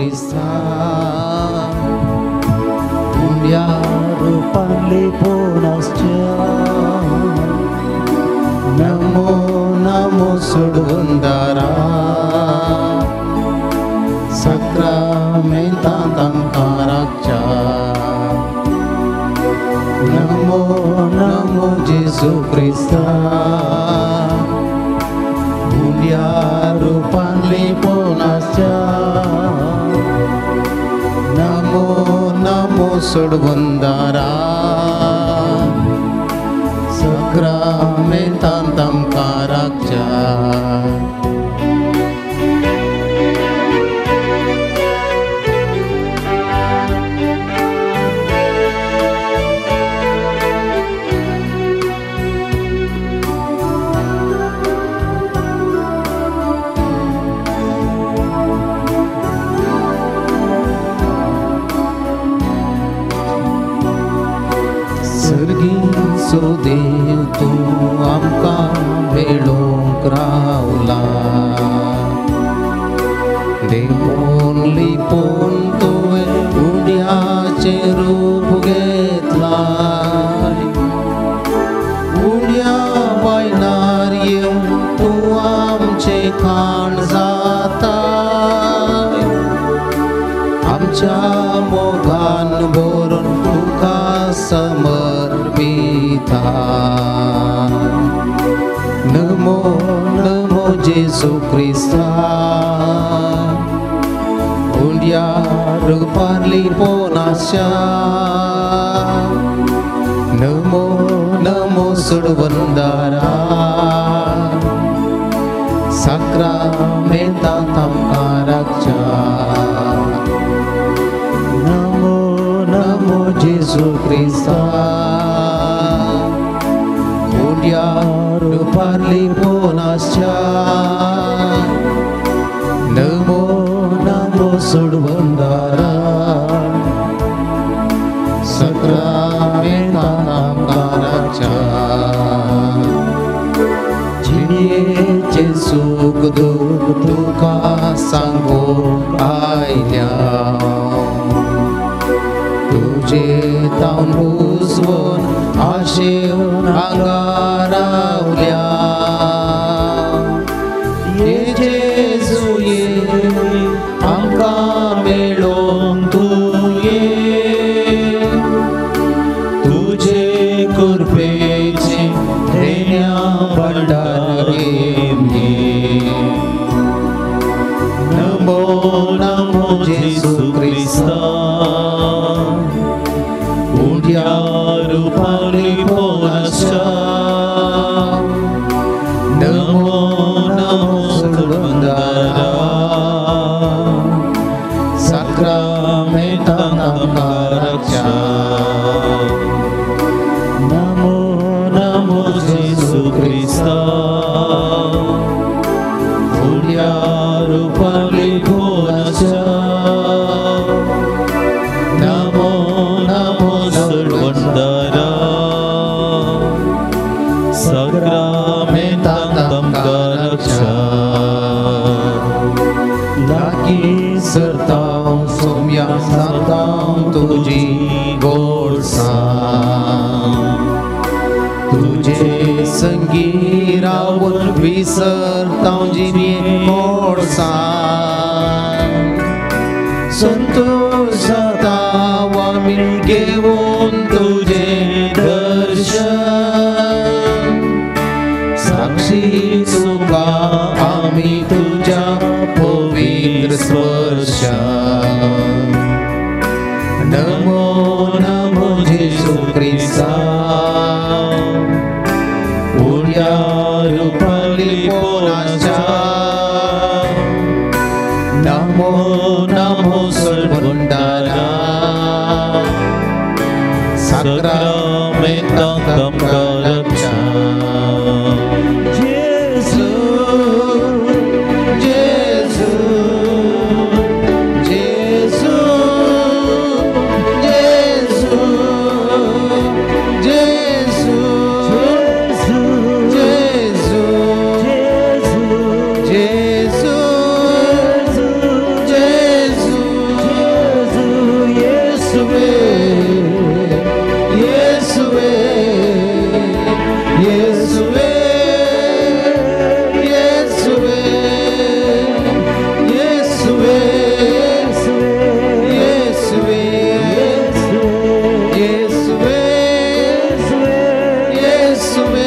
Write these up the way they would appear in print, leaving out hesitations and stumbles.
Krista Dunia rupali punascha Namo Namo Sudundara Sakramentantam Karakcha Namo Namo Yesu Krista Dunia rupali punascha Namo Namo Sudundara Sakramentantam Karakcha Sudev tu amka velong kraula Devon lipon tuwe udia cherup getlai Udia bainariyam tu amche khan zatai Amcha mogan boron tuka samarpita Namo Namo Yesu Krista Undia rupali ponasya Namo Namo Sudvandara Sakramentantam Karakcha Namo Namo Yesu Krista Undia rupali ponasya Namo Namo Sudvandara Sakramentantam Karakcha Jiniye Yesu Guduk Duka Sanggo Ailyao Tuje taun uzvon ashiv angaravlya Ye Jesu ye amka melon tuye Tuje kurpeche renya bandare me Namo Namo Yesu Krista Undia rupali ponasya Namo Namo Sudvandara Sakramentantam Karakcha Namo Namo Yesu Krista Undia rupali ponasya Namo Namo Sudvandara Sakramentantam Karakcha Laki sertau somya sertau tuji golsam Tuje sangi rawal visertau jimi golsam Santosh सतावा mill घेऊन तुझे दर्शन साक्षी तुका आम्ही तुझ्या पवित्र स्पर्श नमो नमो येशू ख्रिस्ता उड्या Rupali पोनाच्या Namo Namo सर्वगुंडारा येसुवे येसुवे येसुवे येसुवे येसुवे येसुवे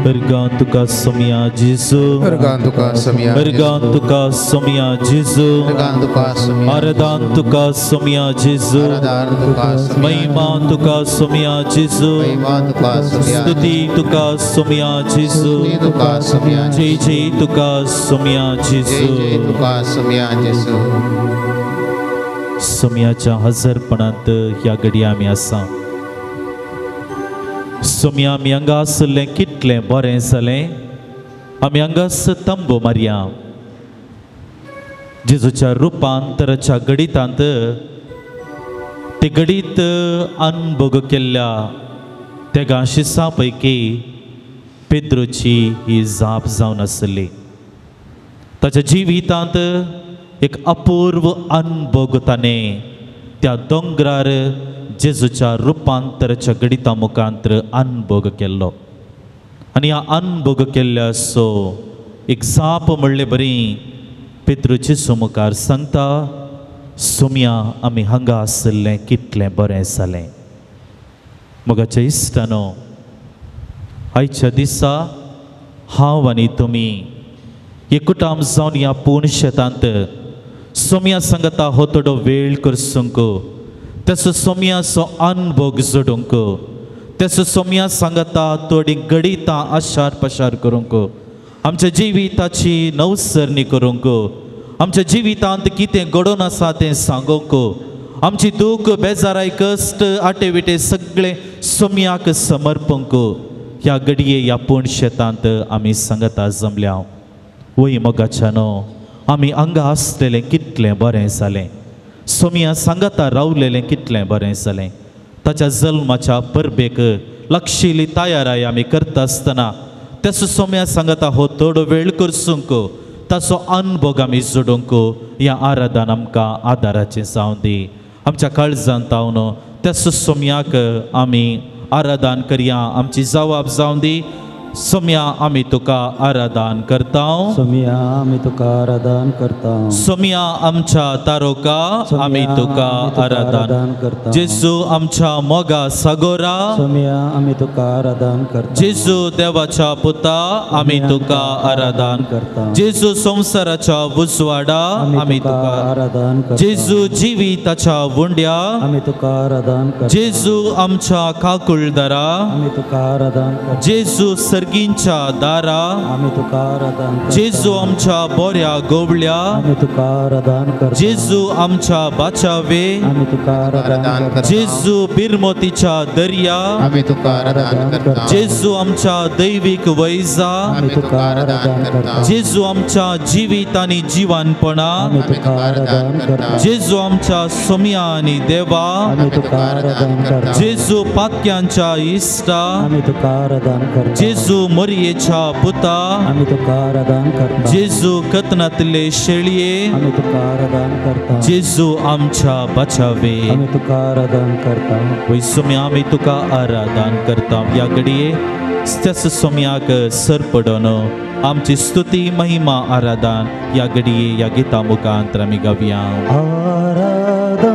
Bergantuka somia Jesu, bergantuka somia bergantuka somia Jesu, bergantuka somia aradantuka somia Jesu, aradantuka somia महिमांतुका somia Jesu, महिमांतुका somia स्तुतितुका somia Jesu, स्तुतितुका somia जय जयतुका somia Jesu, जय जयतुका somia Jesu. सोम्याच्या हजरपणांत ह्या घडये आमी आसा. सोम्या आमी हांगा आसलें कितलें बरें जालें. आमी हांगास तंबू मारया. जेजूच्या रुपांतराच्या घडीतांत ते घडीत अनुभव केल्ल्या त्या शिसा पैकी पेद्रूची ही जाप जावन आसली. ताच्या जिवितांत एक अपूर्व अनुभव ताणें त्या दोंगरार जेजूच्या रुपांतराच्या घडिता मुखांतर अनुभव केल्लो. आनी ह्या अनुभव केल्ल्या सो एक जाप म्हणले बरी पेद्रूचे मुखार सांगता, सोम्या आमी हांगा आसलें कितलें बरें जालें. मोगाच्या इश्टानो, आयच्या दिसा हांव आनी तुमी एकूटाम जावन ह्या पूर्ण शेतांत सोम्या सांगता हो थोडो वेळ करसूंक, तेसो सोम्याचो अनुभव जोडूंक, तेसो सोम्या सांगता थोडी घडीतां आशार पशार करूंक, आमच्या जिविताची नवसरणी करूंक, आमच्या जिवितांत कितें घडोवन आसा तें सांगूंक, आमची दूख बेजाराय कश्ट आटेविटे सगळे सोम्याक समर्पूंक ह्या घडये ह्या पूर्ण शेतांत आमी सांगता जमल्या. वय मोगाच्यानो, आमी हांगा आसलेलें कितलें बरें जालें. सोम्या सांगता रावलेलें कितलें बरें जालें. ताच्या जल्माच्या परबेक लक्षिली तयाराय आमी करता आसतना तेसो सोम्या सांगता हो थोडो वेळ करसूंक, ताचो अनुभव आमी जोडूंक ह्या आराधन आमकां आदाराचें जावं दी. आमच्या काळजांत तावन तेसो सोम्याक आमी आराधन करया. आमची जबाब जावं दी. सोम्या आमी तुका आराधन करता. सोम्या आमी तुका आराधन करता. सोम्या आमच्या तारोका आमी तुका आराधन करता. जेजू आमच्या मोगा सागोरा, सोम्या आमी तुका आराधन करता. जेजू देवाच्या पुता आमी तुका आराधन करता. जेजू संसाराच्या उजवाडा आमी तुका आराधन करता. जेजू जिविताच्या वुंड्या आमी तुका आराधन करता. जेजू आमच्या काकुळदारा आमी तुका आराधन करता. जेजू सर्गींच्या दारा आमी तुका आराधन करता. जेजू आमच्या बोऱ्या गोवळ्या आमी तुका आराधन करता. जेजू आमच्या बाचावे आमी तुका आराधन करता. जेजू बिरमोतीच्या दर्या आमी तुका आराधन करता. जेजू आमच्या दैविक वैजा आमी तुका आराधन करता. जेजू आमच्या जिवीत आनी जिवानपणा आमी तुका आराधन करता. जेजू आमच्या सोम्या आनी देवा आमी तुका आराधन करता. जेजू पाक्यांच्या इश्टा आमी तुका आराधन करता. जेजू जेजू मोरयेच्या पुता आम्ही तुका आराधन करता जेजू कथनातले शेळये आम्ही तुका आराधन करता जेजू आमच्या बचावे आम्ही तुका आराधन करता वै सोम्या आमी तुका आराधन करता या घडये त्याच सोम्याक सर पडोन आमची स्तुती महिमा आराधन या घडये या गिता मुखांतर आमी गावया आराधनानी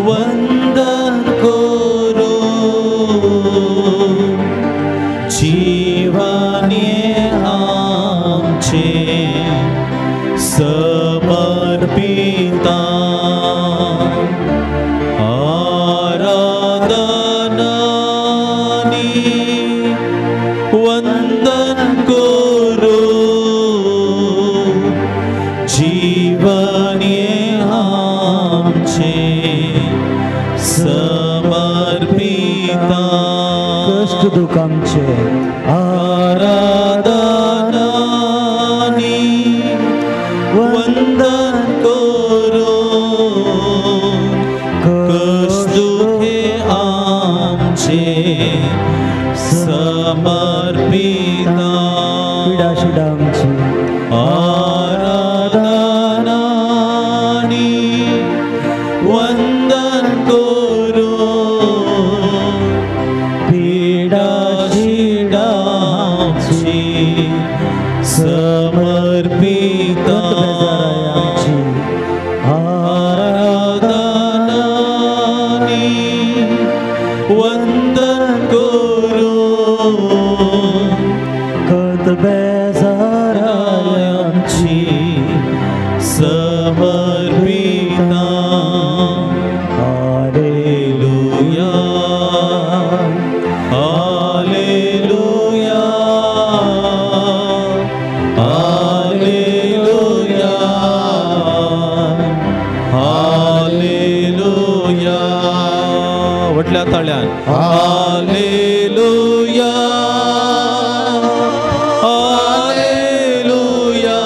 वंदन करो जीवाने आमचे समर्पिता वंदन करो जीवने आमचे समर्पिता कष्ट दुःखांचे आराधनानी वंदन करो कष्ट दुःखे आमचे समर्पिता पिडाशिडांची आराधनानी वंदन करो पीडाशिडांची समर्पिता आराधनानी वंदन करो कत बेजारायांची समर्पिता हालेलुया हालेलुया हालेलुया हालेलुया वटल्या ताळ्यान hallelujah hallelujah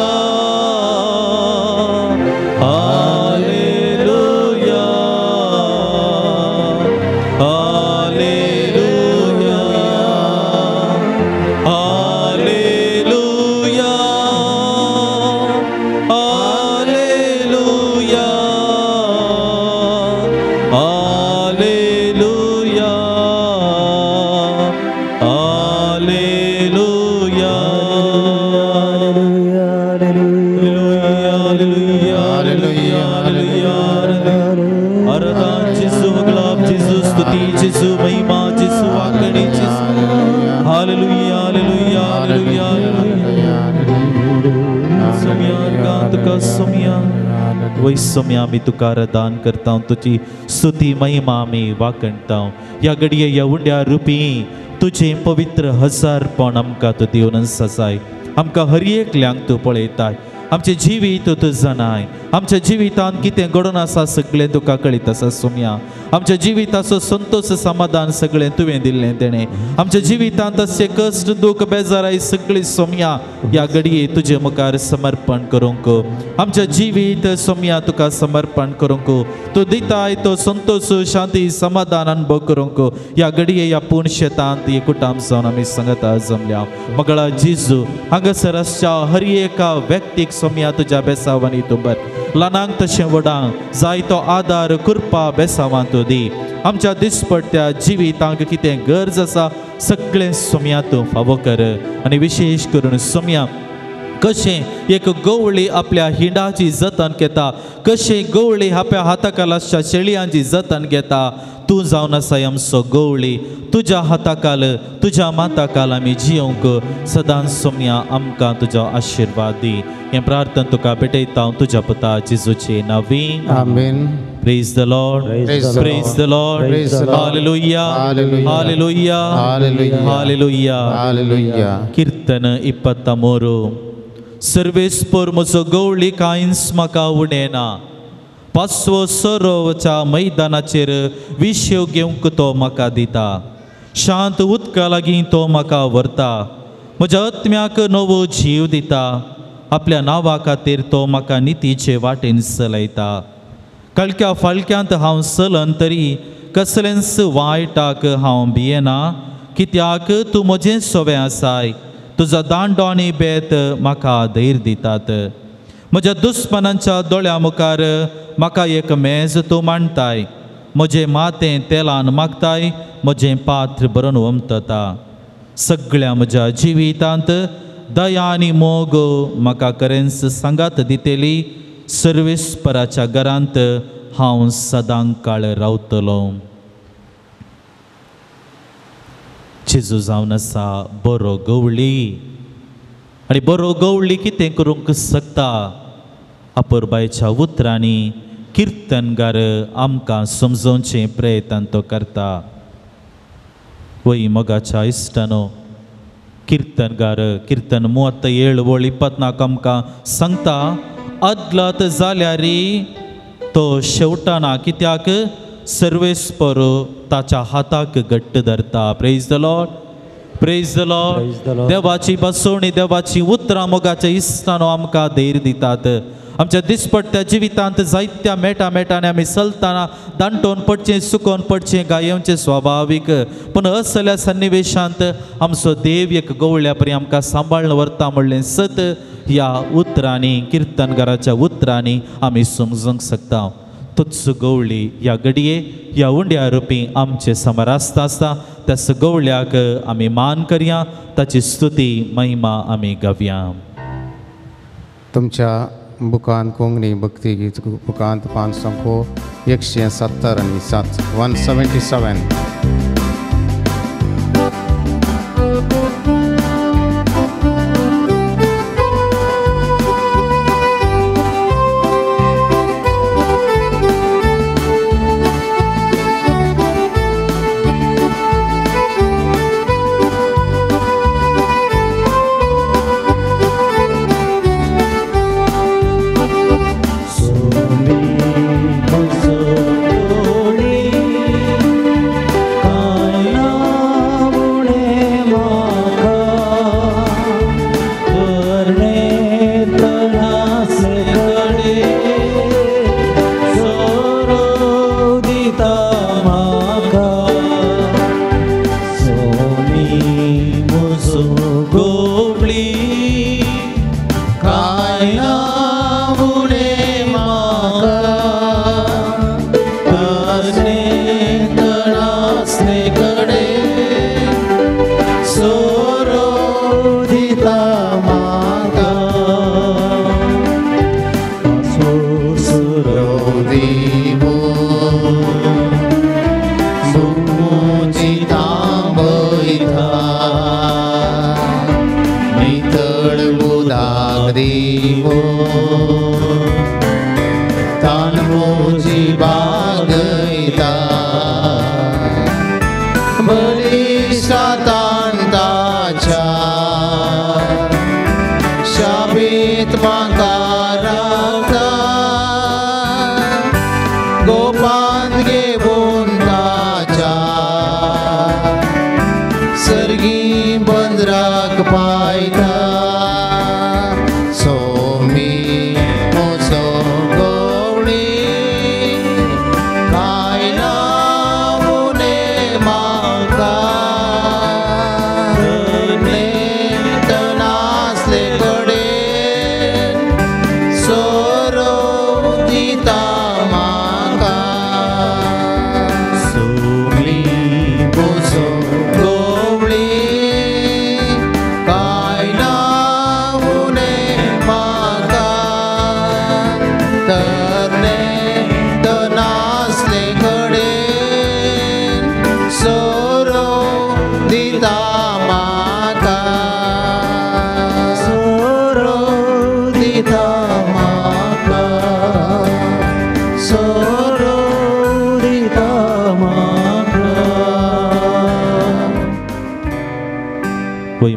hallelujah hallelujah hallelujah hallelujah hallelujah hallelujah आराधन जेजू गुलाब जेजू स्तुती जेजू महिमा जेजू वाकडी जेजू हालेलुया हालेलुया हालेलुया सोम्या कांत का सोम्या वै सोम्या मी तुका आराधन करता तुझी स्तुती महिमा मी वाकणता या घडये या उंड्या रुपी तुझे पवित्र हजारपण आमकां तूं दिवन सजाय आमकां हर एकल्यांक तूं पळयताय आमचे जिवीत तूं जाणाय आमच्या जिवितांत कितें घडोवन आसा सगळें तुका कळीत आसा सोम्या आमच्या जिविताचो संतोष समाधान सगळें तुवें दिल्लें तेणें आमच्या जिवितांत अशें कश्ट दूख बेजाराय सगळी सोम्या या घडये तुजे मुखार समर्पण करूंक आमच्या जिवीत सोम्या तुका समर्पण करूंक तूं दिताय तो संतोष शांती समाधान अनुभव करूंक या घडये या पूर्ण शेतांत एकूटाम जावन आमी संगता जमल्या मगळा जेजू हांगासर आसच्या हर एका व्यक्तीक सोम्या तुज्या बेसावांनी तूं बर ल्हानांक तशें व्हडांक जाय तो आदार कृपा बेसावां तूं दी आमच्या दिसपट्ट्या जिवितांक कितें गरज आसा सगळें सोम्या तूं फावो कर आनी विशेश करून सोम्या कशें एक गवळी आपल्या हिंडाची जतन घेता कशें गवळी आपल्या हाताखालाच्या शेळयांची जतन घेता तूं जावन आसा आमचो गवळी तुज्या हाताखाल तुज्या माताखाल आमी जियोंक सदांच सोम्या आमकां तुजो आशिर्वाद दी हें प्रार्थना तुका भेटयता तुज्या पुता जेजूचे नांवी आमेन. Praise the Lord. Praise the Lord. Praise the Lord. Hallelujah. Hallelujah. Hallelujah. Hallelujah. Hallelujah. Hallelujah. कीर्तन 23 सर्वेस्पर म्हजो गवळी कांयच म्हाका उणेना पांचवो सरोवच्या मैदानाचेर विशेव घेवंक तो म्हाका दिता शांत उदका लागीं तो म्हाका व्हरता म्हज्या आत्म्याक नवो जीव दिता आपल्या नांवा खातीर तो म्हाका नितीचे वाटेन चलयता कळक्या फाळक्यांत हांव चलन तरी कसलेंच वायटाक हांव भियेना कित्याक तूं म्हजें सोवें आसाय तुजो दांडो आनी बेत म्हाका धैर्य दितात म्हज्या दुस्मनांच्या दोळ्या मुखार म्हाका एक मेज तूं मांडताय म्हजें मातें तेलान मागताय म्हजें पात्र भरून वमतता सगळ्या म्हज्या जिवितांत दया आनी मोग म्हाका खरेंच सांगात दितेली सर्वेस्पराच्या घरांत हांव सदां काळ रावतलो जेजू जावन आसा बरो गवळी आनी बरो गवळी कितें करूंक शकता अपुरबायच्या उतरांनी किर्तनगार आमकां समजोवचें प्रयत्न तो करता वय मोगाच्या इश्टानो किर्तनगार किर्तन 37 वळ 24 आमकां सांगता अदलात जाल्यार तो शेवटाना कित्याक सर्वेस्पर ताच्या हाताक घट्ट धरता praise the lord praise the lord देवाची बसवणी देवाची उतरां मोगाच्या इश्टानो आमकां धैर्य दितात आमच्या दिसपट्ट्या जिवितांत जायत्या मेटांनी आमी चलतना दांटोवन पडचें सुकोवन पडचें गायोवचें स्वाभावीक पूण असल्या सन्निवेशांत आमचो देव एक गवळ्या परी आमकां सांबाळून व्हरता म्हणलें सत ह्या उतरांनी किर्तनगाराच्या उतरांनी आमी समजूंक शकता तुच्च गवळी ह्या घडये ह्या उंड्या रुपी आमचे समोर आसता त्या गवळ्याक आमी मान करया ताची स्तुती महिमा आमी गावया तुमच्या बुकांत कोंकणी भक्ती गीत बुकांत 170 आनी 7 177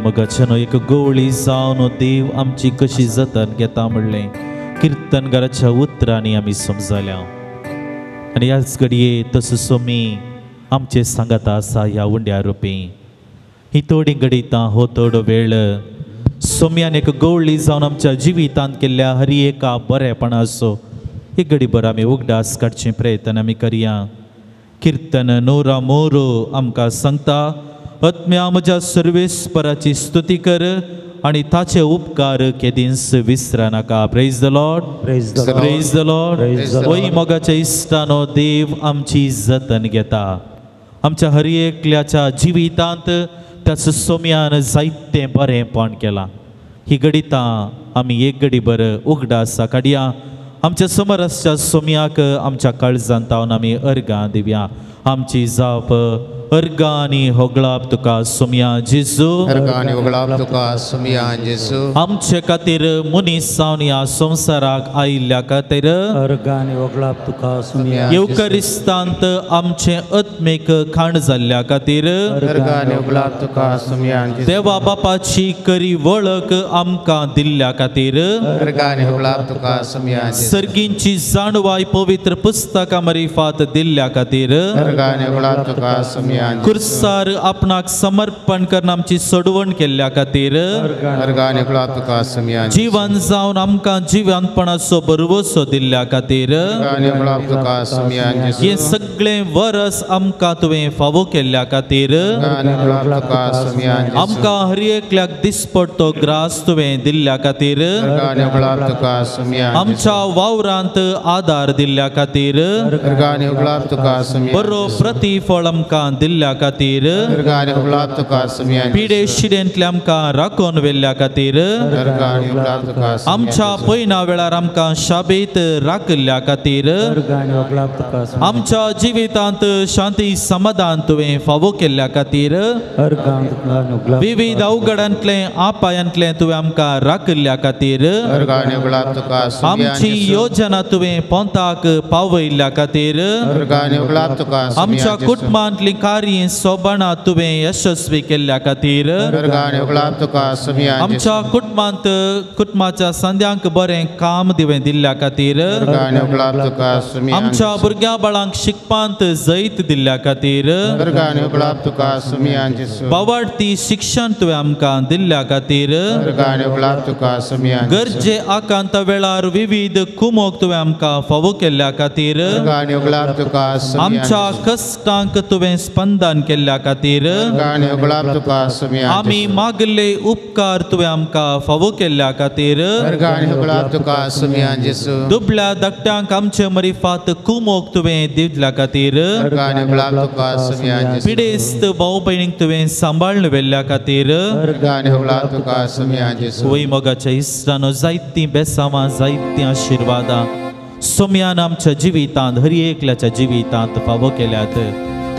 मगाच्यान एक गवळी जावन देव आमची कशी जतन घेता म्हणलें किर्तनगाराच्या उतरांनी आमी समजल्या आनी ह्याच घडये तसो सोमी आमचे सांगाता आसा ह्या उंड्या रुपी ही थोडी घडयता हो थोडो वेळ सोम्यान एक गवळी जावन आमच्या जिवितांत केल्ल्या हर एका बरेपणाचो एक घडीभर आमी उगडास काडचे प्रयत्न आमी करया कीर्तन 103 आमकां सांगता आत्म्या म्हज्या सर्वेस्पराची स्तुती कर आणि ताचे उपकार केदींच विसरा नाका. Praise the Lord, Praise the Lord. Praise the Lord. Praise the वय मोगाच्या इश्टानो देव आमची जतन घेता. आमच्या हर एकल्याच्या जिवितांत त्याचं सोम्यान जायतें बरेंपण केलां. ही गडितां आमी एक घडीभर उगडास काडया. आमच्या समोर आसच्या सोम्याक आमच्या काळजांत तावन आमी अर्गां दिवया. आमची जाप अर्गां आनी होगळाप तुका सोम्या जेजू. अर्गानी उगडाप तुका सोम्या जेजू. आमचे खातीर मनीस जावन ह्या संवसाराक आयिल्ल्या खातीर अर्गानी वगळाप तुका सुमिया येवकरिस्तांत आमचे आत्मीक खाण जाल्ल्या खातीर अर्गानी उगडाप तुका सोम्या जेजू. देवा बापाची खरी वळख आमकां दिल्ल्या खातीर अर्गानी उगडाप तुका सोम्या जेजू. सर्गींची जाणवाय पवित्र पुस्तकां मरिफात दिल्ल्या खातीर अर्गानी उगडाप तुका सोम्या जेजू. कुर्सार आपणाक समर्पण करून आमची सोडवण केल्ल्या खातीर अर्गानी उगडाप तुका सोम्या जेजू. जीवन जावन आमकां जिवंतपणाचो बरवसो दिल्ल्या खातीर अर्गानी उगडाप तुका सोम्या जेजू. हे सगळें वरस आमकां तुवें फावो केल्ल्या खातीर अर्गानी उगडाप तुका सोम्या जेजू. आमकां हर एकल्याक दिसपडटो ग्रास तुवें दिल्ल्या खातीर अर्गानी उगडाप तुका सोम्या जेजू. आमच्या वावरांत आदार दिल्ल्या खातीर अर्गानी उगडाप तुका सोम्या बरो प्रतिफळ आमकां दिल्ल्या खातीर अर्गानी उगडाप तुका सोम्या जेजू. पिडे शिडेंतले आमकां राखून व्हेल्ल्या खातीर अर्गानी उगडाप तुका सोम्या आमच्या जेजू. पयना वेळार आमकां शाबेत राखल्या खातीर अर्गानी वगळाप तुका सुमिया आमच्या जिवितांत शांती समाधान तुवें फावो केल्ल्या खातीर अर्गान तुका नुगलाप विविध अवघडांतले आपायांतले तुवें आमकां राखल्या खातीर अर्गानी उगडाप तुका सोम्या आमची जेजू. योजना तुवें पोंताक पावयल्ल्या खातीर अर्गानी उगडाप तुका सोम्या आमच्या जेजू. कुटुंबांतली कार्य सोबाना तुवें यशस्वी केल्ल्या खातीर अर्गानी उगडाप तुका सोम्या जेजू. आमच्या कुटुंबाच्या संद्यांक बरें काम दिवें दिल्ल्या खातीर अर्गानी उगडाप तुका सोम्या आमच्या जेजू. भुरग्या बाळांक शिकपांत जैत दिल्ल्या खातीर अर्गानी उगडाप तुका सोम्या जेजू. बावार्थी शिक्षण तुवें आमकां दिल्ल्या खातीर अर्गानी उगडाप तुका सोम्या जेजू. गरजे आकांत वेळार विविध कुमोक तुवें आमकां फावो केल्ल्या खातीर अर्गानी उगडाप तुका सोम्या आमच्या जेजू. कश्टांक तुवें स्पंदन केल्ल्या खातीर अर्गानी उगडाप तुका सोम्या आमी जेजू. मागले उपकार तुवें आमकां फावो केल्ल्या खातीर अर्गानी उगडाप तुका सोम्या जेजू. दुबळ्या धाकट्यांक आमचे मरिफात कुमोक तुवें दिल्ल्या खातीर अर्गानी उगडाप तुका सोम्या जेजू. पिडेस्त भाऊ भयणीक तुवें सांबाळून व्हेल्ल्या खातीर अर्गानी उगडाप तुका सोम्या जेजू. वय मोगाच्या इश्टानो जायतीं बेसांवां जायतीं आशिर्वादां सोम्यान आमच्या जिवितांत हर एकल्याच्या जिवितांत फावो केल्यात.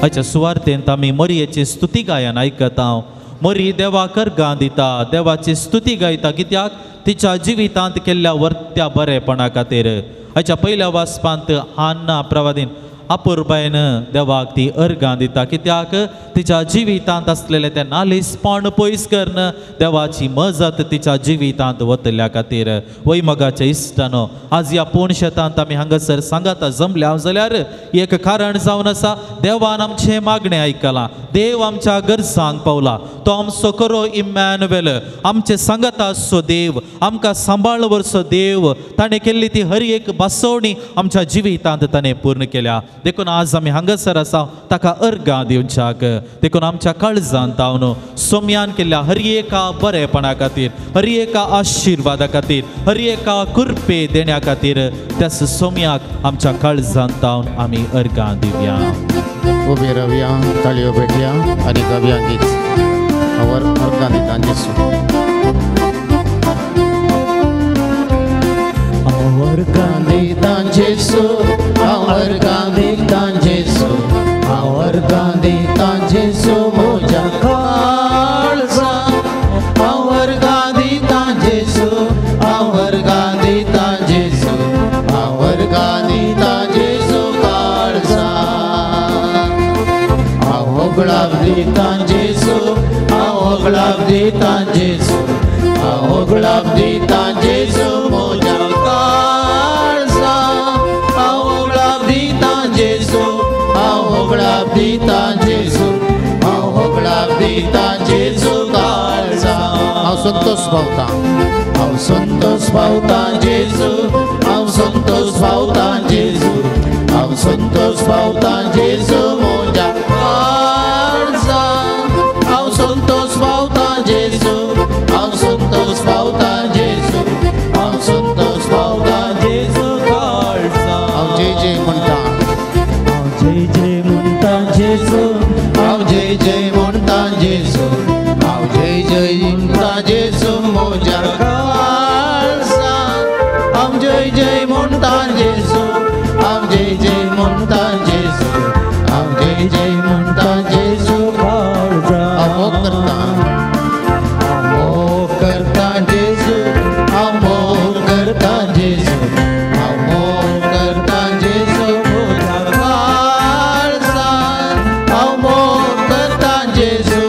हाच्या सुवार्थेंत आमी मरियेची स्तुती गायन आयकता. मरी देवाक अर्गां दिता, देवाची स्तुती गायता. कित्याक तिच्या जिवितांत केल्ल्या वर्त्या बरेपणा खातीर. हाच्या पयल्या वाचपांत हान्ना प्रवादीन अपुर्बायन देवाक ती अर्गां दिता. कित्याक तिच्या जिवितांत आसलेले ते नालिसपण पयस करन देवाची मजत तिच्या जिवितांत वतल्या खातीर. वय मोगाच्या इश्टानो, आज ह्या पूण शेतांत आमी हांगासर सांगाता जमल्या जाल्यार एक कारण जावन आसा, देवान आमचें मागणें आयकलां. देव आमच्या गरजांक पावला. तो आमचो करो इम्मॅन्युएल, आमचे सांगाता आसचो देव, आमकां सांबाळ वरचो देव. ताणें केल्ली ती हर एक बसवणी आमच्या जिवितांत ताणें पूर्ण केल्या. देखून आज आमी हांगासर आसा ताका अर्गां दिवच्याक. देखून आमच्या काळजांत तावन सोम्यान केल्ल्या हर एका बरेपणा खातीर, हर एका आशिर्वादा खातीर, हर एका कृपे देण्या खातीर त्याच सोम्याक आमच्या काळजांत तावन आमी अर्गां दिवया. उबे रावया, ताळयो भेटया आणि गावया गीत. अर्गां दिता जेजू. अर्गान दिता जेजू. अर्गां दिता जेजू. अर्गां दिता जेजू म्हज्या काळजांत. अर्गां दिता जेजू. अर्गां दिता जेजू. अर्गां दिता जेजू काळजांत. होगळाप दिता जेजू. होगळाप दिता जेजू. होगळाप दिता जेजू म्हज्या काळजांत. होगळाप दिता जेजू. होगळाप दिता जेजू. होगळाप दिता जेजू काळजांत. हांव संतोष पावता हांव संतोष पावता जेजू हांव संतोष पावता जेजू हांव संतोष पावता जेजू म्हज्या काळजांत हांव संतोष पावता जेजू हांव संतोष पावता जेजू हांव संतोष पावता जेजू काळजांत हांव जय जय म्हणटा जय जय म्हणटा जेजू हांव जय जय म्हणटा जेजू हांव जय जय म्हणटा जेजू म्हज्या काळजांत हांव जय जय म्हणटा जेजू हांव जय जय म्हणटा जेजू हांव जय जय म्हणटा जेजू हांव मोग करता जेजू हांव मोग करता जेजू हांव मोग करता जेजू म्हज्या काळजांत हांव मोग करता जेजू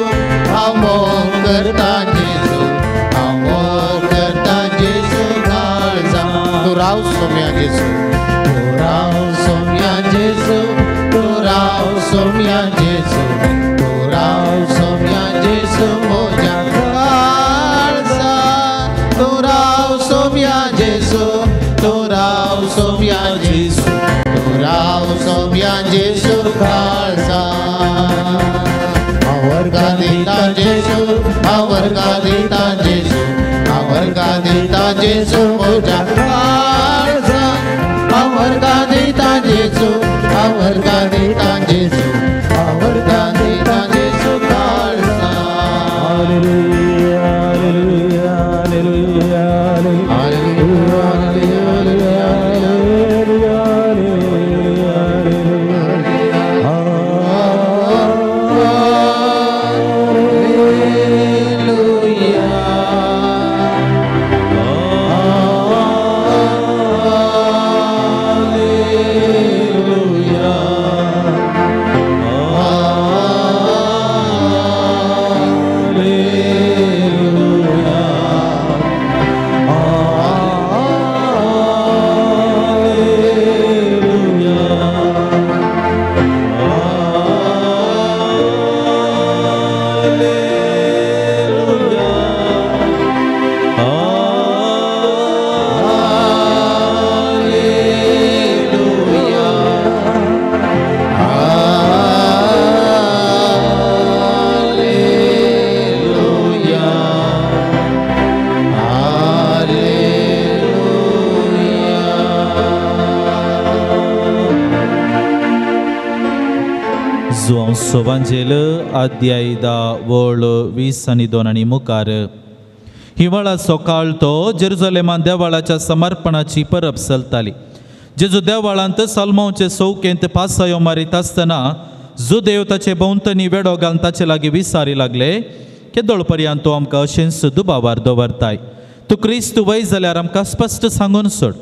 हांव मोग करता जेजू हांव मोग करता जेजू काळजांत तूं राव सोम्या जेजू तूं राव सोम्या जेजू तूं राव सोम्या जेजू तूं राव सोम्या जेजू म्हज्या काळजांत तूं राव सोम्या जेजू तूं राव सोम्या जेजू तूं राव सोम्या जेजू काळजांत हांव वर्गां दिता जेजू हांव वर्गां दिता जेजू हांव वर्गां दिता जेजू म्हज्या काळजांत हांव वर्गां दिता जेजू हांव वर्गां दिता जेजू हांव वर्गां दिता जेजू काळजांत hallelujah hallelujah hallelujah hallelujah hallelujah सोवांजेल अध्याय 10 वळ 20 आनी 2 आनी मुखार हिवाळा सकाळ तो जेरुसलेमान देवाळाच्या समर्पणाची परब चलताली. जेजू देवाळांत सालमांचे चौकेंत पासयो मारीत आसतना जुदेव ताचे भोंवतणी वेडो घालून ताचे लागीं विचारी लागले केदोळ पर्यंत तूं आमकां अशेंच दुबावार दवरताय. तूं क्रिस्त वय जाल्यार आमकां स्पश्ट सांगून सोड.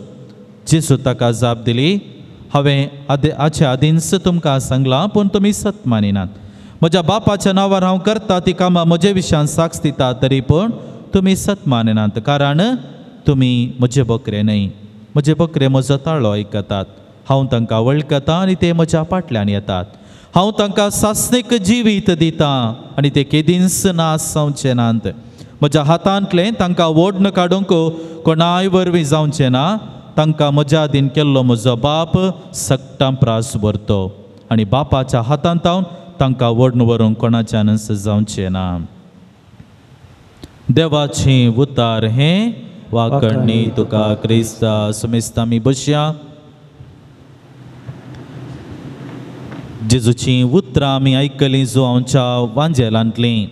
जेजू ताका जाप दिली हांवें हाचे आदींच तुमकां सांगलां पूण तुमी सत मानिनात. म्हज्या बापाच्या नांवार हांव करता ती कामां म्हजे विशयान साक्ष दिता तरी पूण तुमी सत मानिनात कारण तुमी म्हजे बकरे न्हय. म्हजे बकरे म्हजो ताळो आयकतात. हांव तांकां वळखता आनी ते म्हज्या फाटल्यान येतात. हांव तांकां सासणीक जिवीत दितां आनी ते केदींच नास जावचे नात. म्हज्या हातांतले तांकां ओडन काडूंक कोणाय वरवीं जावचें ना. तांकां म्हज्या आदीन केल्लो म्हजो बाप सक्टां प्रास व्हरतो आनी बापाच्या हातांत हांव तांकां ओडन व्हरूंक कोणाच्यानच जावचें ना. देवाचें उतार हें वाकणणी तुका क्रिस्ता समेस्त आमी बसया. जेजूची उतरां आमी आयकलीं जो आमच्या वांजेलांतली.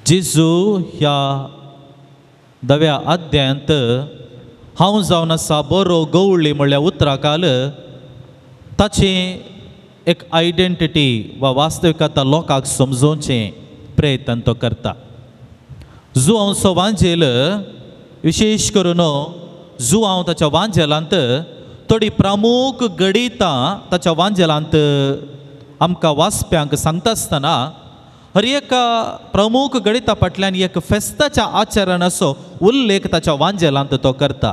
जेजू ह्या 10व्या अध्यायांत हांव जावन आसा बरो गवळ्ळी म्हणल्यार उतराकाल ताची एक आयडेंटिटी वा वास्तविकता लोकांक समजोवचें प्रयत्न तो करता. जो हांव वांजेल विशेश करून जो हांव ताच्या वांजेलांत थोडी प्रमुख गणितां ताच्या वांजेलांत आमकां वाचप्यांक सांगता आसतना हर एका प्रमुख गणिता फाटल्यान एक फेस्ताच्या आचरणाचो उल्लेख ताच्या वांजेलांत तो करता.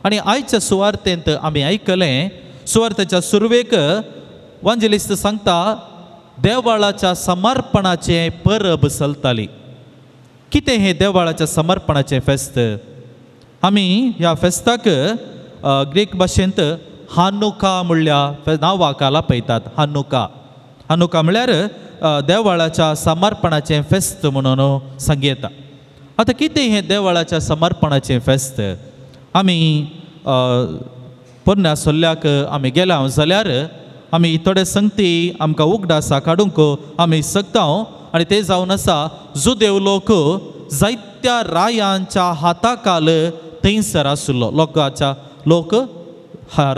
आनी आयच्या सुवार्तेंत आमी आयकलें सुवार्तेच्या सुरवेक वांजेलिस्त सांगता देवाळाच्या समर्पणाचें परब चलताली. कितें हें देवाळाच्या समर्पणाचें फेस्त. आमी ह्या फेस्ताक ग्रीक भाशेंत हानुका म्हणल्या नांवाकाला पळयतात. हानुका म्हळ्यार देवाळाच्या समर्पणाचें फेस्त म्हणून सांगता. आतां कितें हें देवाळाच्या समर्पणाचें फेस्त. आमी पोरण्या सोल्ल्याक आमी गेल्या जाल्यार आमी थोडे संगती आमकां उगडासा काडूंक आमी सकता. आनी ते जावन आसा जुदेव लोक जायत्या रायांच्या हाताखाल थंयसर आसलो. लोक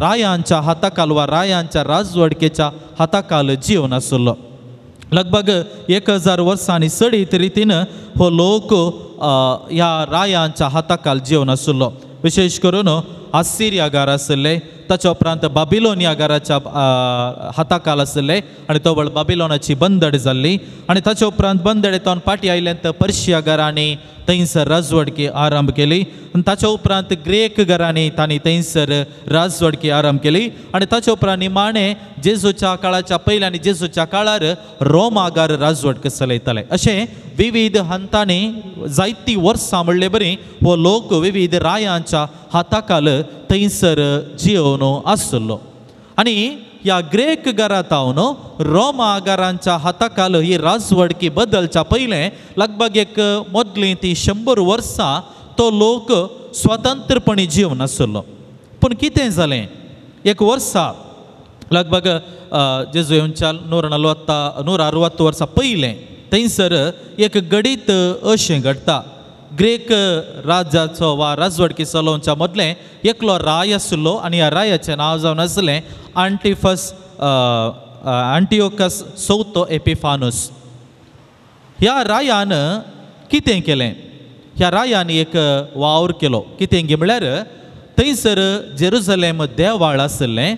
रायांच्या हाताखाल वा रायांच्या राजवडकेच्या हाताखाल जिवन आसलो. लगभग 1000 वर्सांनी चडीत रितीन हो लोक ह्या रायांच्या हाताखाल जिवन आसलो. विशेश करून आसिरियागार आसले, ताच्या उपरांत बाबिलोनियागाराच्या हाताखाल आसले आनी तो वेळ बाबिलोनाची बंदड जाल्ली. आनी ताच्या उपरांत बंदडेतून फाटीं आयल्यांत पर्शियागारांनी थंयसर राजवडकी आरंभ केली. आनी ताच्या उपरांत ग्रेक घरांनी तांणी थंयसर राजवडकी आरंभ केली. आनी ताच्या उपरांत निमाणे जेजूच्या काळाच्या पयलीं आनी जेजूच्या काळार रोमागार राजवडक चलयताले. अशें विविध हंतांनी जायतीं वर्सां म्हणले बरी हो लोक विविध रायांच्या हाताखाल थंयसर जिवन आसलो. आनी ह्या ग्रेक घरांतावन रोमागारांच्या हाताखाल ही राजवडकी बदलच्या पयलें लगभग एक मदलीं ती 100 वर्सां तो लोक स्वतंत्रपणी जिवन आसलो. पूण कितें जालें, एक वर्सा लगभग जेजू येवच्या 160 वर्सां पयलें थंयसर एक गडीत अशें घडटा. ग्रेक राज्याचो वा राजवडकी चलोवच्या मदलें एकलो राय आसलो आनी ह्या रायाचें नांव जावन आसलें आंटियोकस चौथो एपिफानस. ह्या रायान कितें केलें, ह्या रायान एक वावर केलो. कितें गे म्हळ्यार थंयसर जेरुसलेम देवाळ आसलें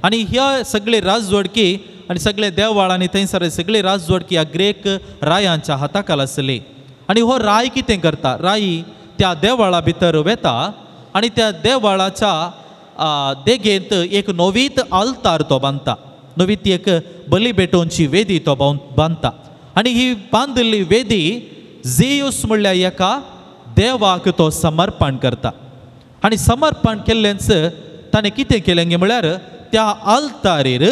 आनी ह्या सगळे राजवडकी आनी सगळे देवाळांनी थंयसर सगळी राजवडकी ह्या ग्रेक रायांच्या हाताखाल आसली. आनी हो राय कितें करता, राई त्या देवाळा भितर वेता आनी त्या देवाळाच्या देगेंत एक नवीत आल्तार तो बांदता. नवीत एक बली भेटोवची वेदी तो बांदता. आनी ही बांदिल्ली वेदी झेयूस म्हणल्या एका देवाक तो समर्पण करता. आनी समर्पण केल्लेंच ताणें कितें केलें गे म्हळ्यार त्या आल्तारीर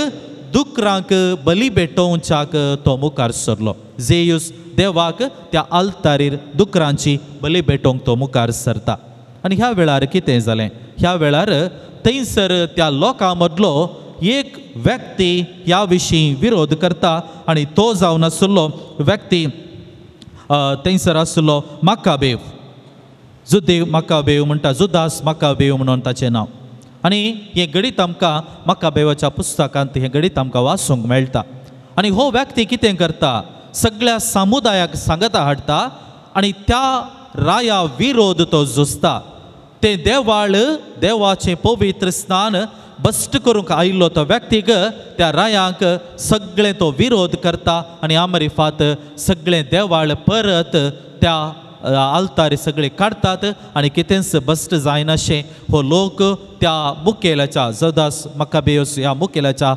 दुकरांक बली भेटोवच्याक तो मुखार सरलो. झेयूस देवाक त्या आल्तारीर दुकरांची बली भेटोवंक तो मुखार सरता. आनी ह्या वेळार कितें जालें, ह्या वेळार थंयसर त्या लोकां मदलो एक व्यक्ती ह्या विशीं विरोध करता आनी तो जावन आसलो व्यक्ती थंयसर आसलो माकाबेव. जुदेव माकाबेव म्हणटा, जुदास माकाबेव म्हणून ताचें नांव. आनी हें गणीत आमकां माकाबेवाच्या पुस्तकांत हें गणीत आमकां वाचूंक मेळटा. आनी हो व्यक्ती कितें करता, सगळ्या समुदायाक सांगता हाडटा आनी त्या राया विरोध तो झुजता. ते देवाळ देवाचें पवित्र स्थान बस्ट करूंक आयिल्लो तो व्यक्तीक त्या रायांक सगळें तो विरोध करता आनी आमरी फात सगळें देवाळ परत त्या आल्तारी सगळे काडटात आनी कितेंच बस्ट जायनाशें हो लोक त्या मुखेलाच्या जुदास माकाबेयोस ह्या मुखेलाच्या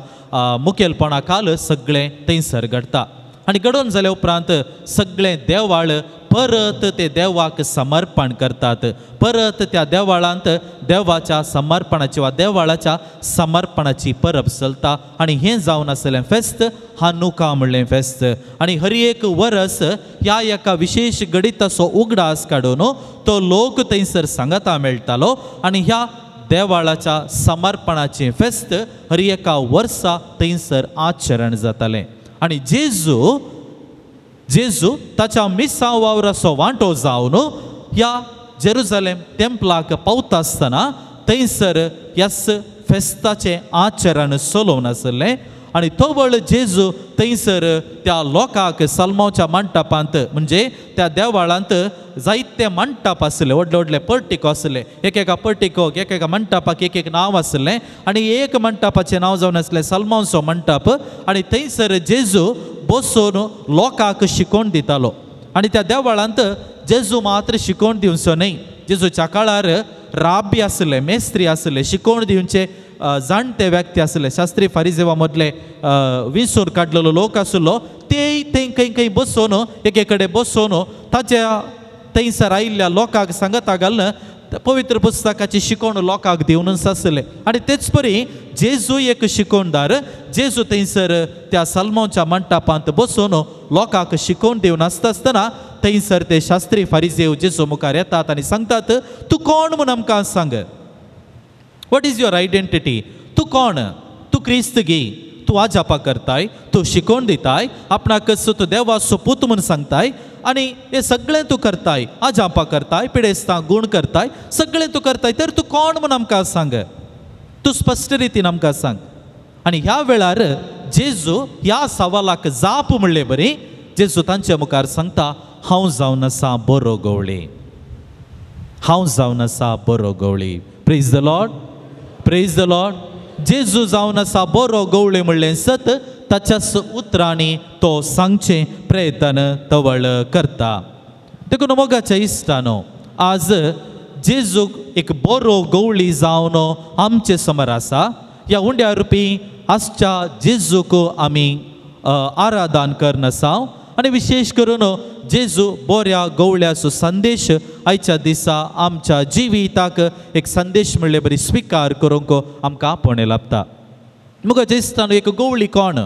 मुखेलपणा खाल सगळें थंयसर घडटा. आनी घडोवन जाल्या उपरांत सगळें देवाळ परत ते देवाक समर्पण करतात. परत त्या देवाळांत देवाच्या समर्पणाची वा देवाळाच्या समर्पणाची परब चलता. आनी हें जावन आसलें फेस्त हानुका म्हणलें फेस्त. आनी हर एक वर्स ह्या एका विशेष गणिताचो उगडास काडून तो लोक थंयसर सांगता मेळटालो आनी ह्या देवाळाच्या समर्पणाचें फेस्त हर एका वर्सा थंयसर आचरण जातालें. आनी जेजू ताच्या मिसांव वावराचो वांटो जावन ह्या जेरुसलेम टेंपलाक पावता आसतना थंयसर ह्या फेस्ताचें आचरण चलोवन आसलें. आनी तो वेळ जेजू थंयसर त्या लोकांक सल्मांच्या मंटपांत म्हणजे त्या देवाळांत जायते मंटप आसले, व्हडले व्हडले पर्टिको आसले. एकेका पर्टिकोक एकेका मंटपाक एक नांव आसलें आनी एक मंटपाचें नांव जावन आसलें सल्मांचो मंटप. आनी थंयसर जेजू बसून लोकांक शिकोवन दितालो. आनी त्या देवाळांत जेजू मात्र शिकोवन दिवचो न्ही. जेजूच्या काळार राबी आसले, मेस्त्री आसले, शिकोवन दिवचे जाणटे व्यक्ती आसले, शास्त्री फारिजेवा मदले विंसूर काडलेलो लोक आसलो. ते थंय खंय खंय बसून एके कडेन बसून ताच्या थंयसर आयिल्ल्या लोकांक सांगता घालून पवित्र पुस्तकाची शिकवण लोकांक दिवनच आसले आनी तेच परी जेजू एक शिकवणदार जेजू थंयसर त्या सल्मोनच्या मंडपांत बसून लोकांक शिकवण दिवन आसतना थंयसर ते शास्त्री फारिजेव जेजू मुखार येतात आनी सांगतात तूं कोण म्हूण आमकां सांग. What is your identity? तूं कोण? तूं क्रिस्त गी, तूं आजापा करताय, तूं शिकवण दिताय, आपणाक तूं देवाचो पूत म्हूण सांगताय आनी हे सगळें तूं करताय, आजापा करताय, पिडेस्तां गूण करताय, सगळें तूं करताय, तर तूं कोण म्हूण आमकां सांग. तूं स्पश्ट रितीन आमकां सांग. आनी ह्या वेळार जेजू ह्या सवालाक जाप म्हणले बरी जेजू तांच्या मुखार सांगता हांव जावन आसा बरो गवळी, हांव जावन आसा बरो गवळी. Praise the lord, praise the lord. जेजू जावन आसा बरो गवळी म्हणलें सत ताच्याच उतरांनी तो सांगचे प्रयत्न तवळ करता. देखून मोगाच्या इश्टानो आज जेजूक एक बरो गवळी जावन आमचे समोर आसा. ह्या उंड्या रुपी आजच्या जेजूक आमी आराधन करन आसा आनी विशेष करून जेजू बऱ्या गवळ्याचो संदेश आयच्या दिसा आमच्या जिविताक एक संदेश म्हणले बरी स्वीकार करूंक आमकां आपणे लाभता. मुखाच्या इश्टानो एक गवळी कोण?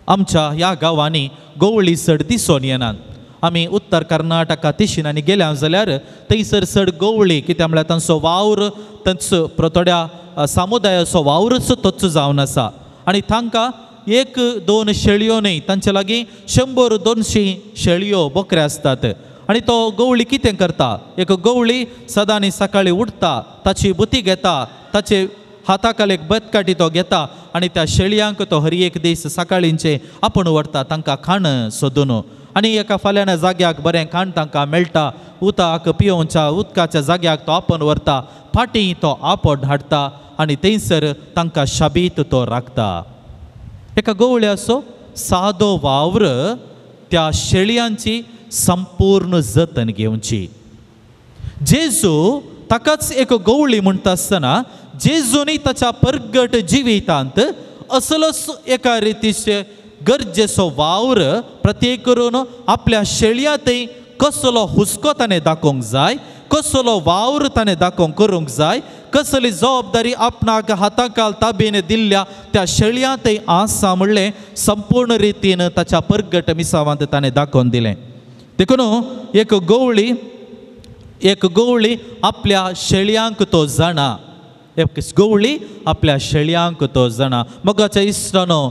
आमच्या ह्या गांवांनी गवळी चड दिसून येनात. आमी उत्तर कर्नाटका तिशीनांनी गेल्या जाल्यार थंयसर चड गवळी कित्याक म्हळ्यार तांचो वावर तांचो थोड्या समुदायाचो वावरच तोच जावन आसा आनी तांकां एक दोन शेळयो न्ही तांचे लागीं 100-200 शेळयो बोकऱ्या आसतात आनी तो गवळी कितें करता? एक गवळी सदांनी सकाळी उठता, ताची बुती घेता, ताचे हाताकाल एक बतकाटी तो घेता आनी त्या शेळयांक तो हर एक दीस सकाळींचे आपूण व्हरता तांकां खाण सोदून आनी एका फाल्यां जाग्याक बरें खाण तांकां मेळटा. उदक पिवोवच्या उदकाच्या जाग्याक तो आपूण व्हरता, फाटीं तो आपोड हाडटा आनी थंयसर तांकां शाबीत तो राखता. एका गवळ्याचो सादो वावर त्या शेळयांची संपूर्ण जतन घेवची. जेजू ताकाच एक गवळी म्हणटा आसतना जेजूनी ताच्या परगट जिवितांत असलोच एका रितीचे गरजेचो वावर प्रत्येक करून आपल्या शेळयांतय कसलो हुस्को ताणें दाखोवंक जाय, कसलो वावर ताणें दाखोवंक करूंक जाय, कसली जबाबदारी आपणाक हाताकाल ताबेन दिल्ल्या त्या शेळयांतय आसा म्हणलें संपूर्ण रितीन ताच्या परगट मिसावांत ताणें दाखोवन दिलें. देखून एक गवळी आपल्या शेळयांक तो जाणा, एक गवळी आपल्या शेळयांक तो जाणा. मोगाच्या इश्टानो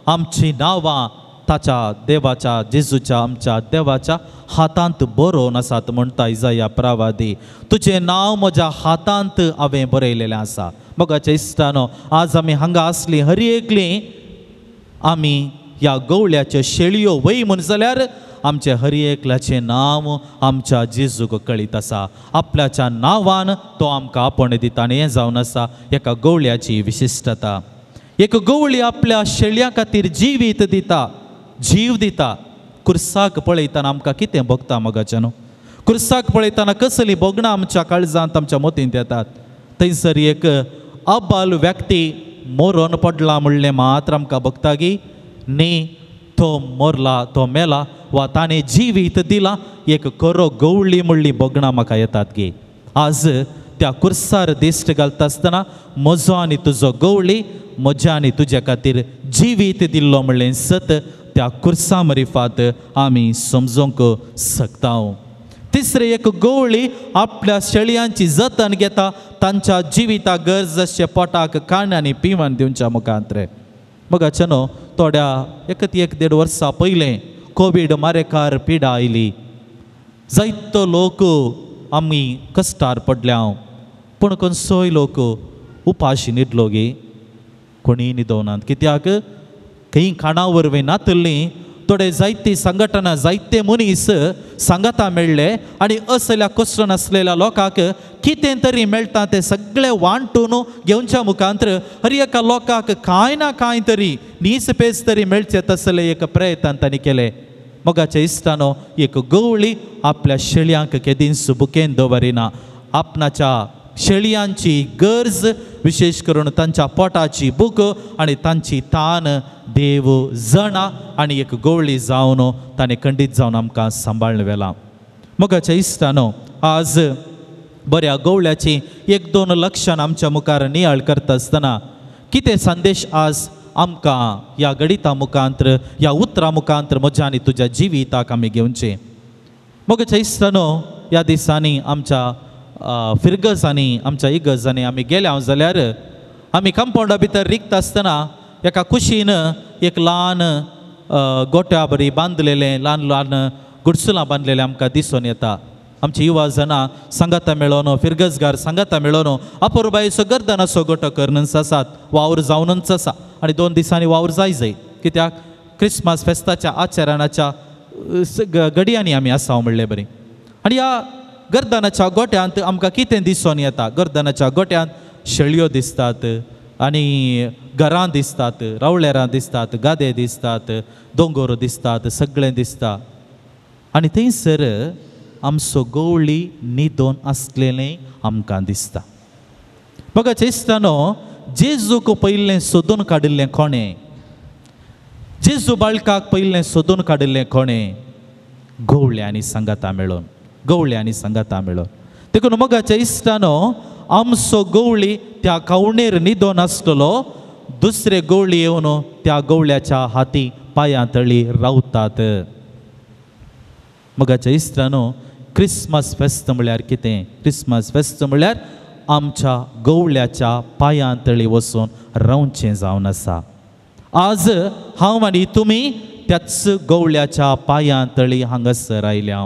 आमची नांवां ताच्या देवाच्या जेजूच्या आमच्या देवाच्या हातांत बरोवन आसात म्हणटा इसाया प्रवादी. तुजें नांव म्हज्या हातांत हांवें बरयलेलें आसा. मोगाच्या इश्टानो आज आमी हांगा आसली हर एकली आमी ह्या गवळ्याच्यो शेळयो वय म्हण जाल्यार आमचे हर एकल्याचें नांव आमच्या जेजूक कळीत आसा. आपल्याच्या नांवान तो आमकां आपण दिता आनी हें जावन आसा एका गवळ्याची विशिश्टता. एक गवळी आपल्या शेळयां खातीर जिवीत दिता, जीव दिता. कुर्साक पळयतना आमकां कितें भोगता मोगाच्यानो? कुर्साक पळयतना कसली भोगणां आमच्या काळजांत आमच्या मोतींत येतात. थंयसर एक अबाल व्यक्ती मरोन पडला म्हणलें मात्र आमकां भोगता गी न्ही, तो मरला, तो मेला वा ताणें जिवीत दिला, एक खरो गवळी म्हणली भोगणां म्हाका येतात गे. आज त्या कुर्सार दिश्ट घालता आसतना म्हजो आनी तुजो गवळी म्हज्या आनी तुज्या खातीर जिवीत दिल्लो म्हणलें सत त्या कुर्सा मरिफात आमी समजूंक शकता. तिसरें एक गवळी आपल्या शेळयांची जतन घेता तांच्या जिविता गरज अशें पोटाक खाण आनी पिवण दिवच्या मुखांत. मोगाच्यानो थोड्या 1-1.5 वर्सां पयलें कोवीड मारेकार पिडा आयली. जायतो लोक आमी कश्टार पडल्या, पूण खंयचोय लोक उपाशी न्हिदलो गे, कोणी न्हिदोनात. कित्याक खंय खाणा वरवीं नातल्लीं थोडे जायती संघटना जायते मनीस सांगाता मेळ्ळे आनी असल्या कश्ट नासलेल्या लोकांक कितें तरी मेळटा तें सगळें वांटून घेवच्या मुखांतर हर एका लोकांक कांय ना कांय तरी नीस पेज तरी मेळचे तसले एक प्रयत्न तांणी केले. मोगाच्या इश्टानो एक गवळी आपल्या शेळयांक केदींच बुकेन दवरिना. आपणाच्या शेळयांची गरज विशेष करून तांच्या पोटाची भूक आनी तांची तान देव जाणा आनी एक गवळी जावन ताणें खंडीत जावन आमकां सांबाळून व्हेला. मोगाच्या इश्टानो, आज बऱ्या गवळ्याची 1-2 लक्षण आमच्या मुखार नियाळ करता आसतना कितें संदेश आज आमकां ह्या गणिता मुखांतर, ह्या उतरां मुखांतर म्हज्या आनी तुज्या जिविताक आमी घेवचे. मोगाच्या इश्टानो, ह्या दिसांनी आमच्या फिरगजांनी, आमच्या इगर्जांनी आमी गेल्या जाल्यार आमी कंपाउंडा भितर रिक्त आसतना एका खुशीन एक ल्हान गोट्या बरी बांदलेलें, ल्हान ल्हान गुडसुलां बांदलेलें आमकां दिसून येता. आमची युवा जाणां सांगाता मेळोन, फिरगजगार सांगाता मेळोन अपुरबायेचो गर्दनाचो गोटो करूनच आसात, वावर जावनच आसा. आनी 2 दिसांनी वावर जाय कित्याक क्रिस्मस फेस्ताच्या आचरणाच्या घडयांनी आमी आसा म्हणलें बरें. आनी ह्या गर्दनाच्या गोट्यांत आमकां कितें दिसून येता? गर्दनाच्या गोट्यांत शेळयो दिसतात, आनी घरां दिसतात, रावळेरां दिसतात, गादे दिसतात, दोंगर दिसतात, सगळें दिसता. आनी थंयसर आमचो गवळी न्हिदोन आसलेलें आमकां दिसता. बघाचे इश्टानो, जेजूक पयलें सोदून काडिल्लें कोणें? जेजू बाळकाक पयलें सोदून काडिल्लें कोणें? गवळ्यांनी सांगाता मेळोन, गवळ्यांनी सांगाता मेळोन. देखून मोगाच्या इश्टानो, आमचो गवळी त्या कावणेर न्हिदोन आसतलो, दुसरे गवळी येवन त्या गवळ्याच्या हाती पांयां तळी रावतात. मोगाच्या इश्टानो, क्रिस्मस फेस्त म्हळ्यार कितें? क्रिस्मस फेस्त म्हळ्यार आमच्या गवळ्याच्या पांयां तळी वचून रावचें जावन आसा. आज हांव आनी तुमी त्याच गवळ्याच्या पांयां तळी हांगासर आयल्या.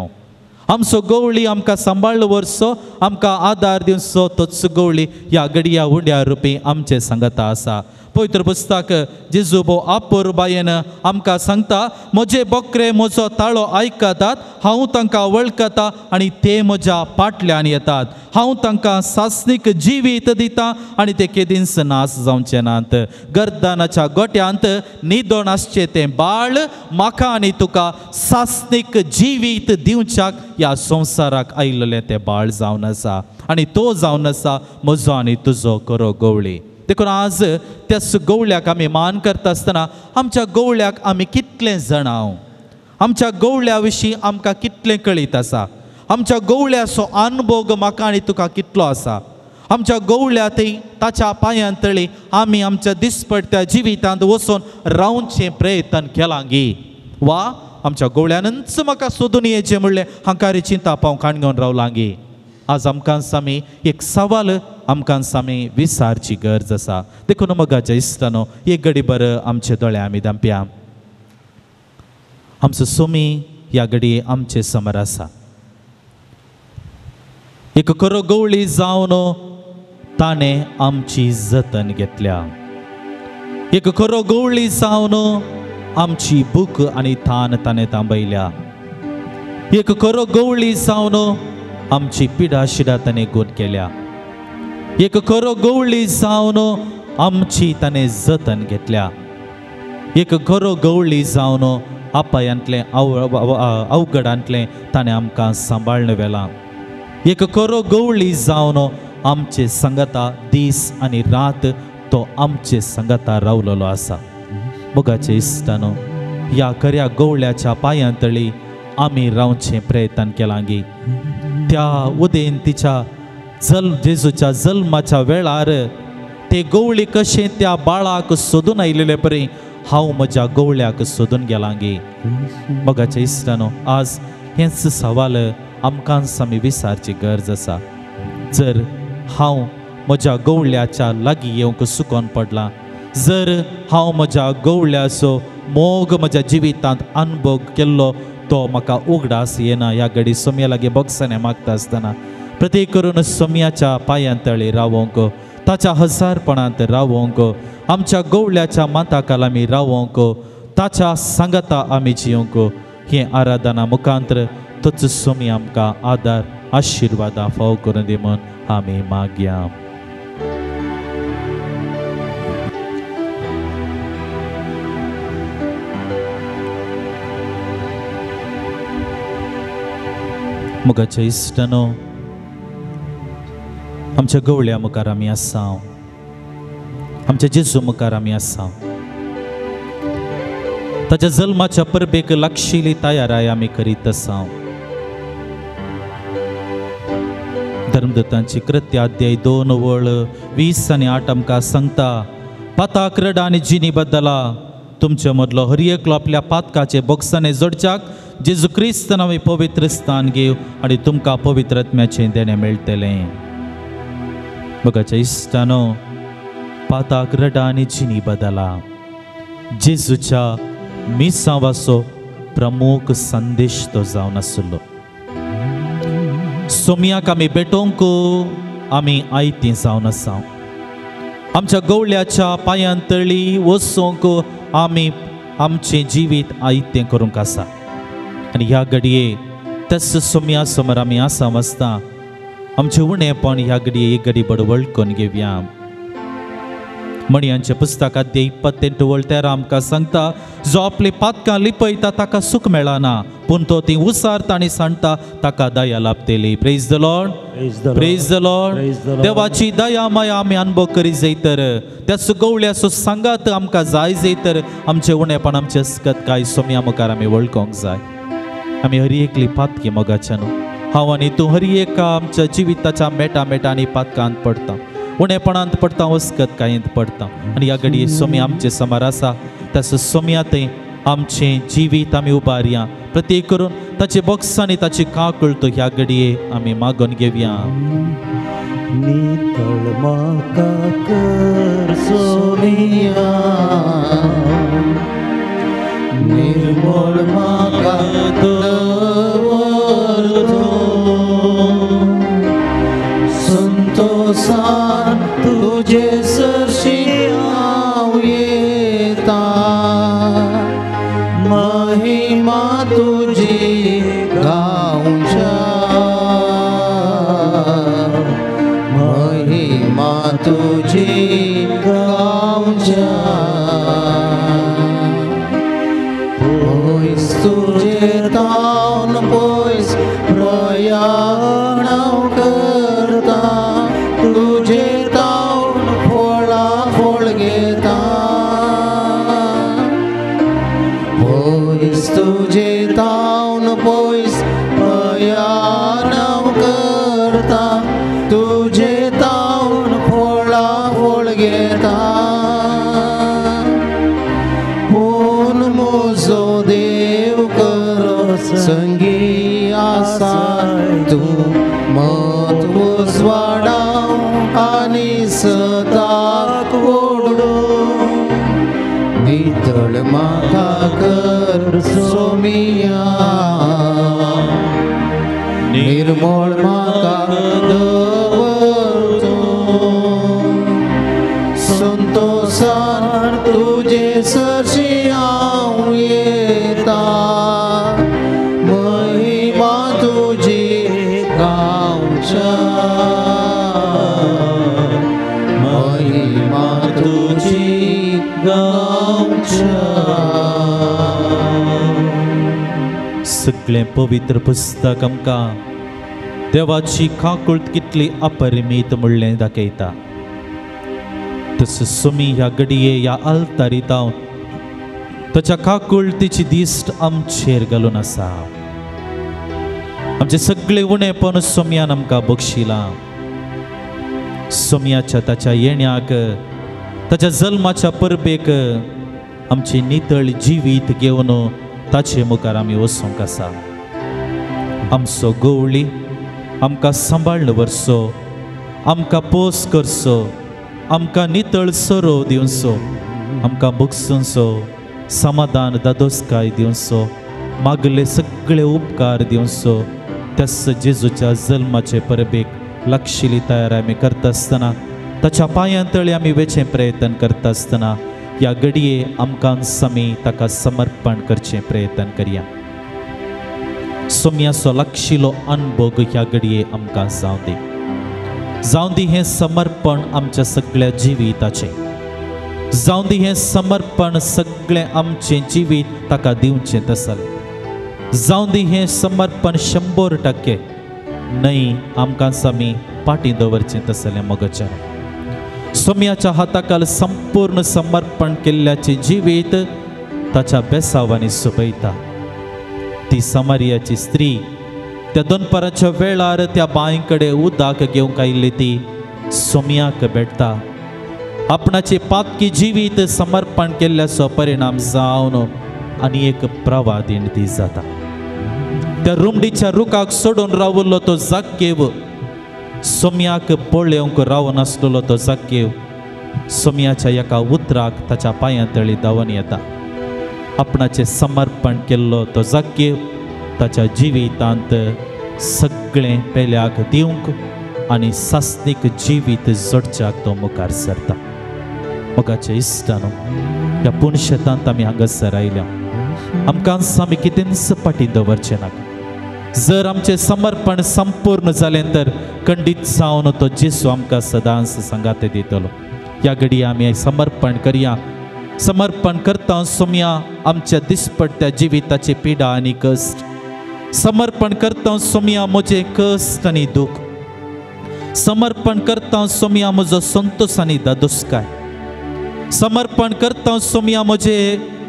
आमचो गवळी आमकां सांबाळ व्हरचो, आमकां आदार दिवचो, तोच गवळी ह्या घडया उड्या रुपी आमचे सांगता आसा. पवित्र पुस्तक जेजू भोव आपुरबायेन आमकां सांगता, म्हजे बोकरे म्हजो ताळो आयकतात, हांव तांकां वळखता आनी ते म्हज्या फाटल्यान येतात. हांव तांकां सासणीक जिवीत दितां आनी ते केदींच नास जावचे नात. गर्दनाच्या गोट्यांत न्हिदोन आसचें तें बाळ म्हाका आनी तुका सासणीक जिवीत दिवच्याक ह्या संवसाराक आयिल्लें तें बाळ जावन आसा. आनी तो जावन आसा म्हजो आनी तुजो खरो गवळी. देखून आज त्याच गवळ्याक आमी मान करता आसतना आमच्या गवळ्याक आमी कितलें जाणाव, आमच्या गवळ्या विशीं आमकां कितलें कळीत आसा, आमच्या गवळ्याचो अनुभव म्हाका आनी तुका कितलो आसा. आमच्या गवळ्या थंय ताच्या पांयां तळी आमी आमच्या दिसपट्ट्या जिवितांत वचून रावचें प्रयत्न केलां गी, वा आमच्या गवळ्यानच म्हाका सोदून येचें म्हणलें हांकां चिंता पाव काण घेवन रावलां गी. आज आमकां सामी एक सवाल आमकां सामी विचारची गरज आसा. देखून मोगाच्या इश्टानो, एक घडीभर आमचे दोळे आमी धांपया. आमचो सोमी ह्या घडी आमचे समोर आसा. एक खरो गवळी जावन ताणें आमची जतन घेतल्या. एक खरो गवळी जावन आमची भूक आनी थान ताणें थांबयल्या. एक खरो गवळी जावन आमची पिडा शिडा ताणें गोड केल्या. एक खरो गवळी जावन आमची ताणें जतन घेतल्या. एक खरो गवळी जावन आपायांतलें अवघडांतलें ताणें आमकां सांबाळून व्हेलां. एक खरो गवळी जावन आमचे संगता दीस आनी रात तो आमचे संगता रावलेलो आसा. मोगाचे इश्टानो, ह्या खऱ्या गवळ्याच्या पांयां तळी आमी रावचें प्रयत्न केलां गी. त्या उदेन तिच्या जेजूच्या जल्माच्या वेळार ते गवळी कशें त्या बाळाक सोदून आयलेले परी हांव म्हज्या गवळ्याक सोदून गेलां गे. मोगाचे इश्टानो, आज हेच सवाल आमकां सामी विचारची गरज आसा. जर हांव म्हज्या गवळ्याच्या लागीं येवंक चुकोन पडलां, जर हांव म्हज्या गवळ्याचो मोग म्हज्या जिवितांत अनुभव केल्लो तो म्हाका उगडास येना, ह्या घडी सोम्या लागीं बगसणे मागता आसतना प्रत्येक करून सोम्याच्या पांयां तळी रावोंक, ताच्या हजारपणांत रावोंक, आमच्या गवळ्याच्या माथाकाल आमी रावोंक, ताच्या सांगता आमी जियोंक, हे आराधना मुखांतर तोच सोमी आमकां आदार आशिर्वादा फाव करून दी म्हूण आमी मागया. मोगाच्या इश्टानो, आमच्या गवळ्या मुखार आमी आसा, आमच्या जेजू मुखार आमी आसा. ताच्या जल्माच्या परबेक लागशिल्ली तयाराय आमी करीत आसा. धर्मदत्तांची कृत्य अध्याय 2 वळ 20 आनी 8 आमकां सांगता, पाताक रड आनी जिनी बद्दला तुमचे मदलो हर एकलो आपल्या पातकाचे बोक्साने जोडच्याक जेजू क्रिस्त नावे पवित्र स्थान घेव आनी तुमकां पवित्र आत्म्याचें देणें मेळटलें. बघाच्या इश्टानो, पाताक रड आनी जिनी बदला जेजूच्या मिसावाचो प्रमुख संदेश तो जावन आसलो. सोमयाक आमी भेटोवंक आमी आयतीं जावन आसा. आमच्या गवळ्याच्या पांयां तळी वचूंक आमी आमचें जिवीत आयतें करूंक आसा. आनी ह्या घडये तस सोमया समोर आमी आसा आसता आमचें उणेंपण ह्या घडये एक घडी बडवळ करून घेवया. मणयांच्या पुस्तकात 28 वळ 13 आमकां सांगता, जो आपली पातकां लिपयता ताका सुख मेळना, पूण तो ती उसारता आनी सांडटा ताका दया लाभतली. Praise the lord, praise the lord. देवाची दया माया आमी अनुभव करी जायतर, त्याच गवळ्याचो सांगात आमकां जाय जायतर आमचें उणेंपण आमचें अस्कत काय सोम्या मुखार आमी वळखोंक जाय. आमी हर एकली पातकी मोगाच्या न्हू. हांव आनी तूं हर एका आमच्या जिविताच्या मेटांनी पातकांत पडटा, उणेपणांत पडता, वस्कत कांयत पडता. आनी ह्या घडये सोम्या आमचे समोर आसा. तस सोम्या ते आमचें जिवीत आमी उबारया. प्रत्येक करून ताचे बोक्सांनी ताची काकूळ तो ह्या घडये आमी मागून घेवया. नितळ म्हाका कर सोम्या, निर्मळ म्हाका दवर संतोषान तुझे सरशी हांव येता. महिमा तुझी गावच्या, महिमा तुझी गावच्या. पयस तुझे तावन पयस प्रयाण करता, तुझे तावन फळा फळ घेता. पयस तुझे तावन पयस प्रयाण करता, तुझे तावन फळा फळ घेता. पूण म्हजो देव कर संगी आसाय, तूं मत वाडाव आनी सदाक ओडू. नितळ म्हाका कर सोमिया, निर्मळ म्हाका दवर संतोषान तुझे सरशी हांव येता. महिमा तुझी गावच्या, महिमा तुझी गावच्या. सगळें पवित्र पुस्तक आमकां देवाची काकूळट कितली अपरिमीत म्हणलें दाखयता. तस सोमी ह्या घडये ह्या आल्तारीत हांव ताच्या काकूळटीची दिश्ट आमचेर घालून आसा. आमचे सगळे उणेपण सोम्यान आमकां बक्षिलां. सोम्याच्या ताच्या येण्याक, ताच्या जल्माच्या परबेक आमची नितळ जिवीत घेवन ताचे मुखार आमी वचूंक आसा. आमचो गवळी आमकां सांबाळन व्हरचो, आमकां पोस करचो, आमकां नितळ सरो दिवचो, आमकां बगसूंचो, समाधान दादोसकाय दिवचो, मागले सगळे उपकार दिवचो. त्यास जेजूच्या जल्माचे परबेक लागशिल्ली तयार आमी करता आसतना, ताच्या पांयां तळी आमी वेचें प्रयत्न करता आसतना ह्या घडये आमकां आमी ताका समर्पण करचें प्रयत्न करया. सोम्याचो लागशिल्लो अनुभव ह्या घडये आमकां जावं दी हें समर्पण आमच्या सगळ्या जिविताचें. जावं दी हें समर्पण सगळें आमचें जिवीत ताका दिवचें तसलें. जावं दी हें समर्पण 100% न्हय आमकां आमी पाटी दवरचें तसलें मोगाचें. सोम्याच्या हाताखाल संपूर्ण समर्पण केल्ल्याचें जिवीत ताच्या बेसावांनी सोबयता. ती समारियाची स्त्री त्या दनपाराच्या वेळार त्या बांयकडे उदक घेवंक आयिल्ली ती सोम्याक भेटता. आपणाचे पातकी जिवीत समर्पण केल्ल्याचो परिणाम जावन आनी एक प्रवादीण ती जाता. त्या रुमडीच्या रुखाक सोडून रावल्लो तो जाक्केव सोम्याक पळोवंक रावून आसलेलो तो जाक्केव सोम्याच्या एका उतराक ताच्या पांयातळी धांवन येता. आपणाचे समर्पण केल्लो तो जाक्केव ताच्या जिवितांत सगळें पेल्याक दिवंक आनी सासनीक जिवीत जोडच्याक तो मुखार सरता. मोगाचे इश्टानो, ह्या पुणशेतांत आमी हांगासर आयल्या. आमकां आमी कितेंच फाटीं दवरचें नाका. जर आमचें समर्पण संपूर्ण जालें तर खंडीत जावन तो जेसू आमकां सदांच संगाते दितलो. ह्या घडये आमी समर्पण करया. समर्पण करता सोम्या आमच्या दिसपट्ट्या जिविताची पिडा आनी कश्ट. समर्पण करता सोम्या म्हजें कश्ट आनी दूख. समर्पण करता सोम्या म्हजो संतोष आनी दादोसकाय. समर्पण करता सोम्या म्हजे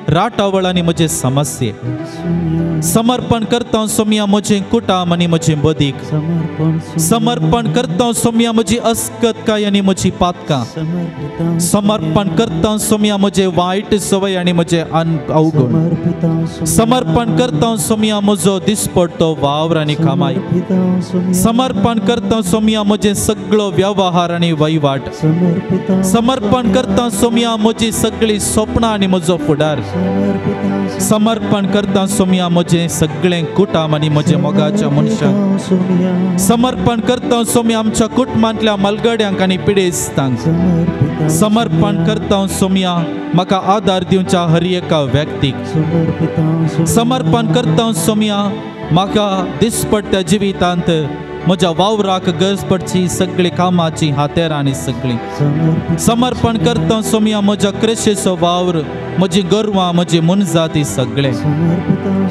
राटावळ आनी म्हजे समस्ये. समर्पण करता सोम्या म्हजें कुटाम आनी म्हजें बदीक. समर्पण करता सोम्या म्हजी अस्कतकाय आनी म्हजी पातकां. समर्पण करता सोम्या म्हजे वायट सवय आनी म्हजे अवगुण. समर्पण करता सोम्या म्हजो दिसपट्टो वावर आनी कामाई. समर्पण करता सोम्या म्हजे सगळो व्यवहार आनी वहिवाट. समर्पण करता सोम्या म्हजी सगळी स्वप्नां आनी म्हजो फुडार. समर्पण करता सोम्या म्हजें सगळें कुटाम आनी म्हजे मोगाच्या मनशांक. समर्पण करता सोम्या आमच्या कुटुंबांतल्या मलगड्यांक आनी पिडेस्तांक. समर्पण करता सोम्या म्हाका आदार दिवच्या हर एका व्यक्तीक. समर्पण करता सोम्या म्हाका दिसपट्ट्या जिवितांत म्हज्या वावराक गरज पडची सगळी कामाची हातेरां आनी सगळीं. समर्पण करता सोम्या म्हज्या क्रेशेचो वावर, म्हजी गोरवां, म्हजी मुनजाती सगळे.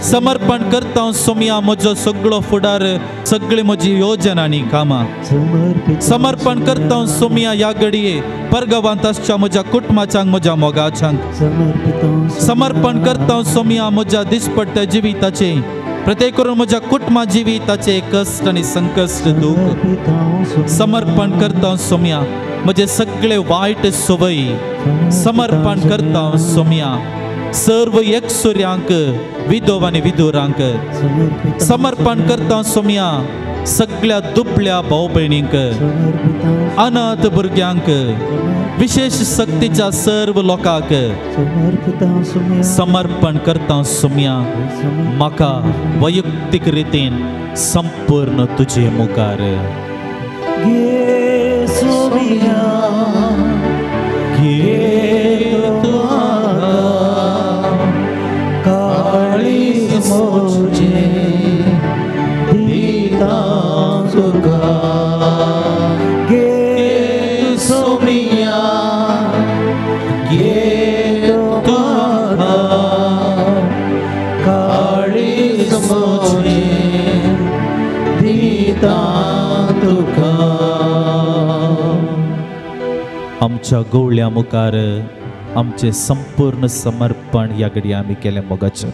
समर्पण करता सोम्या म्हजो सगळो फुडार, सगळी म्हजी योजना आनी कामां. समर्पण करता सोम्या ह्या घडये परगवांत आसच्या म्हज्या कुटुंबाच्यांक, म्हज्या मोगाच्यांक. समर्पण करता सोम्या म्हज्या दिसपट्ट्या जिविताचे प्रत्येक करून म्हज्या कुटुंबा जिविताचे कश्ट आनी संकश्ट दूख. समर्पण करता सोम्या म्हजे सगळे वायट सवयी. समर्पण करता सोम्या सर्व एकसुऱ्यांक, विधव आनी विधुरांक. समर्पण करता सोम्या सगळ्या दुबळ्या भाव भयणींक, अनाथ भुरग्यांक, विशेष सक्तीच्या सर्व लोकांक. समर्पण करता सोम्या म्हाका वैयक्तीक रितीन संपूर्ण तुजे मुखार. घे सोम्या घे तुका काळीज मोजे दिता तुका. घे सोम्या घे तुका काळीज मोजे दिता तुका. आमच्या गवळ्या मुखार आमचे संपूर्ण समर्पण ह्या घडये आमी केले मोगाचें.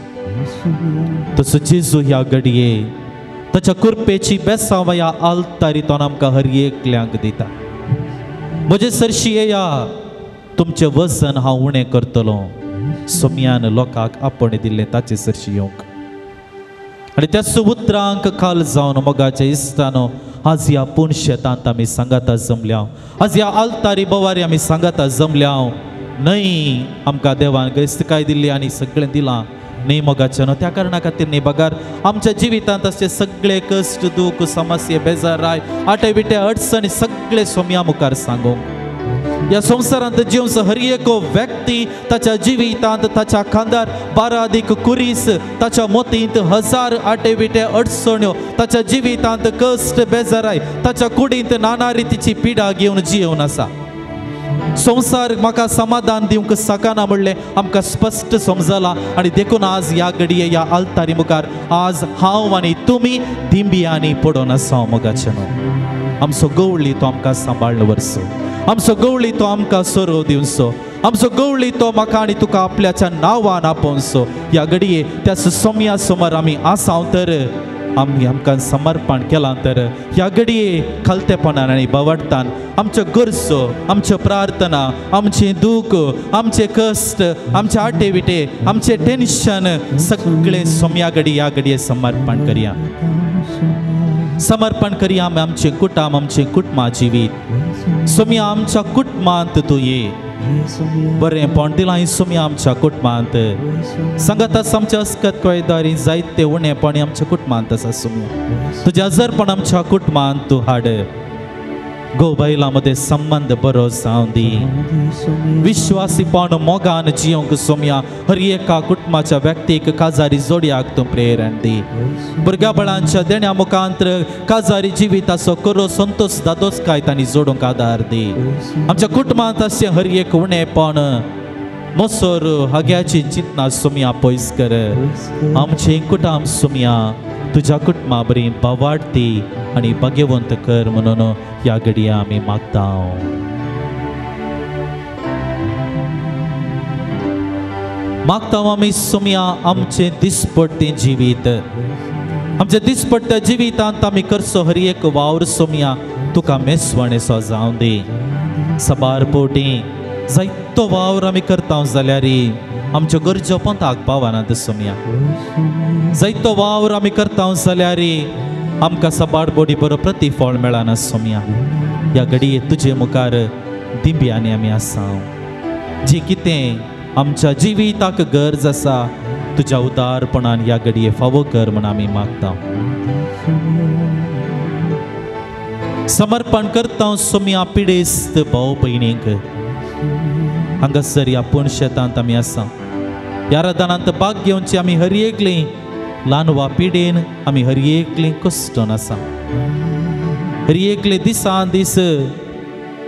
तसो जेजू ह्या घडये ताच्या कृपेची बेसांव ह्या आल्तारीतून आमकां हर एकल्यांक दिता. म्हजे सरशी येया, तुमचें वजन हांव उणें करतलो. सोम्यान लोकांक आपण दिल्लें ताचे सरशी येवंक. आनी त्या उतरांक खाल जावन मोगाच्या इश्टानो आज ह्या पुणशेतांत आमी सांगाता जमल्या. आज ह्या आल्तारी बोवारी आमी सांगाता जमल्या. न्हय आमकां देवान गैस्तकाय दिल्ली आनी सगळें दिलां. न्ही मोगाचें न्हू, त्या कारणा खातीर न्ही बगार आमच्या जिवितांत अशे सगळे कश्ट दूख समस्ये बेजाराय आटे विटे अडचणी सगळे सोम्या मुखार सांगूंक. ह्या संवसारांत जिवंक हर एक व्यक्ती ताच्या जिवितांत ताच्या खांदार 12 अधिक कुरीस, ताच्या मोतींत 1000 आटे विटे अडचण्यो, ताच्या जिवितांत कश्ट बेजाराय, ताच्या कुडींत नाना रितीची पिडा घेवन जिवन आसा. संसार म्हाका समाधान दिवंक सकाना म्हणलें आमकां स्पश्ट समजलां. आनी देखून आज ह्या घडये ह्या आल्तारी मुखार आज हांव आनी तुमी दिंबियांनी पडून आसा. मोगाचें न्हू, आमचो गवळी तो आमकां सांबाळन व्हरचो. आमचो गवळी तो आमकां सोरो दिवचो. आमचो गवळी तो म्हाका आनी तुका आपल्याच्या नांवान आपोवचो. ह्या घडये त्या सोम्या समोर आमी आसाव तर आमी आमकां समर्पण केलां तर ह्या घडये खलतेपणान आनी बवडतान आमच्यो गरजो, आमच्यो प्रार्थना, आमचें दूख, आमचे कश्ट, आमचे आटे विटे, आमचे टेन्शन सगळे सोम्या घडी ह्या घडये समर्पण करया. समर्पण करया आमी आमचे कुटुंब, आमचे कुटुंबा जिवीत. सोम्या आमच्या कुटुंबांत तूं ये. बरेंपण दिलां सोम्या आमच्या कुटुंबांत. सांगात आमच्या अस्कत कोयदारी जायते उणेपण आमच्या कुटुंबांत आसा सोम्या. तुजें आजारपण आमच्या कुटुंबांत तूं हाड. घोव-बायलां संबंध बरो जावं दी. विश्वासीपण मोगान जियोंक सोम्या हर एका कुटुंबाच्या व्यक्तीक काजारी जोडयाक तूं प्रेरण दी. भुरग्या बळांच्या देण्या मुखांतर काजारी जिविताचो करो संतोष दादोसकाय तांणी जोडूंक आदार दी. आमच्या कुटुंबांत अशें हर एक उणेपण मोसोर हाग्याची चिंतना सोम्या पयस कर. आमचें कुटुंब सोम्या तुज्या कुटुंबा बरी बवाडती आनी भाग्यवंत कर म्हणून ह्या घडये आमी मागता. मागता आमी सोम्या आमचें दिसपट्टें जिवीत, आमच्या दिसपट्ट्या जिवितांत आमी करचो हर एक वावर सोम्या तुका मेसवणेचो जावं दी. सबार पोटी जायतो वावर आमी करता जाल्यार आमच्यो गरजो पंथाक पावनात सोम्या. जायतो वावर आमी करता जाल्यार आमकां सबार बोडी बरो प्रतिफळ मेळना सोम्या. ह्या घडये तुजे मुखार दिंब्यांनी आमी आसा. जी कितें आमच्या जिविताक गरज आसा तुज्या उदारपणान ह्या घडये फावो कर म्हूण आमी मागता. समर्पण करता सोम्या पिडेस्त भाव भयणीक. हांगासर ह्या पूण शेतांत आमी आसा. ह्या रादानांत भाग घेवची आमी हर एकलीं ल्हान वा पिडेन आमी हर एकलीं कश्टान आसा. हर एकले दिसान दीस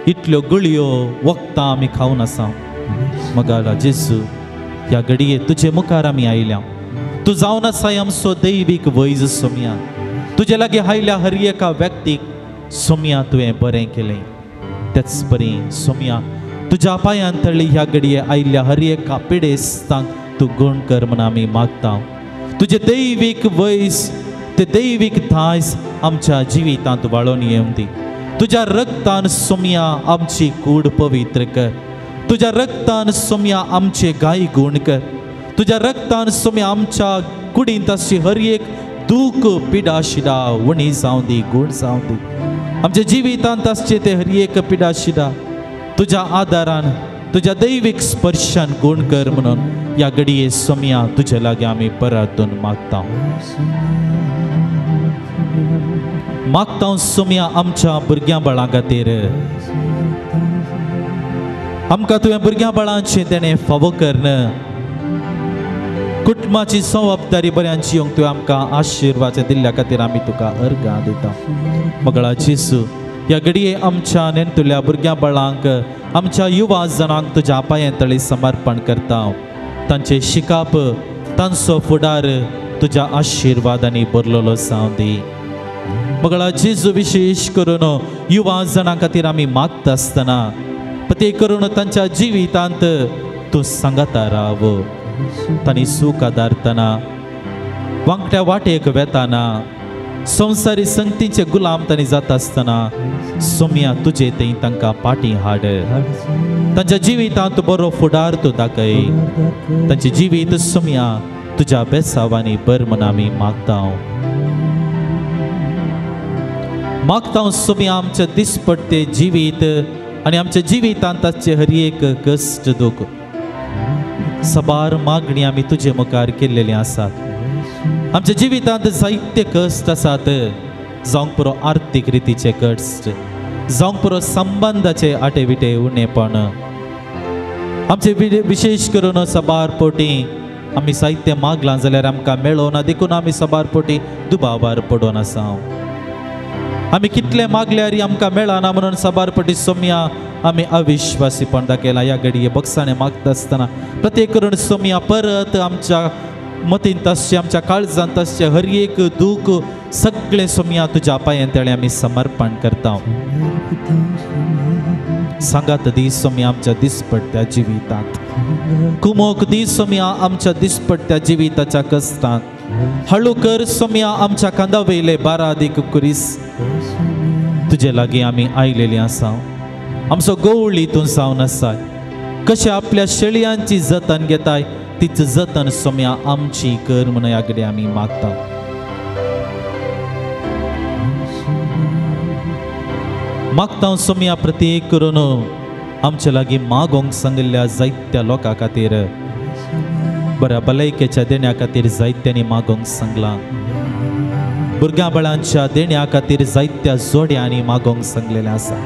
इतल्यो गुळयो वखदां आमी खावन आसा. मगाला जेजू ह्या घडये तुजे मुखार आमी आयल्या. तूं जावन आसा आमचो दैवीक वैज सोम्या. तुजे लागीं आयल्या हर एका व्यक्तीक सोम्या तुवें बरें केलें. तेच बरें सोम्या तुज्या पांयां तळी ह्या घडये आयल्या हर एका पिडेस्तांक तूं गूण कर म्हूण आमी मागता. तुजे दैवीक वैस ते दैवीक दायज आमच्या जिवितांत वाळून येवं दी. तुज्या रक्तान सोम्या आमची कूड पवित्र कर. तुज्या रक्तान सोम्या आमचे गाय गूण कर. तुज्या रक्तान सोम्या आमच्या कुडींत अशी हर एक दूख पिडा शिडा उणी जावं दी, गूण जावं दी. आमच्या जिवितांत आसचे ते हर एक पिडा शिडा तुज्या आदारान तुज्या दैवीक स्पर्शान गूण कर म्हणून ह्या घडये सोम्या तुजे लागीं आमी परतून मागता. मागता सोम्या आमच्या भुरग्यां बाळां खातीर. आमकां तुवें भुरग्यां बाळांचें तेणें फावो कर. कुटुंबाची जबाबदारी बऱ्यान जियोंक तुवें आमकां आशिर्वाद दिल्ल्या खातीर आमी तुका अर्गां दिता. मगळा जेजू ह्या घडये आमच्या नेणतुल्या भुरग्यां बाळांक आमच्या युवा जनांक तुज्या पांयां तळी समर्पण करता. तांचे शिकाप तांचो फुडार तुज्या आशिर्वादांनी भरलेलो जावं दी. मगळा जेजू विशेश करून युवा जनां खातीर आमी मागता आसतना ते करून तांच्या जिवितांत तूं सांगाता राव. तांणी सूख आदारतना वांगड्या वाटेक वेताना संवसारी संगतीचे गुलाम तांणी जाता आसतना सोम्या तुजे थंय तांकां पाटी हाड. तांच्या जिवितांत बरो फुडार तूं दाखय. तांचे जिवीत सोम्या तुज्या बेसावांनी बर म्हूण आमी मागता. मागता सोम्या आमचे दिसपट्टे जिवीत आनी आमच्या जिवितांत तांचे हर एक कश्ट दूख सबार मागणी आमी तुजे मुखार केल्लेली आसात. आमच्या जिवितांत जायते कश्ट आसात. जावंक पुरो आर्थीक रितीचे कश्ट, जावंक पुरो संबंधाचे आटेविटे उणेपण. आमचे विशेष करून सबार पोटी आमी साहित्य मागलां जाल्यार आमकां मेळोना देखून आमी सबार पोटी दुबावार पडून आसा. आमी कितले मागल्यार आमकां मेळना म्हणून सबार पोटी सोम्या आमी अविश्वासीपण दाखयलां. ह्या घडये बक्षाणे मागता आसतना प्रत्येक करून सोम्या परत आमच्या मतीन तशें आमच्या काळजांत तशें हर एक दूख सगळें सोम्या तुज्या पांयां तळी आमी समर्पण करता. सांगात दी सोम्या आमच्या दिसपट्ट्या जिवितांत. कुमोक दी सोम्या आमच्या दिसपट्ट्या जिविताच्या कश्टांत. हळू कर सोम्या आमच्या कांदा वयले 12 अधिक कुरीस तुझे लागीं आमी आयलेली आसा आमचो गोवळ हितून जावन आसाय कशें आपल्या शेळयांची जतन घेताय तीच जतन सोम्या आमची कर म्हणून ह्या घडये आमी मागता मागता सोम्या प्रत्येक करून आमच्या लागीं मागोंक सांगिल्ल्या जायत्या लोकां खातीर बऱ्या भलायकेच्या देण्या खातीर जायत्यांनी मागोंक सांगलां भुरग्यां बाळांच्या देण्या खातीर जायत्या जोड्यांनी मागोंक सांगलेलें आसा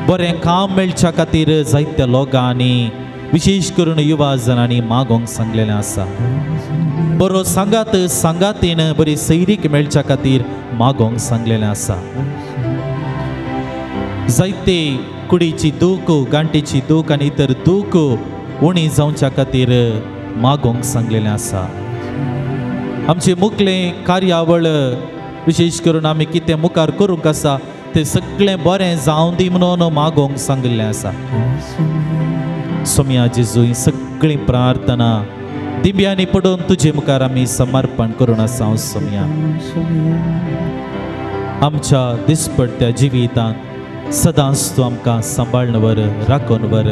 बरें काम मेळच्या खातीर जायत्या लोकांनी विशेष करून युवा जनांनी मागोंक सांगलेलें आसा बरो सांगातीन बरी सैरीक मेळच्या खातीर मागोंक सांगलेलें आसा जायते कुडीची दूख गांठीची दूख आनी इतर दूख उणी जावच्या खातीर मागोंक सांगलेलें आसा आमचे मुखलें कार्यावळ विशेष करून आमी कितें मुखार करूंक आसा तें सगळें बरें जावं दी म्हणून मागोंक सांगिल्लें आसा सोम्या जेजू ही सगळी प्रार्थना दिव्यांनी पडून तुजे मुखार आमी समर्पण करून आसा सोम्या आमच्या दिसपट्ट्या जिवितांत सदांच तूं आमकां सांबाळन वर राखून वर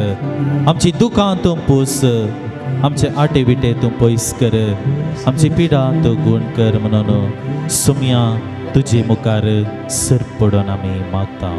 आमची दुखां तूं पूस आमचे आटे विटे तूं पयस कर आमची पिडा तूं गूण कर म्हणून सोम्या तुजे मुखार सर पडून आमी मागता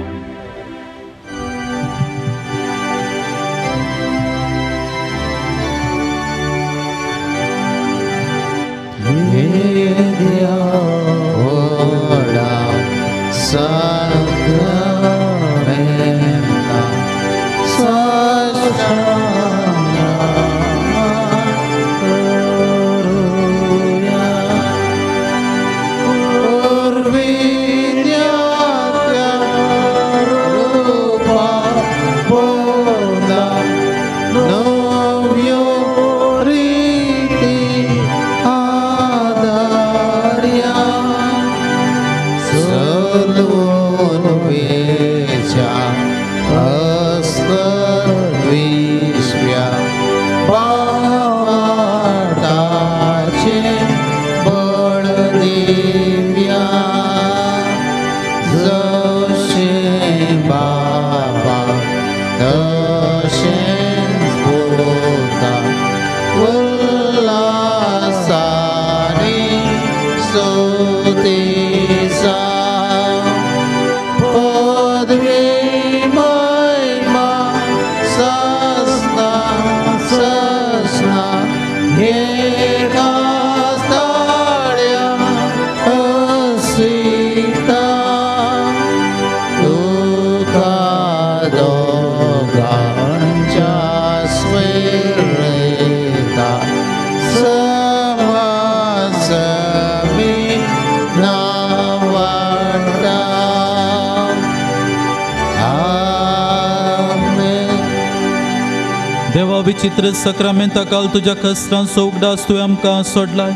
देवा विचित्र सक्रमेंताकाल तुझ्या कश्टांचो उगडास तुवें आमकां सोडलाय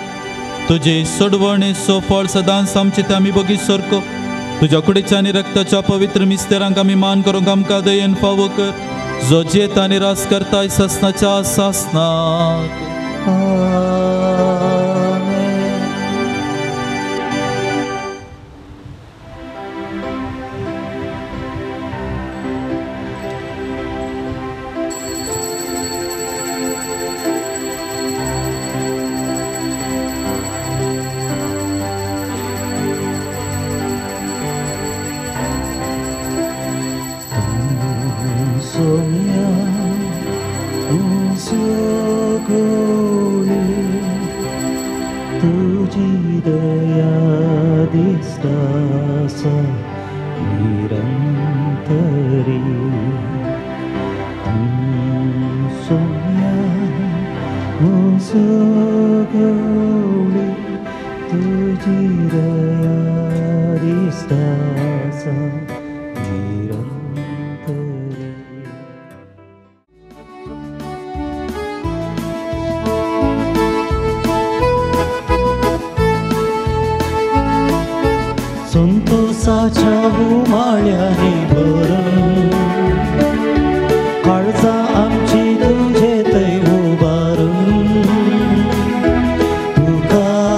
तुजे सोडवणेचो फळ सदांच आमचे ते आमी बगी सरको तुज्या कुडीच्या आनी रक्ताच्या पवित्र मिस्तेरांक आमी मान करूंक आमकां दयेन फावो कर जो जेत आनी रास करताय ससनाच्या सासनाक संतोषाच्या उमाळ्याने भरून काळजा आमची तुझे थंय उबारून तुका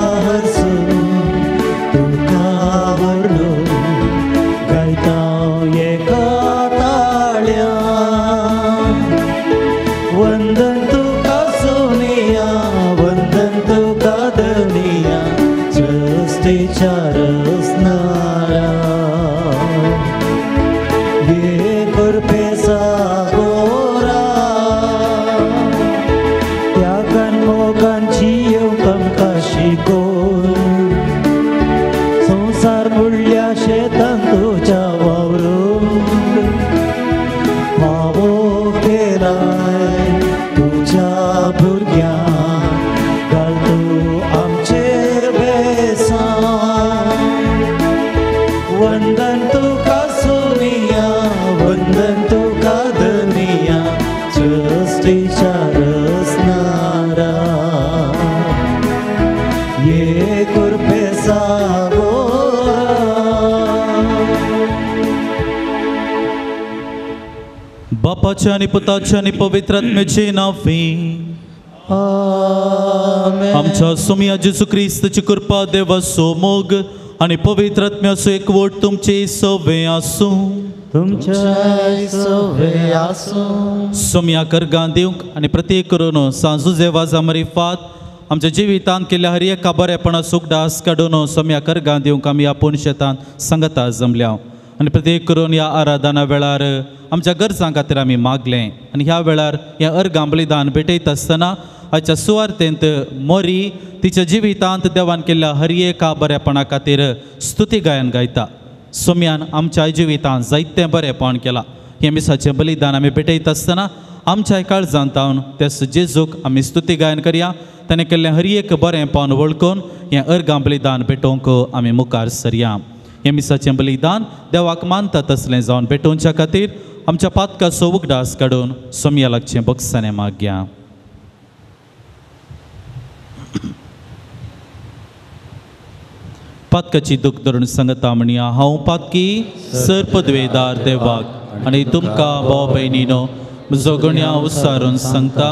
तुझ्या वावरून फावो केलाय तुझ्या भुरग्यांक घाल तूं आमचेर बेसांव वंदन तुका सोनिया वंदन तुका धनिया सृष्टीच्या रचणारा ये कृपे सागोरा बापाच्या आणि पुताच्या आणि पवित्र आत्म्याचे नावे आमेन आमच्या सोम्या जेजू ख्रिस्ताची कृपा देवाचो मोग आणि पवित्र आत्म्याचो एकवट तुमचे सवे आसूं तुमच्या सवे आसूं सोम्या करगां दिवंक आनी प्रत्येक करून सांजू जेवाजा मरिफात आमच्या जिवितांत केल्ल्या हर एका बरेपणा सुख डास काडून सोम्या करगां दिवंक आमी आपूण शेतान सांगता जमल्या आनी प्रत्येक करून ह्या आराधना वेळार आमच्या गरजां खातीर आमी मागलें आनी ह्या वेळार हें अर्गां बलिदान भेटयत आसतना आजच्या सुवार्थेंत मोरी तिच्या जिवितांत देवान केल्ल्या हर एका बरेपणा खातीर स्तुती गायन गायता सोम्यान आमच्या जिवितांत जायतें बरेपण केलां हें मिसाचें बलिदान आमी भेटयत आसतना आमच्या काळजांत जावन त्या जेजूक आमी स्तुती गायन करया ताणें केल्लें हर एक बरेंपण वळखून हें अर्गां बलिदान भेटोवंक आमी मुखार सरया हें मिसाचें बलिदान देवाक मानता तसलें जावन भेटोवच्या खातीर आमच्या पातकाचो उगडास काडून सोम्या लागचें बक्षाने मागया पातकाची दूख धरून सांगता म्हणया हांव पातकी सरपदवेदार देवाक आनी तुमकां भाव भयणीनो म्हजो गण्या उसारून सांगता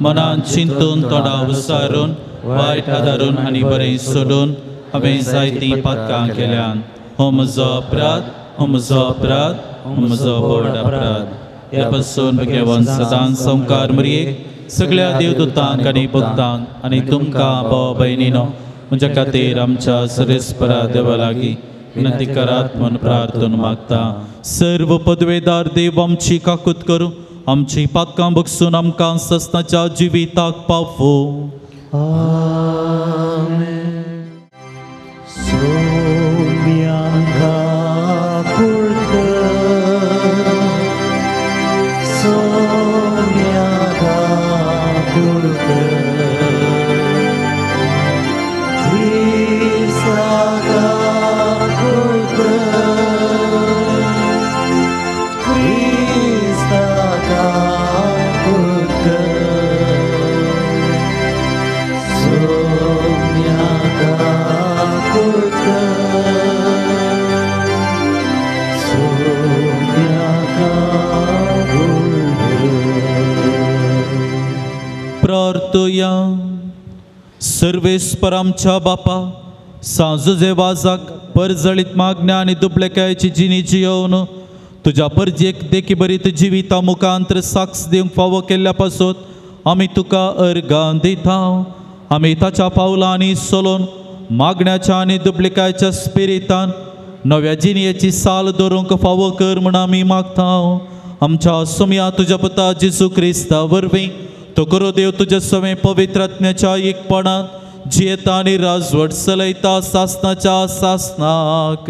मनान चिंतून तोंडा उसारून वायट आदारून आनी बरें सोडून हांवें जायतीं पातकां केल्यान हो म्हजो अपराध हो म्हजो अपराध हो म्हजो व्हड अपराध ह्या पासून भगवान सदांच संवकार मरयेक सगळ्या देवदूतांक आनी भक्तांक आनी तुमकां भाव भयणीनो म्हज्या खातीर आमच्या सरेस्परा देवा लागीं विनंती करात म्हूण प्रार्थना मागता सर्व पदवेदार देव आमची काकूत करूं आमची पातकां बगसून आमकां सस्ताच्या जिविताक पावो आमेन सोम्यांगा कुळकर सोम्यांगा कुळकर क्रिस्तागा कुळकर क्रिस्तागा कुळकर सोम्यांगा प्रार्थया सर्वेस्पर आमच्या बापा सांजुजे वाजाक परजळीत मागण्या आनी दुबळेकायची जिणी जियोवन तुज्या परजेक देखी बरीत जिविता मुखांतर साक्ष दिवंक फावो केल्ल्या पासून आमी तुका अर्गां दिता आमी ताच्या पावलांनी चलोवन मागण्याच्या आनी दुबळेकायच्या स्पिरितान नव्या जिणयेची साल धरूंक फावो कर म्हूण आमी मागता आमच्या सोम्या तुज्या पुता जेजू क्रिस्ता वरवीं तो करो देव तुज्या सवें पवित्र आत्म्याच्या एकपणांत जियेता आनी राजवट चलयता सासनाच्या सासनाक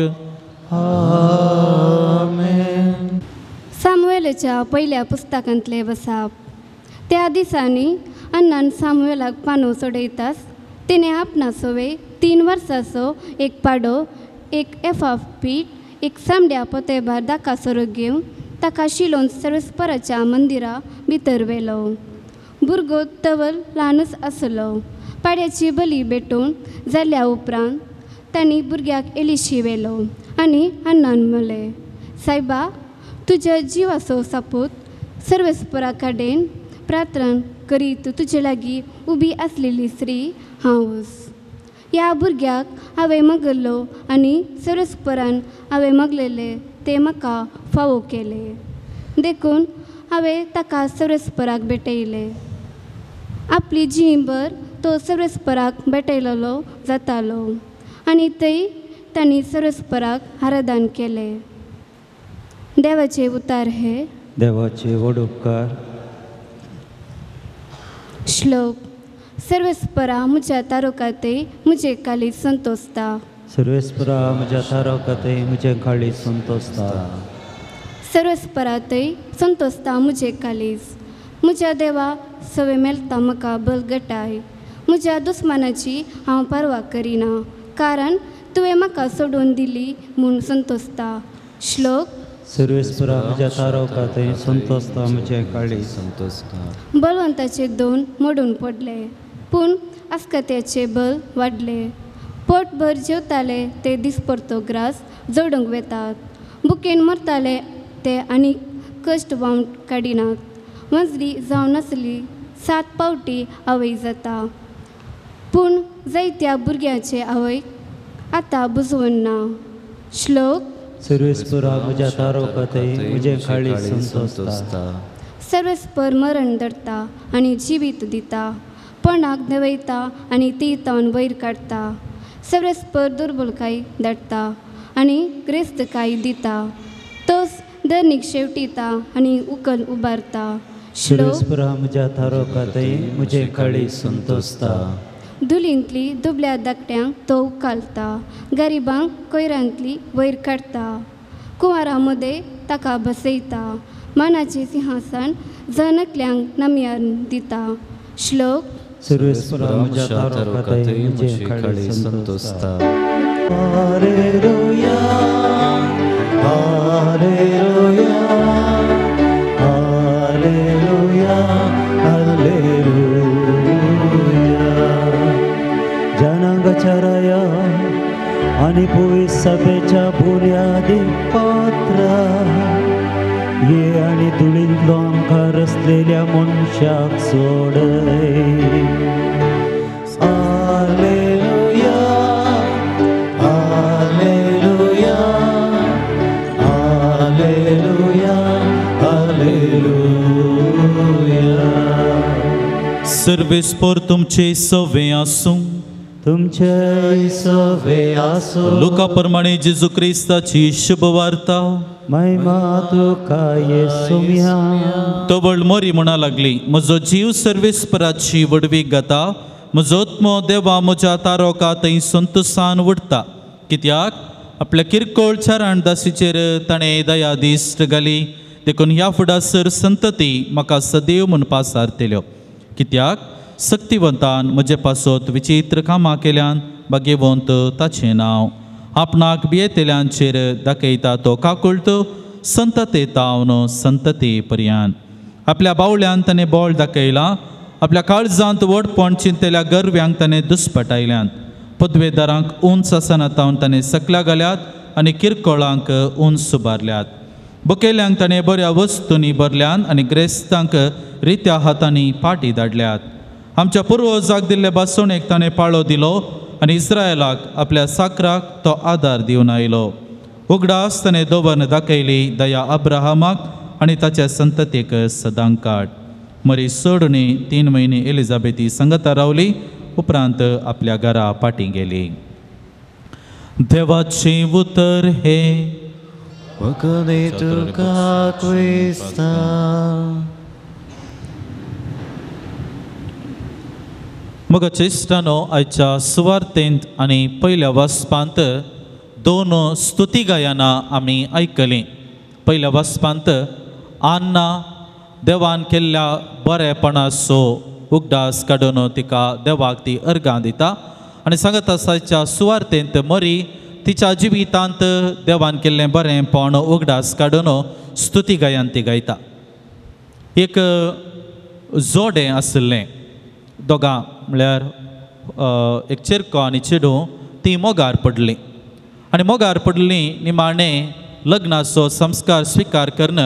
आमेन सामुएलाच्या पहिल्या पुस्तकांतले वसाप त्या दिसांनी अन्नान सामुएलाक पानो सोडयतास तिणे आपणा सोवे 3 वर्साचो एक पाडो एक एफा पीठ एक सामड्या पोतेभार दाका सोरो घेवन ताका शिलोवन सर्वेस्पराच्या मंदिरा भितर व्हेलो भुरगो तवल ल्हानूच आसलो पाड्याची बली भेटून जाल्या उपरांत तांणी भुरग्याक एलिशी व्हेलो आनी अन्नान म्हणलें सायबा तुज्या जिवाचो सापूत सर्वेस्परा कडेन प्रार्थना करीत तुजे लागीं उबी आसलेली स्त्री हांवूच ह्या भुरग्याक हांवें मागल्लो आनी सर्वेस्परान हांवें मागलेले ते म्हाका फावो केले देखून हांवें ताका सर्वेस्पराक भेटयले आपली जींभर तो सर्वेस्पराक भेटयलेलो जातालो आनी थंय तांणी सर्वेस्पराक आराधन केलें देवाचे उतार हे देवाचे व्हड उपकार श्लोक सर्वेस्परा म्हज्या तारुकाते म्हजे काली संतोसता सर्वेस्परा म्हज्या थारोकातय म्हजें काळीज संतोसता. सर्वस्परातय संतोसता मुझे कालीज. म्हज्या देवा सवे मेलता म्हाका बलगटाय. म्हज्या दुस्मानाची हांव पर्वा करिना, कारण तुवें म्हाका सोडून दिली म्हूण संतोसता. श्लोक. सर्वेस्परा म्हज्या थारोकातय संतोसता म्हजें काळीज संतोसता. बलवंताचे दोन मोडून पडले, पूण आस्कत्याचे बल वाडले. पोटभर जेवताले ते दिसपरतो ग्रास जोडूंक वेतात. बुकेन मरताले ते आनी कश्ट वावून काडिनात. वंजली जावन आसली 7 पावटी आवय जाता, पूण जायत्या भुरग्याचे आवयक आतां बुजवून ना. श्लोक. सर्वेस्परा म्हज्या थारोकातय म्हजें काळीज संतोसता. सर्वेस्पर मरण धरता आनी जिवीत दिता. पणाक देंवयता आनी तियेतावन वयर काडटा. सर्वेस्पर दुर्बलकाय धाडटा आनी ग्रेस्तकाय दिता. तोच धरणीक शेवटिता आनी उखल उबारता. श्लोक. सर्वेस्परा म्हज्या थारोकातय म्हजें काळीज संतोसता. धुलींतली दुबल्या धाकट्यांक तो उखालता. गरिबांक कोयरांतली वयर काडटा. कुंवारा मदें ताका बसयता. मानाचें सिंहासन जनकल्यांक नम्यार दिता. श्लोक. सर्वेस्परा म्हज्या थारोकातय म्हजें काळीज संतोसता. Hallelujah hallelujah hallelujah hallelujah. जनांगाच्या राया आनी पवित्र सभेच्या बुन्यादी पात्रा, ये आनी धुळींतलो आमकां रचलेल्या मनशाक सोडय. Hallelujah hallelujah hallelujah hallelujah. सर्वेस्पर तुमचे सवे आसूं. तुमचे सवे आसूं. लोका प्रमाणे जेजू क्रिस्ताची शुभ वार्ता. महिमा तुका येसुया. तवळ मोरी म्हणा लागली, म्हजो जीव सर्वेस्पराची वडवीक घाता. म्हजो आत्मो देवा म्हज्या तारोकातय संतोसान उडटा. कित्याक आपल्या किरकोळ चाराणदासीचेर ताणें दया दिश्ट घाली. देखून ह्या फुडासर संतती म्हाका सदैव म्हूण पासारतल्यो. कित्याक सक्तिवंतान म्हजे पासत विचित्र कामां केल्यान भाग्यवंत ताचें नांव. आपणाक भियेतल्यांचेर दाखयता तो काकुळट संतते तावन संतते पर्यान. आपल्या बावळ्यान ताणें बोळ दाखयलां. आपल्या काळजांत व्हडपण चिंतलेल्या गर्व्यांक ताणें दुस्पटायल्यान. पदवेदारांक उंच आसनातावन ताणें सकल्या घाल्यात आनी किरकोळांक उंच सुबारल्यात. बुकेल्यांक ताणें बऱ्या वस्तूंनी भरल्यान आनी ग्रेस्तांक रित्या हातांनी पाटी धाडल्यात. आमच्या पुर्वजाक दिल्ले बासोणेक ताणें पाळो दिलो आनी इस्रायलाक आपल्या साकराक तो आदार दिवन आयलो. उगडास ताणें दोबन दाखयली दया अब्राहमाक आनी ताच्या संततेक सदांक काड. मरी सोडुनी 3 म्हयने एलिझाबेथी संगता रावली. उपरांत आपल्या घरा पाटी गेली. देवाचे उतर हे वखदे तुका क्रिस्ता. मग चेष्टानो आयच्या सुवार्तेंत आनी पयल्या वचपांत 2 स्तुती गायनां आमी आयकलीं. पयल्या वचपांत आन्ना देवान केल्ल्या बरेपणाचो उगडास काडून तिका देवाक ती अर्गां दिता. आनी सांगत आसाच्या सुवार्तेंत मरी तिच्या जिवितांत देवान केल्लें बरेंपण उगडास काडून स्तुती गायन ती गायता. एक जोडें आसलें दोगां, म्हळ्यार एक चेरको आनी चेडू. ती मोगार पडली आनी मोगार पडली निमाणें लग्नाचो संस्कार स्विकार करून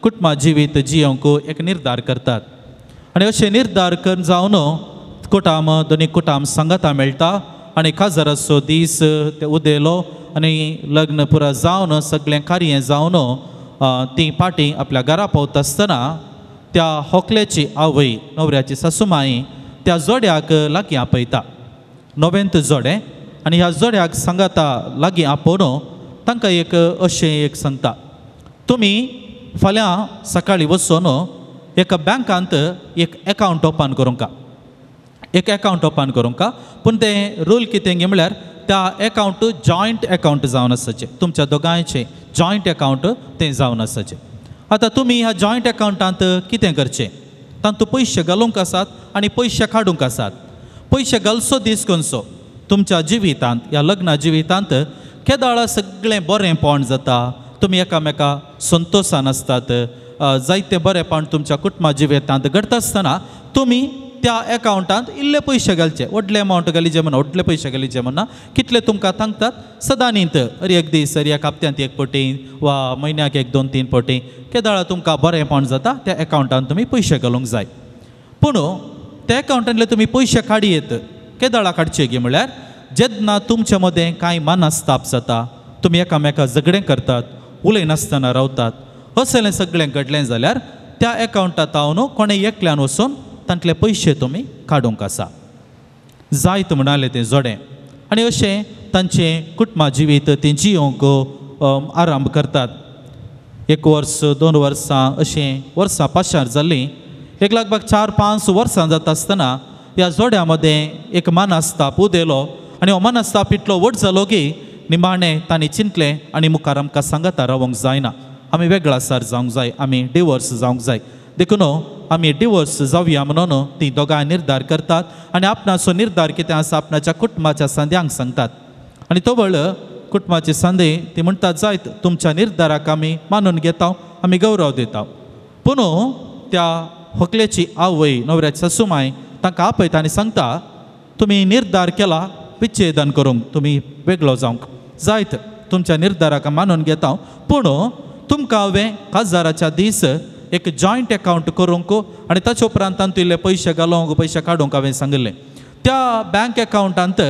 कुटुंबा जिवीत जियोंक एक निर्धार करतात. आनी अशें निर्धार करून जावन दोनी कुटाम सांगाता मेळटा आनी काजाराचो दीस ते उदेलो आनी लग्न पुरा जावन सगळें कार्य जावन ती पाटी आपल्या घरा पावता आसतना त्या होकल्याची आवय न्हवऱ्याची सासूमाई त्या जोड्याक लागीं आपयता. नवेंत जोडें आनी ह्या जोड्याक सांगाता लागीं आपोवन तांकां अशें सांगता, तुमी फाल्यां सकाळीं वचून एका बँकांत एक अकावंट ओपन करूंका. पूण तें रूल कितें गे म्हळ्यार त्या अकाउंट जॉयंट अकाउंट जावन आसचे तुमच्या दोगांयचे जॉयंट अकाउंट तें जावन आसचे आतां तुमी ह्या जॉयंट अकाउंटांत कितें करचें तातूंत पयशे घालूंक आसात आनी पयशे काडूंक आसात पयशे घालचो दीस खंयचो तुमच्या जिवितांत ह्या लग्ना जिवितांत केदाळा सगळें बरेंपण जाता तुमी एकामेका संतोशान आसतात जायते बरेंपण तुमच्या कुटुंबा जिवितांत घडता आसतना तुमी त्या अकाउंटांत इल्ले पयशे घालचे व्हडले अमावंट घालीचे म्हणना व्हडले पयशे घालीचे म्हणना कितले तुमकां सांगतात सदांनीत अरे एक दीस अरे एक हप्त्यांत एक पटी वा म्हयन्याक एक 2-3 पटी केदाळा तुमकां बरेंपण जाता त्या अकाउंटांत तुमी पयशे घालूंक जाय पूण त्या अकाउंटांतले तुमी पयशे काडयेत केदाळा काडचे गे म्हळ्यार जेन्ना तुमचे मदें कांय मानस्ताप जाता तुमी एकामेका झगडें करतात उलयनासतना रावतात असलें सगळें घडलें जाल्यार त्या अकाउंटांत हांव कोणें एकल्यान वचून तांतले पयशे तुमी काडूंक आसा जायत म्हणालें तें जोडें आनी अशें तांचें कुटुंबा जिवीत तें जियोंक आरंभ करतात 1 वर्स 2 वर्सां अशें वर्सां पाशार जाल्लीं एक लागभग 4-5 वर्सां जाता आसतना ह्या जोड्या मदें एक मानस्ताप उदेलो आनी हो मानस्ताप इतलो व्हड जालो की निमाणें तांणी चिंतलें आनी मुखार आमकां सांगाता रावंक जायना आमी वेगळासार जावंक जाय आमी डिवोर्स जावंक जाय देखून आमी डिवोर्स जावया म्हणून ती दोगांय निर्धार करतात आनी आपणाचो निर्धार कितें आसा आपणाच्या कुटुंबाच्या सांद्यांक सांगतात आनी तो वेळ कुटुंबाचे सांदे ती म्हणटात जायत तुमच्या निर्धाराक आमी मानून घेता आमी गौरव दिता पूण त्या व्हंकलेची आवय न्हवऱ्याची सासूमाय तांकां आपयता आनी सांगता तुमी निर्धार केला विच्छेदन करूंक तुमी वेगळो जावंक जायत तुमच्या निर्धाराक मानून घेता पूण तुमकां हांवें काजाराच्या दीस एक जॉयंट अकाउंट करूंक आनी ताचे उपरांत तातूंत इल्ले पयशे घालूंक पयशे काडूंक हांवें सांगिल्लें त्या बँक अकाउंटांत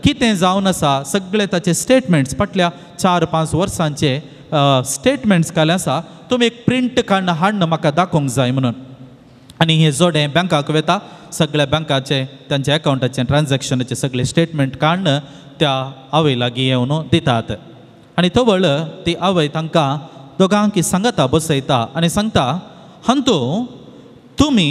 कितें जावन आसा सगळे ताचे स्टेटमेंट्स फाटल्या 4-5 वर्सांचे स्टेटमेंट्स काडले आसा तुमी एक प्रिंट काडून हाडून म्हाका दाखोवंक जाय म्हणून आनी हे जोडें बँकाक वेता सगळ्या बँकाचे तांच्या अकाउंटाचे ट्रान्जॅक्शनाचे सगळे स्टेटमेंट काडून त्या आवय लागीं येवन दितात आनी तो वेळ ती आवय तांकां दोगांक सांगता बसयता आनी सांगता हंतू तुमी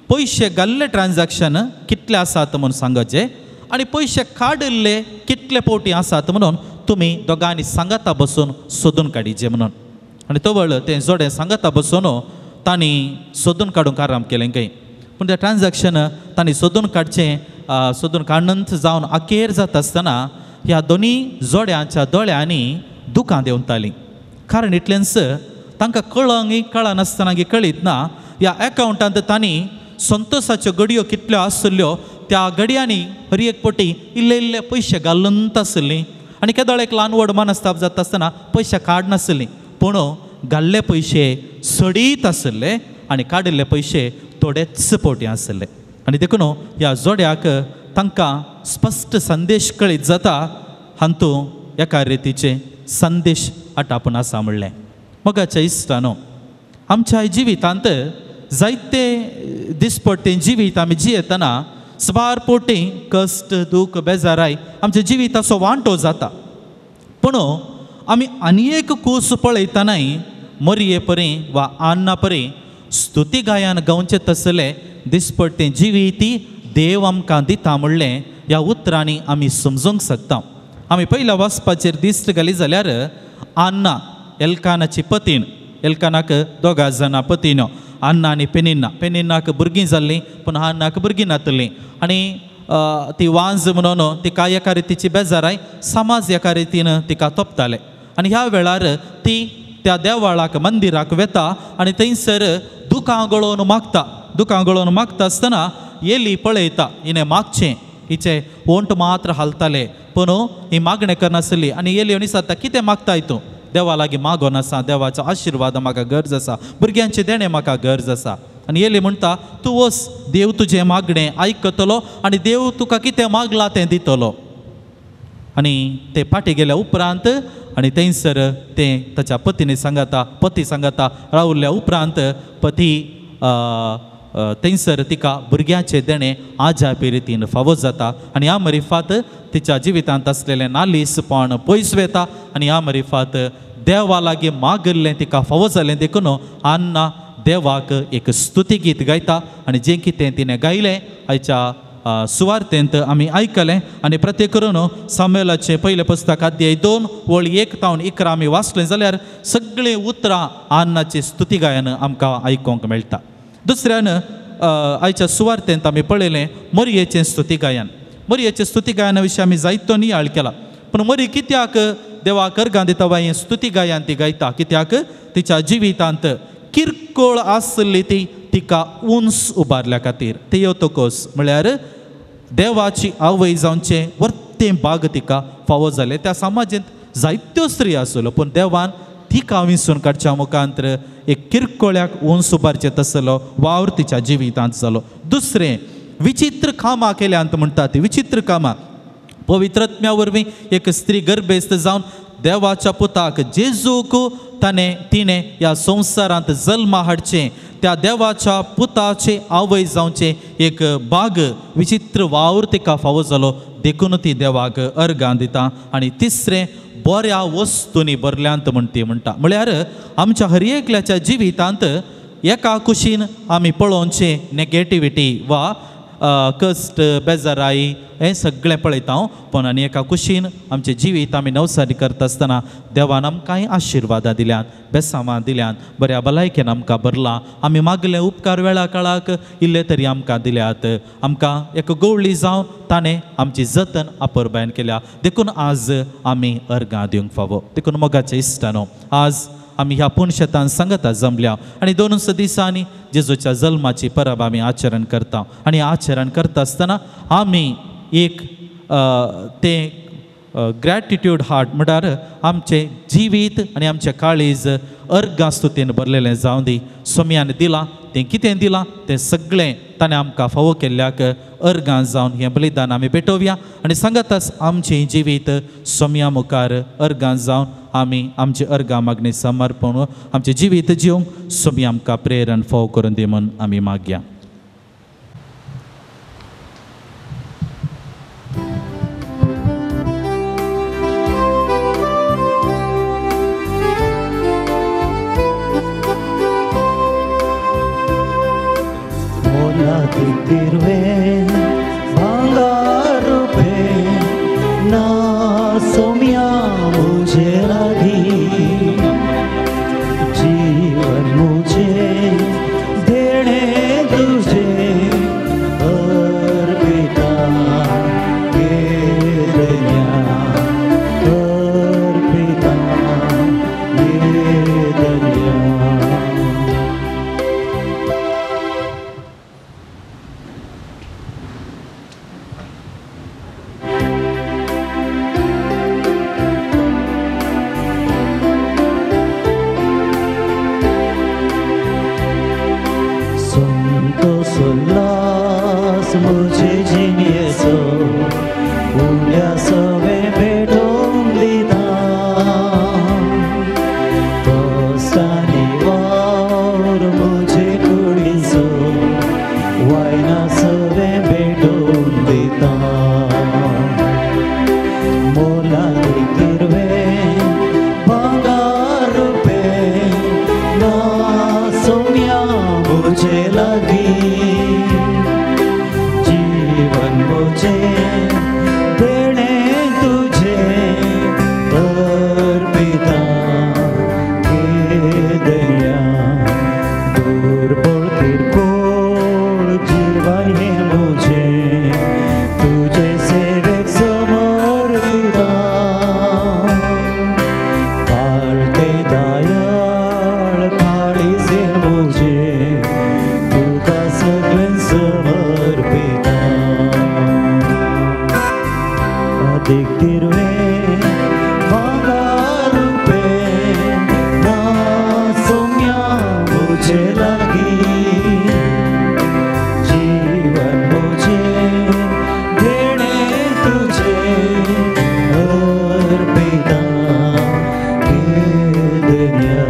पयशे घाल्ले ट्रान्जॅक्शन कितले आसात म्हणून सांगचे आनी पयशे काडिल्ले कितले पोटी आसात म्हणून तुमी दोगांनी सांगता बसून सोदून काडीचे म्हणून आनी तो वेळ तें जोडें सांगता बसून तांणी सोदून काडूंक आराम केलें खंय पूण तें ट्रान्जॅक्शन तांणी सोदून काडचें सोदून काडनंत जावन अखेर जाता आसतना ह्या दोनी जोड्यांच्या दोळ्यांनी दुकां देंवतालीं कारण इतलेंच तांकां कळनासतना कळीत ना ह्या अकाउंटांत तांणी संतोशाच्यो घडयो कितल्यो आसल्यो त्या घडयांनी हर एक पटी इल्ले इल्ले पयशे घालूंत आसलीं आनी केदाळ एक ल्हान व्हड मनस्ताप जाता आसतना पयशे काडनासलीं पूण घाल्ले पयशे सडीत आसले आनी काडिल्ले पयशे थोडेच पोटी आसले आनी देखून ह्या जोड्याक तांकां स्पश्ट संदेश कळीत जाता हातूं एका रितीचे संदेश आटापून आसा म्हणलें मोगाच्या इश्टानो आमच्या जिवितांत जायते दिसपट्टे जिवीत आमी जियेतना सबार पोटी कश्ट दूख बेजाराय आमच्या जिविताचो वांटो जाता पूण आमी आनी एक कूस पळयतनाय मरये परी वा आन्ना परी स्तुती गायन गावचें तसलें दिसपट्टे जिवीती देव आमकां दिता म्हणलें ह्या उतरांनी आमी समजूंक शकता आमी पयल्या वाचपाचेर दिश्ट घाली जाल्यार आन्ना एल्कानाची पतीन एल्कानाक 2 जाणां पतीनो आन्ना आनी पेनिन्नाक भुरगीं जाल्लीं पूण आन्नाक भुरगीं नातलीं आनी ती वांज म्हणून तिका एका रितीची बेजाराय समाज एका रितीन तिका तोपताले आनी ह्या वेळार ती त्या देवाळाक मंदिराक वेता आनी थंयसर दुकां गळोवन मागता आसतना येली पळयता हिणें मागचें हिचे ओंट मात्र हालताले पूण ही मागणें करनासली आनी येली आनी सांगता कितें मागताय तूं देवा लागीं मागोन आसा देवाचो आशिर्वाद म्हाका गरज आसा भुरग्यांचे देणें म्हाका गरज आसा आनी येली म्हणटा तूं वच देव तुजें मागणें आयकतलो आनी देव तुका कितें मागलां तें दितलो आनी ते फाटी गेल्या उपरांत आनी थंयसर तें ताच्या पतीने सांगता पती सांगता रावल्या उपरांत पती थंयसर तिका भुरग्यांचे देणें आज्या पिरितीन फावो जाता आनी ह्या मरिफात तिच्या जिवितांत आसलेलें नालीसपण पयस वेता आनी ह्या मरिफात देवा लागीं मागल्लें तिका फावो जालें देखून आन्ना देवाक एक स्तुती गीत गायता आनी जें कितें तिणें गायलें आयच्या सुवार्तेंत आमी आयकलें आनी प्रत्येक करून सामुएलाचें पयलें पुस्तक अध्याय 2 वळी 1 तावन 11 आमी वाचलें जाल्यार सगळीं उतरां आन्नाची स्तुती गायन आमकां आयकोंक मेळटा. दुसऱ्यान आयच्या सुवार्तेंत आमी पळयलें मरियेचें स्तुती गायन. मरियेचें स्तुती गायना विशीं आमी जायतो नियाळ केला. पूण मरी कित्याक देवाक अर्गां दिता वा हें स्तुती गायन ती गायता? कित्याक तिच्या जिवितांत किरकोळ आसली ती तिका उंच उबारल्या खातीर. ते येतकच म्हळ्यार देवाची आवय जावचें वर्तें भाग तिका फावो जालें. त्या समाजींत जायत्यो स्त्री आसल्यो पूण देवान तिका विंसून काडच्या मुखांतर एक किरकोळ्याक उंच उबारचें तसलो वावर तिच्या जिवितांत जालो. दुसरें विचित्र कामां केल्यांत म्हणटा ती विचित्र कामां. पवित्रत्म्या वरवीं एक स्त्री गर्भेस्त जावन देवाच्या पुताक जेजूक तिणें ह्या संवसारांत जल्मा हाडचें, त्या देवाच्या पुताचे आवय जावचें एक भाग विचित्र वावर तिका फावो जालो देखून ती देवाक अर्गां दिता. आनी तिसरें बऱ्या वस्तूंनी भरल्यांत म्हण ती म्हणटा. म्हळ्यार आमच्या हर एकल्याच्या जिवितांत एका कुशीन आमी पळोवचें नेगेटिविटी वा कश्ट बेजाराई हें सगळें पळयता पूण आनी एका कुशीन आमचें जिवीत आमी नवसारी करता आसतना देवान आमकां आशिर्वादां दिल्यात, बेसामां दिल्यात, बऱ्या भलायकेन आमकां भरलां. आमी मागले उपकार वेळा काळाक इल्ले तरी आमकां दिल्यात. आमकां एक गवळी जावन ताणें आमची जतन आपुरबायेन केल्या देखून आज आमी अर्गां दिवंक फावो. देखून मोगाचे इश्टानो आज आमी ह्या पुणशेतान सांगता जमल्या आनी 2 दिसांनी जेजूच्या जल्माची परब आमी आचरण करता. आनी आचरण करता आसतना आमी एक तें ग्रॅटिट्यूड हार्ट म्हळ्यार आमचें जिवीत आनी आमचें काळीज अर्गां स्तुतीन भरलेलें जावं दी. सोम्यान दिलां तें कितें दिलां तें सगळें ताणें आमकां फावो केल्ल्याक अर्गां जावन हें बलिदान आमी पेटोवया आनी सांगाताच आमचें जिवीत सोम्या मुखार अर्गां जावन आमी आमचे अर्गां मागणी समर्पण आमचें जिवीत जिवंक सोमी आमकां प्रेरण फाव करून दी म्हूण आमी मागया. तिरवे भांगार पे ना सोम्या मुझे लगी जीवन मुझे देने तुझे अर्पिता ये दुनिया अर्पिता ये दुनिया. मुझे जीने सो उल्या सवे भेटून दिता कष्टानी वार मुझे कुडीसो वायना सवे भेटून दिता मोला किरवे भांगार पे ना सोम्या मुझे लगी मुझे देने तुझे अर्पिता ये दुनिया दूर पड़ती कोल जीवन है मुझे तुझे सेवक समर्पिता कालते दयाळ काळी से मुझे तुका सगळं समर्पिता. तिरवे भांगार पे ना सोम्या मुझे लगी जीवन मुझे देने तुझे अर्पिता ये दुनिया.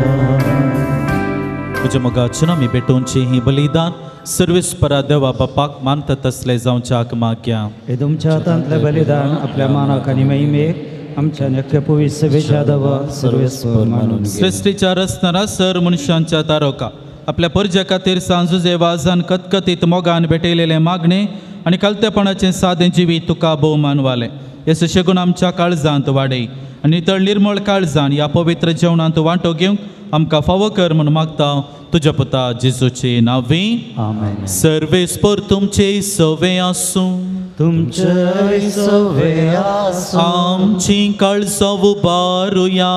म्हज्या मोगाचें आमी भेटोवचें ही बलिदान सर्वेस्परा देवा बापाक मानता तसलें जावच्याक मागया. हे तुमच्या हातांतलें बलिदान आपल्या मानाक आनी महिमेक आमच्या नख्य पवित्र सभेच्या दवा सर्वेस्पर मानून सृश्टीच्या रचणारा सर मनशांच्या तारोका आपल्या परज्या खातीर सांजुजे वाजान कतकतीत मोगान भेटयलेले मागणे आनी कलतेपणाचें सादें जिवीत तुका भोवमान वालें. येसू शेगून आमच्या काळजांत वाडय आनी तर निर्मळ काळजान ह्या पवित्र जेवणांत वांटो घेवंक आमकां फावो कर म्हूण मागता तुज्या पुता जेजूचे नांवे. आमेन. सर्वेस्पर तुमचे सवे आसूं. तुमचे सवे आसूं. आमची काळजां उबारुया.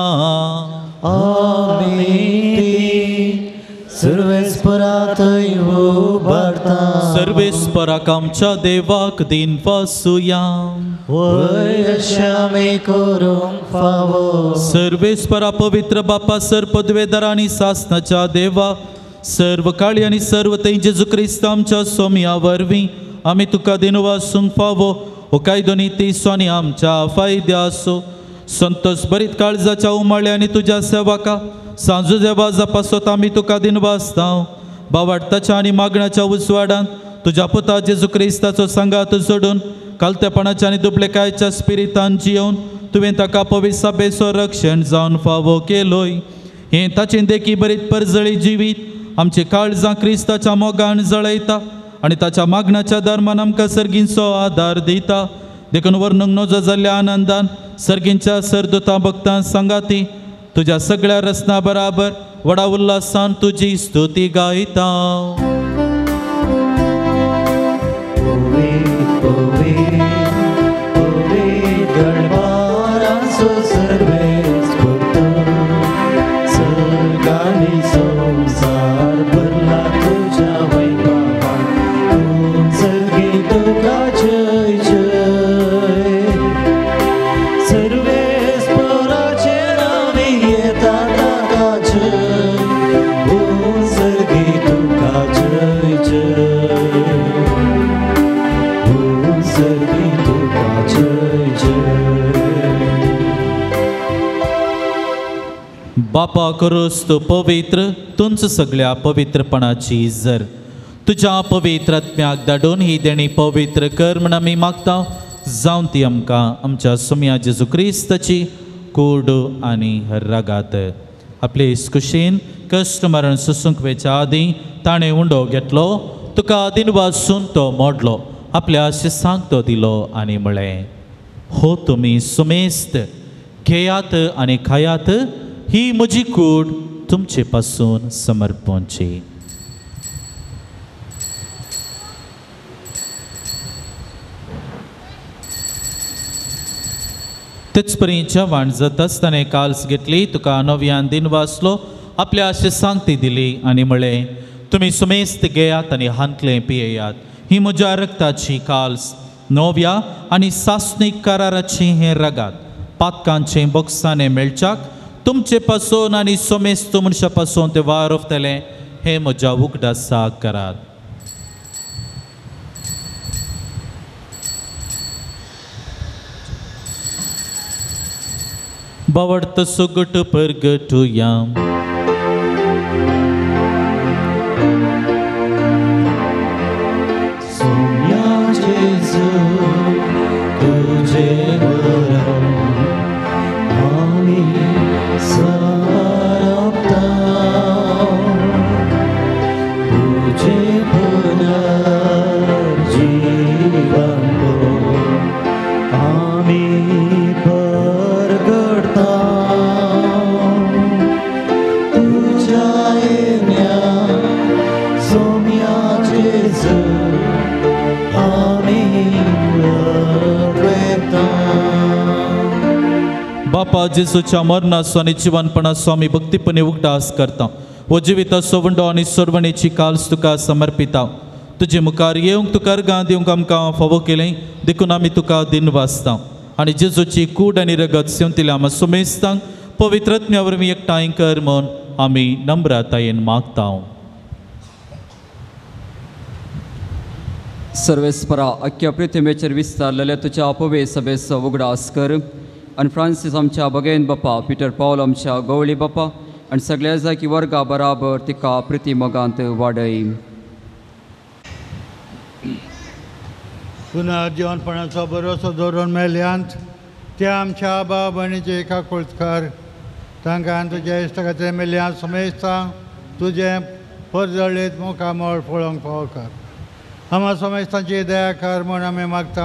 आमी सर्वेस्परांतय उबारता. सर्वेस्पराक आमच्या देवाक दिन वासुया. वय अशें आमी करूंक फावो. सर्वेस्परा पवित्र बापा सर्पद्वेदर आनी सासनाच्या देवा सर्व काळी आनी सर्व थंय जेजू क्रिस्त आमच्या सोम्या वरवीं आमी तुका दिन वासूंक फावो. हो कायदो नितीसो आनी आमच्या फायद्या आसो. संतोष बरीत काळजाच्या उमाळे आनी तुज्या सेवका सांजू देवा जपासत आमी तुका दिन वासता. बावाडताच्या आनी मागण्याच्या उजवाडांत तुज्या पुता जेजू क्रिस्ताचो संगात सोडून कालतेपणाच्या आनी दुबळेकायेच्या स्पिरितान जियोवन तुवें ताका पवित्र सभेचो रक्षण जावन फावो केलोय. हें ताचें देखी बरीत परजळी जिवीत आमचे काळजां क्रिस्ताच्या मोगान जळयता आनी ताच्या मागण्याच्या धर्मान आमकां सर्गींचो आदार दिता. देखून वर्णूंक नजो जाल्ल्या आनंदान सर्गींच्या सरदुता भक्तां सांगाती तुज्या सगळ्या रसना बराबर व्हडा उल्हासान तुजी स्तुती गायता. बापा करोस तो पवित्र तुंच सगळ्या पवित्रपणाची जर तुज्या पवित्र आत्म्याक धाडून ही देणी पवित्र कर म्हण आमी मागता. जावन ती आमकां आमच्या सोम्या जेजू क्रिस्ताची कूड आनी रगात. आपले कुशीन कश्ट मरण सुसूंक वेच्या आदीं ताणें उंडो घेतलो. तुका दिन वासून तो मोडलो. आपल्या आशिसांक तो दिलो आनी म्हळें, हो तुमी सुमेस्त घेयात आनी खायात. ही म्हजी कूड तुमचे पासून समर्पणची. तेच परी जेवण जाता आसतना काल्स घेतली. तुका नव्यान दिन वाचलो. आपल्या आशिसांक ती दिली आनी म्हळें, तुमी सुमेस्त घेयात आनी हांतले पियेयात. ही म्हज्या रक्ताची काल्स नव्या आनी सासणीक कराराची हें रगात. पातकांचे बोक्साने मेळच्याक तुमचे पासून आनी सोमेस्त मनशा पासून ते वारवतले. हे म्हज्या उगडासाक करात. बावडत सुगट परगटुया. बापा जेजूच्या मरणाचो आनी जिवनपणाचो आमी भक्तीपणे उगडास करता. हो जिविताचो वंडो आनी सोडवणेची काल्स तुका समर्पिता. तुजे मुखार येवंक तुका अर्गां दिवंक आमकां फावो केलें. देखून आमी तुका दिन वाचता आनी जेजूची कूड आनी रगत सेवंतिल्या आमच्या सुमेस्तांक पवित्र आत्म्या वरवीं एकठांय कर म्हूण आमी नम्रतायेन मागता. सर्वेस्परा अख्ख्या पृथ्वीचेर विस्तारलेल्या तुज्या अपवे सभेचो उगडास कर आनी फ्रांसीस आमच्या भगेन बापा, पिटर पॉल आमच्या गवळी बापा आनी सगळ्या जाकी वर्गा बराबर तिका प्रिती मोगांत वाडय. पुन्हा जेवणपणाचो बरोसो धरून मेल्यांत त्या आमच्या आबा भयणीचे एका कुळकार तांकां तुज्या इश्टकाचे मेल्यांत समेस्तां तुजें परजळीत मुखामळ पळोवंक फावो कर. आम्हा समेस्तांची दया कर म्हूण आमी मागता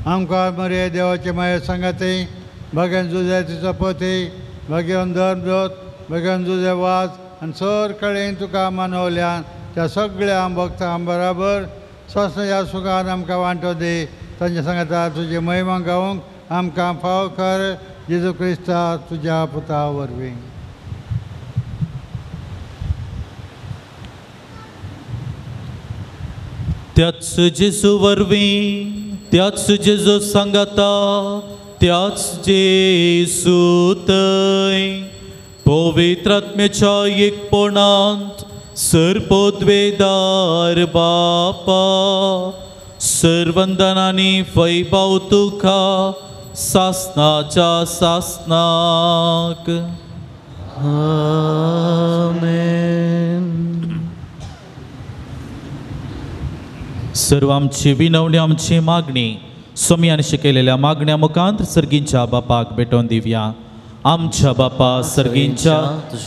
आमकां मरे देवाचे माये सांगाती भगवान जुजे तिचो पती भगवान धर्मजोत भगवान जुजे वाज आनी सर कडेन तुका मानवल्यान त्या सगळ्या भक्तां बराबर स्वस्थ ह्या सुखान आमकां वांटो दी तांचे सांगता तुजी महिमा गावूंक आमकां फाव कर जेजू क्रिस्ता तुज्या पुता वरवीं. त्याच जेजू वरवीं त्याच जेजू सांगाता त्याच जेजू थंय पवित्र आत्म्याच्या एकपणांत सर्पोद्वेदार बापा सर्वंदनांनी वैभव तुका सासनाच्या सासनाक. आमेन. सर्व आमची विनवणी आमची मागणी स्वामीयान शिकयलेल्या मागण्या मुखांत सर्गींच्या बापाक भेटोवन दिवया. आमच्या बापा सर्गींच्या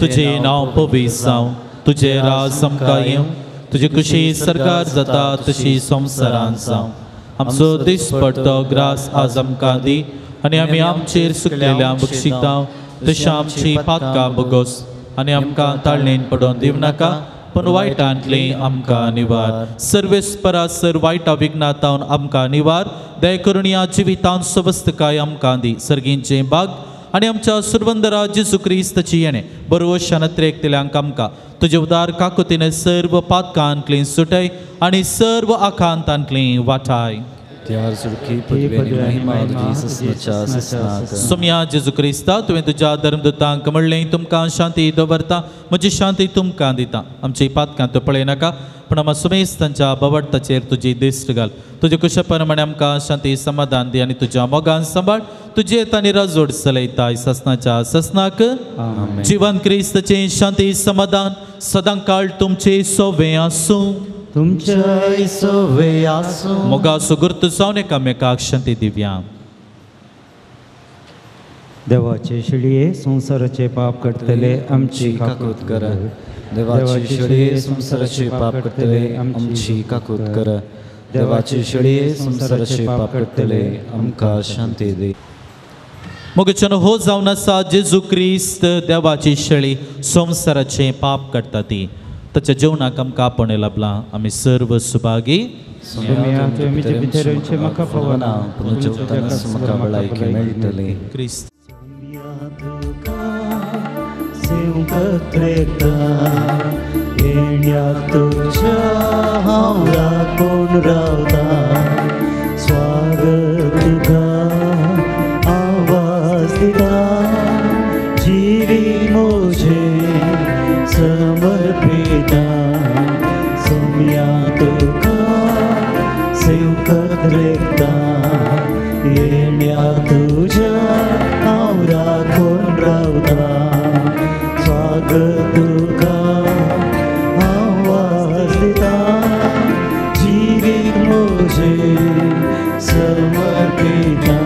तुझे नांव पवित्र जावं तुझे राज आमकां येवं तुजी कुशी सरकार जाता तशी संवसारांत जावं. आमचो दिसपडटो ग्रास आज आमकां दी आनी आमी आमचेर सुकलेल्या बक्षिता तशी आमची पातकां बगोस आनी आमकां ताळणेन पडोवन दिवं नाका पण वायटांतली आमकां निवार. सर्वेस्परासर वायटा विघ्नांतावन आमकां निवार. दया करून ह्या जिवितांत सवस्तकाय आमकां दी. सर्गींचे भाग आनी आमच्या सुरवंदरा जेजू क्रिस्ताची येणे बरोवशान त्रेकतल्यांक आमकां तुजे उदार काकुतीन सर्व पातकांतली सुटय आनी सर्व आखांतांतली वाटाय. सोम्या जेजू क्रिस्ता तुवें तुज्या धर्मदूतांक म्हणलें तुमकां शांती दवरता म्हजी शांती तुमकां दिता. आमची पातकां तूं पळय नाका पण आमच्या सुमेस्तांच्या बवडताचेर तुजी दिश्ट घाल. तुजे कुशप्रमाणे आमकां शांती समाधान दी आनी तुज्या मोगान सांबाळ तुजे आनी राजोड चलयताय ससनाच्या ससनाक. जिवन क्रिस्ताचें शांती समाधान सदां काळ तुमचे सोवे आसूं. तुमच्या सोवे आसूं. मोगा सुगुर्त जावन एकामेकाक शांती दिव्या. देवाचे शिडये संसाराचे पाप करतले आमची काकूत कर. देवाचे शिडये संसाराचे पाप करतले आमची काकूत कर. देवाचे शिडये संसाराचे पाप करतले आमकां शांती दी. मोगच्यान हो जावन आसा जेजू क्रिस्त देवाची शेळी संसाराचे पाप करता ती ताच्या जेवणाक आमकां आपण लाभला. आमी सर्व सुभागी म्हाका पवना म्हाका भलायकी मेळटली. क्रिस्त कोण रावता स्वागत तुका आवाज दिता जिवी मोजे समर्पिता. सोम्या तुका सेवकत रेखता येण्या तुझ्या हांव राखून रावता. स्वागत तुका आवाज दिता जिवीक म्हजे समर्पिता.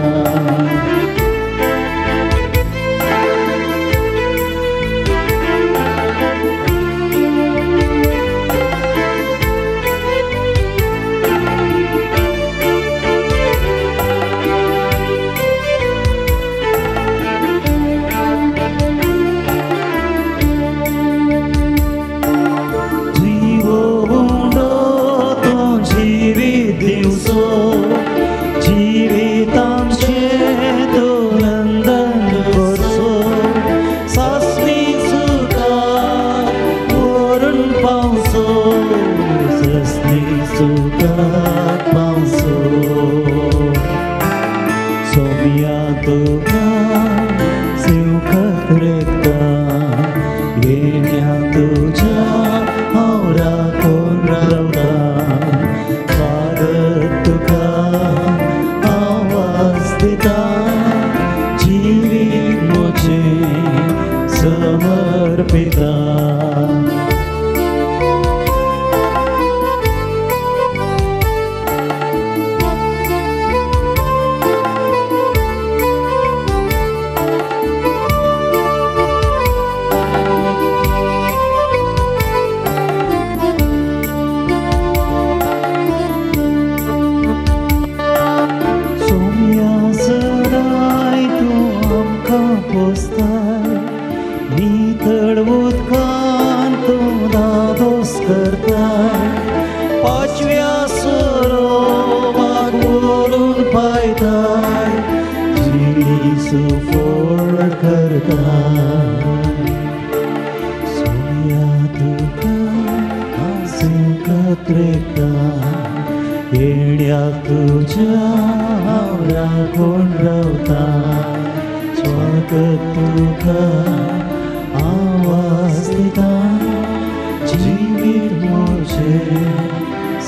रेका येण्या तुझ्या राखून रावता स्वागत तुका आवाज दिता जीवित मोचे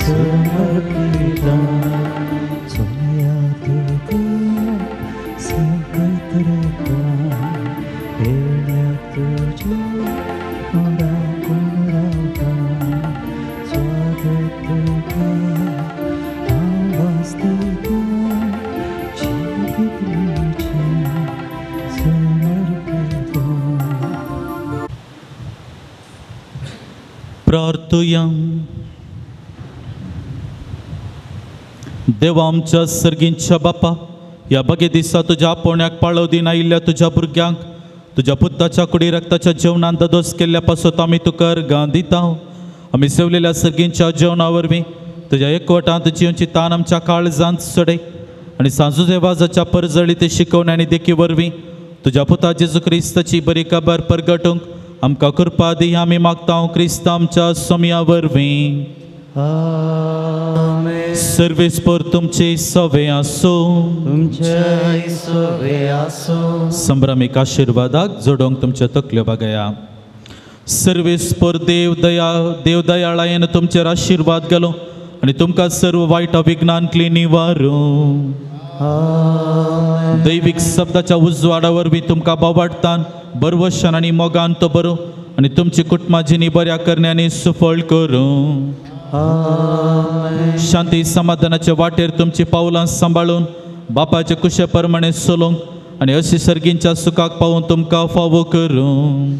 समर्पिता सोया तुका स्वागत रेका येण्या तुझ्या राखून रावता स्वागत तुका आवाज दिता जीवित मोचे समर्पिता. प्रार्थुया. देवा आमच्या सर्गींच्या बापा, या बगे दिसा तुझ्या पोण्याक पाळव दिन आयिल्ल्या तुझ्या भुरग्यांक तुझ्या पुताच्या कुडी रक्ताच्या जेवणान दोस केल्ल्या पासत आमी तुका अर्गां दिता. आमी सेवलेल्या सर्गींच्या जेवणा वरवीं तुज्या एकवटांत जिवची तान आमच्या काळजांत सडय आनी सांजुजे वाजाच्या परजळी ते शिकवणे आनी देखी वरवीं तुझ्या पुता जेजू क्रिस्ताची बरी खबर परगटूंक आमकां कृपा दी आमी मागता क्रिस्ता आमच्या सोम्या वरवीं. आमेन. सर्वेस्पर तुमचे सवे आसो. तुमचे सवे आसो. संभ्रमिक आशिर्वादाक जोडोंक तुमच्या तकल्यो बागया. सर्वेस्पर देव दयाळायेन तुमचेर आशिर्वाद घालो आनी तुमकां सर्व वायट विघ्नांतली निवारो. दैवीक शब्दाच्या उजवाडा वरवीं तुमकां बोवाडतान बरवशान आनी मोगान तो बरो आनी तुमची कुटुंबाची बऱ्या करण्यानी सुफळ करूं. शांती समाधानाच्या वाटेर तुमची पावलां सांबाळून बापाचे कुशे प्रमाणे चलोवंक आनी अशी सर्गींच्या सुखाक पावून तुमकां फावो करूं.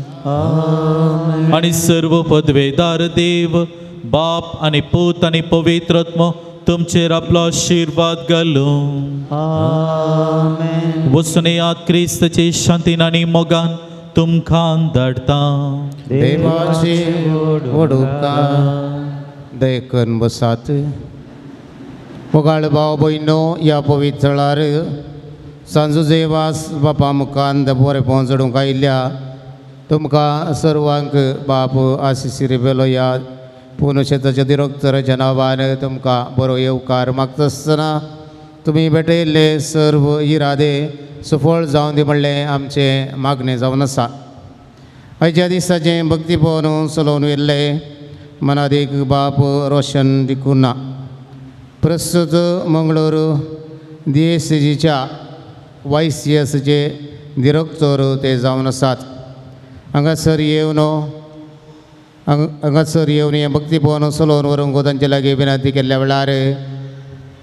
आनी सर्व पदवेदार देव बाप आनी पूत आनी पवित्र आत्मा तुमचेर आपलो आशिर्वाद घालूं. वचून येयात क्रिस्ताचे शांतीन आनी मोगान तुमकां धाडटा. देवाची वडुका देखून बसात. मोगाळ भाव भयणो, या पवित्र वेळार सांजुजे वास बापा मुखांत बरें पोंचडूंक आयिल्ल्या तुमकां सर्वांक बाप आशिशीर बेलो या पुनशेताच्या दिरोक्तराच्या नांवान तुमकां बरो येवकार मागता आसतना तुमी भेटयल्ले सर्व इरादे सफळ जावन दी म्हणलें आमचें मागणें जावन आसा. आयच्या दिसाचें भक्तीपवन चलोवन येयल्लें मनादीक बाप रोशन दिकुना. प्रस्तुत मंगळूर DSCच्या YCSचे दिरोक्तर ते जावन आसात. हांगासर येवन हें भक्तीपवन चलोवन व्हरूंक तांचे लागीं विनंती केल्ल्या वेळार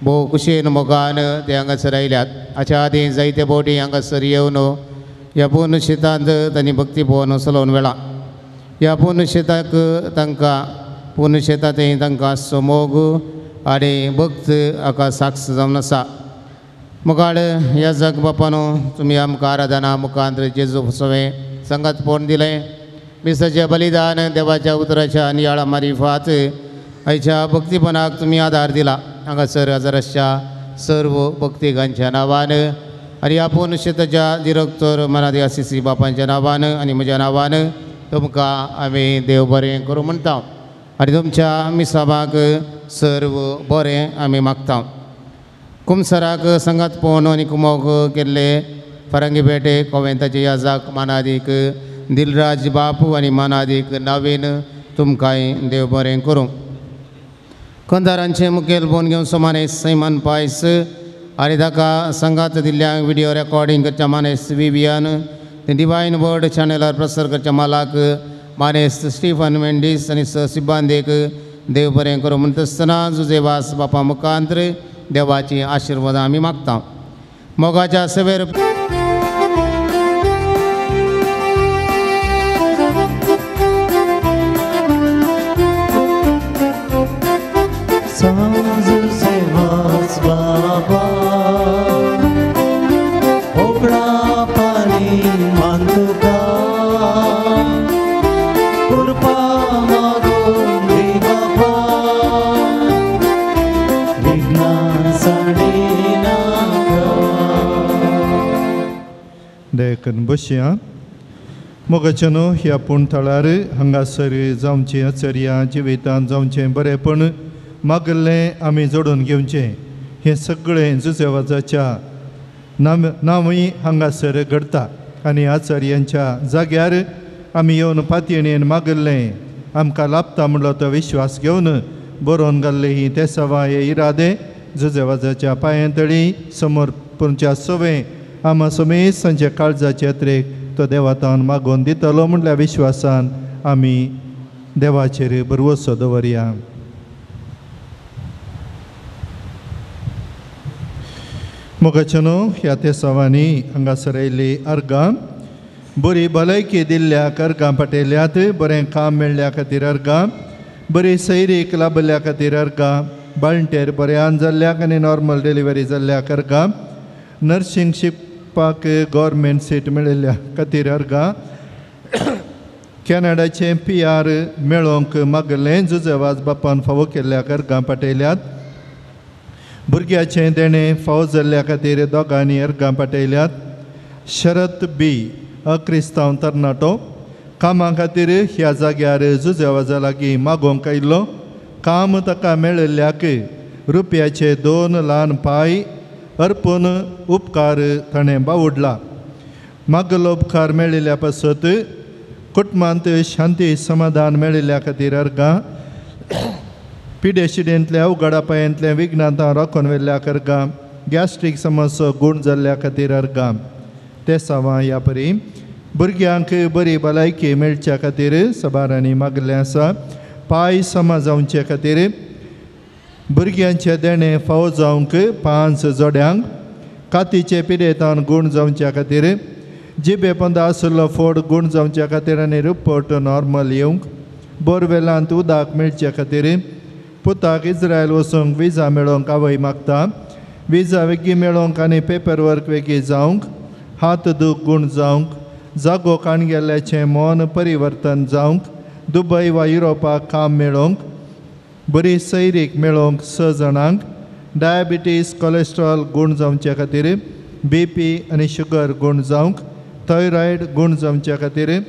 भोव खुशेन मोगान ते हांगासर आयल्यात. हाच्या आदीं जायते फावटी हांगासर येवन ह्या पुनशेतांत तांणी भक्तीपवन चलोवन वेळा. ह्या पुनशेताक पुनशेतांतय तांकां समोग आनी भक्त हाका साक्ष जावन आसा. मुखार ह्या जग बापानो तुमी आमकां आराधना मुखांत जेजू सवें संगतपण दिलें. मिसाचें बलिदान देवाच्या उतराच्या नियाळा मारिफात आयच्या भक्तीपणाक तुमी आदार दिला. हांगासर हजाराच्या सर्व भक्तिकांच्या नांवान आनी ह्या पुनशेताच्या दिरोक्तर मनादी आशिसी बापांच्या नांवान आनी म्हज्या नांवान तुमकां आमी देव बरें करूं म्हणटा आनी तुमच्या मिसाबाक सर्व बरें आमी मागता. कुमसराक संगात पोवन आनी कुमोग केल्ले फरंगी पेटे कोवेंताचे याजाक मानादीक दिलराज बापू आनी मानादीक नवीन तुमकांय देव बरें करूं. कंदारांचे मुखेल बोन घेवन सोमानेस सैमान पायस आनी ताका संगात दिल्ल्या व्हिडिओ रेकॉर्डिंग करच्या मानेस विवियन डिवायन वर्ड चॅनलार प्रसार करच्या मालाक मानेस स्टीफन मेंडीस आनी सिबांदेक देव बरें करूं म्हणटा आसतना जुजेवास बापा मुखांत्र देवाची आशिर्वाद आमी मागता. मोगाच्या सेवेर देखून बसया. मोगाच्यानो ह्या पुणथळार हांगासर जावचें आचर्या जिवितांत जावचें बरेंपण मागल्लें आमी जोडून घेवचें. हें सगळें जुजेवाजाच्या नांवय हांगासर घडता आनी आचार्यांच्या जाग्यार आमी येवन पातयेणेन मागल्लें आमकां लाभता म्हणलो तो विश्वास घेवन बरोवन घाल्ले ही ते सवाय इरादे जुजेवाजाच्या पांयतळी समोरच्या सवे आमा समेत सांजे काळजाचे यात्रेक तो देवातान मागोवन दितलो म्हणल्या विश्वासान आमी देवाचेर भरवोसो दवरया. मोगाचनो ह्या तेसावांनी हांगासर आयिल्ली अर्गां बरी भलायकी दिल्ल्याक अर्गां पटयल्यात. बरें काम मेळ्ळ्या खातीर अर्गां, बरी सैरीक लाभल्या खातीर अर्गां, बाळंटेर बऱ्यान जाल्ल्याक आनी नॉर्मल डिलिव्हरी जाल्ल्याक अर्गां, नर्सींग शिकपाक गव्हर्मेंट सीट मेळिल्ल्या खातीर अर्गां, कॅनडाचें PR मेळोवंक मागलें जुजेवाज बापान फावो केल्ल्याक अर्गां पटयल्यात. भुरग्याचें देणें फावो जाल्ल्या खातीर दोगांनी अर्गां पटयल्यात. शरत B अक्रिस्तांव तरणाटो कामा खातीर ह्या जाग्यार जुजेवाजा लागीं मागोवंक आयिल्लो. काम ताका मेळिल्ल्याक रुपयाचे 2 ल्हान पाय अर्पून उपकार ताणें बावडला. मागलो उपकार मेळिल्ल्या पासत कुटुंबांत शांती समाधान मेळिल्ल्या खातीर अर्गां, पिडेशिडेंतल्या उगडापायांतल्या विघ्नांतां राखून व्हेल्ल्या अर्गां, गॅस्ट्रीक समस्या गूण जाल्ल्या खातीर अर्गां. ते सावां ह्या परी भुरग्यांक बरी भलायकी मेळच्या खातीर सबारांनी मागलें आसा. पाय समा जावचे खातीर भुरग्यांचे देणें फावो जावंक 5 जोड्यांक, कातीचे पिडेतान गूण जावच्या खातीर, जिबे पंदा आसलो फोड गूण जावच्या खातीर आनी रिपोर्ट नॉर्मल येवंक, बोरवेलांत उदक मेळच्या खातीर, पुताक इस्रायल वचूंक विजा मेळोवंक आवय मागता. विजा वेगळी मेळोवंक आनी पेपर वर्क वेगळी जावंक, हात दूख गूण जावंक, जागो काणगेल्ल्याचें मोन परिवर्तन जावंक, दुबय वा युरोपाक काम मेळोवंक, बरी सैरीक मेळोवंक 6 जाणांक, डायबिटीस कोलेस्ट्रॉल गूण जावच्या खातीर, BP आनी शुगर गूण जावंक, थायरॉयड गूण जावच्या खातीर,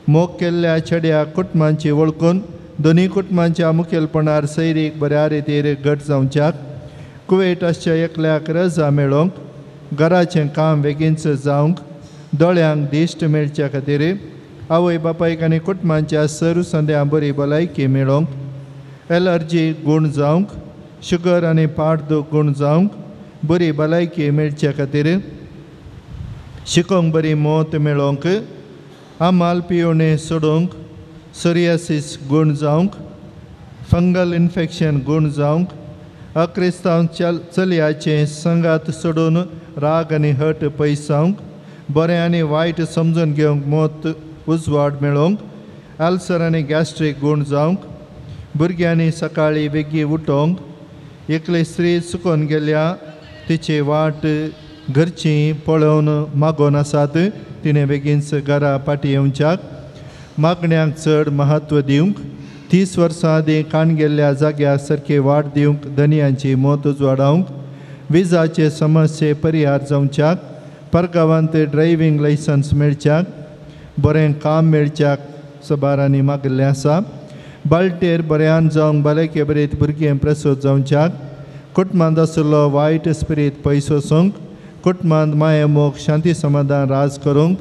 मोग केल्ल्या चेड्याक कुटुंबांची वळखून दोनी कुटुंबांच्या मुखेलपणार सैरीक बऱ्या रितीर घट जावच्याक, कुवेट आसच्या एकल्याक रजा मेळोवंक, घराचें काम बेगीनच जावंक, दोळ्यांक दिश्ट मेळच्या खातीर, आवय बापायक आनी कुटुंबांच्या सर्वसंद्या बरी भलायकी मेळोवंक, एलर्जी गूण जावंक, शुगर आनी पाठदूख गूण जावंक, बरी भलायकी मेळच्या खातीर, शिकोवंक बरी मोत मेळोवंक, आमाल पियोवणे सोडूंक, सोरियासीस गूण जावंक, फंगल इन्फेक्शन गूण जावंक, अक्रिस्तांव चलयाचें संगात सोडून राग आनी हट पयस जावंक, बरें आनी वायट समजून घेवंक मोत उजवाड मेळोवंक, आल्सर आनी गॅस्ट्रीक गूण जावंक, भुरग्यांनी सकाळीं बेगी उठोवंक, एकली स्त्री चुकोवन गेल्या तिची वाट घरचीं पळोवन मागोवन आसात तिणें बेगीनच घरा पाटी येवच्याक, मागण्यांक चड महत्व दिवंक, 30 वर्सां आदीं काणगेल्ल्या जाग्यार सारकी वाट दिवंक, धनयांची मोत उजवाडावंक, विजाचे समस्ये परिहार जावच्याक, परगांवांत ड्रायव्हिंग लायसन्स मेळच्याक, बरें काम मेळच्याक सबारांनी मागलें आसा. बाळटेर बऱ्यान जावंक भलायके बरेत भुरगें प्रसूत जावच्याक, कुटुंबांत आसलो वायट स्पिरीट पयस वचूंक, कुटुंबांत माये मोग शांती समाधान राज करूंक,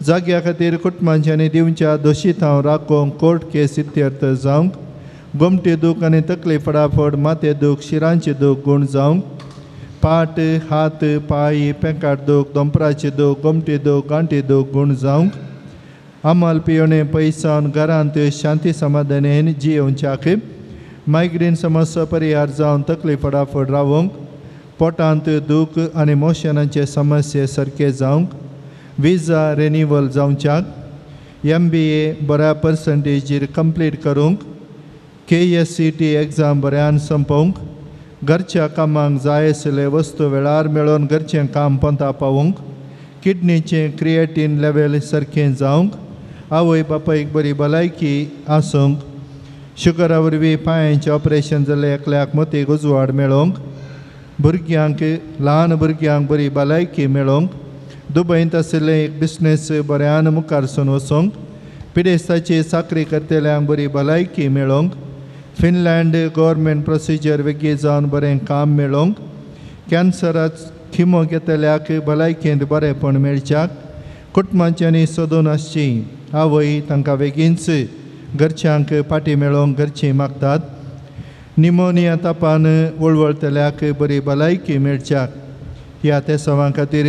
जाग्या खातीर कुटुंबांच्यांनी दिवच्या दोशीतांव राखोवंक कोर्ट केस इत्यर्थ जावंक, गोमटी दूख आनी तकली फडाफड माथे दूख शिरांचे दूख गूण जावंक, पाट हात पाय पेंकाट दूख दोंपराचे दूख गोमटी दूख गांठी दूख गूण जावंक, आमाल पियोणे पयसान घरांत शांती समाधानान जियोवच्याक, मायग्रेन समस्या परिहार जावन तकली फडाफड रावंक, पोटांत दूख आनी मोशनाचे समस्ये सारके जावंक, विजा रिन्यूवल जावच्याक, MBA बऱ्या पर्संटेजीर कंप्लीट करूंक, KSCT एग्जाम बऱ्यान संपोवंक, घरच्या कामांक जाय आशिल्ले वस्तू वेळार मेळोवन घरचें काम पंता पावोवंक, किडनीचें क्रिएटीन लेवल सारकें जावंक, आवय बापायक बरी भलायकी आसूंक, शुगरा वरवीं पांयांचें ऑपरेशन जाल्ले एकल्याक मतीक उजवाड मेळोवंक, भुरग्यांक ल्हान भुरग्यांक बरी भलायकी मेळोवंक, दुबयंत आशिल्लें एक बिझनेस बऱ्यान मुखार सून वचोंक, पिडेस्ताची साखरी करतल्यांक बरी भलायकी मेळोवंक, फिनलँड गव्हर्मेंट प्रोसिजर वेगळी जावन बरें काम मेळोवंक, कॅन्सराच किमो घेतल्याक भलायकेंत बरेंपण मेळच्याक, कुटुंबांच्यांनी सोदून आसची आवय तांकां बेगीनच घरच्यांक फाटीं मेळोवंक घरचीं मागतात. निमोनिया तापान वळवळतल्याक बरी भलायकी मेळच्याक ह्या त्या सवां खातीर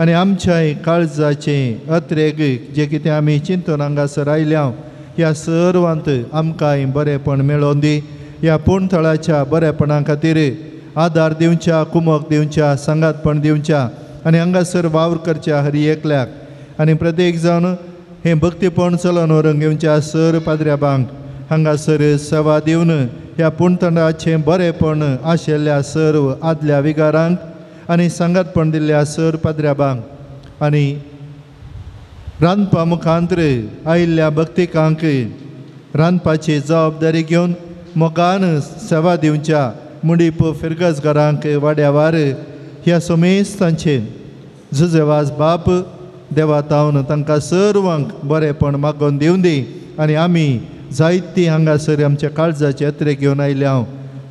आनी आमच्याय काळजाचे अत्रेक जे कितें आमी चिंतून हांगासर आयल्या ह्या सर्वांत आमकांय बरेंपण मेळोवन दी. ह्या पुणथळाच्या बरेपणा खातीर आदार दिवच्या, कुमक दिवच्या, सांगातपण दिवच्या आनी हांगासर वावर करच्या हरी एकल्याक. आनी प्रत्येक जावन हें भक्तीपण चलोवन व्हरूंक घेवच्या सर पाद्र्याबांक हांगासर सेवा दिवन ह्या पुणथळाचें बरेंपण आशिल्ल्या सर्व आदल्या विगारांक आनी सांगातपण दिल्ल्या सर पाद्र्याबांक आनी रांदपा मुखांतर आयिल्ल्या भक्तिकांक रांदपाची जबाबदारी घेवन मोगान सेवा दिवच्या मुडीप फिरगसगारांक वाड्यावार ह्या सोमेस्तांचे जुजेवाज बाप देवा तावन तांकां सर्वांक बरेंपण मागोवन दिवन दी. आनी आमी जायतीं हांगासर आमच्या काळजाचे यात्रे घेवन आयल्या.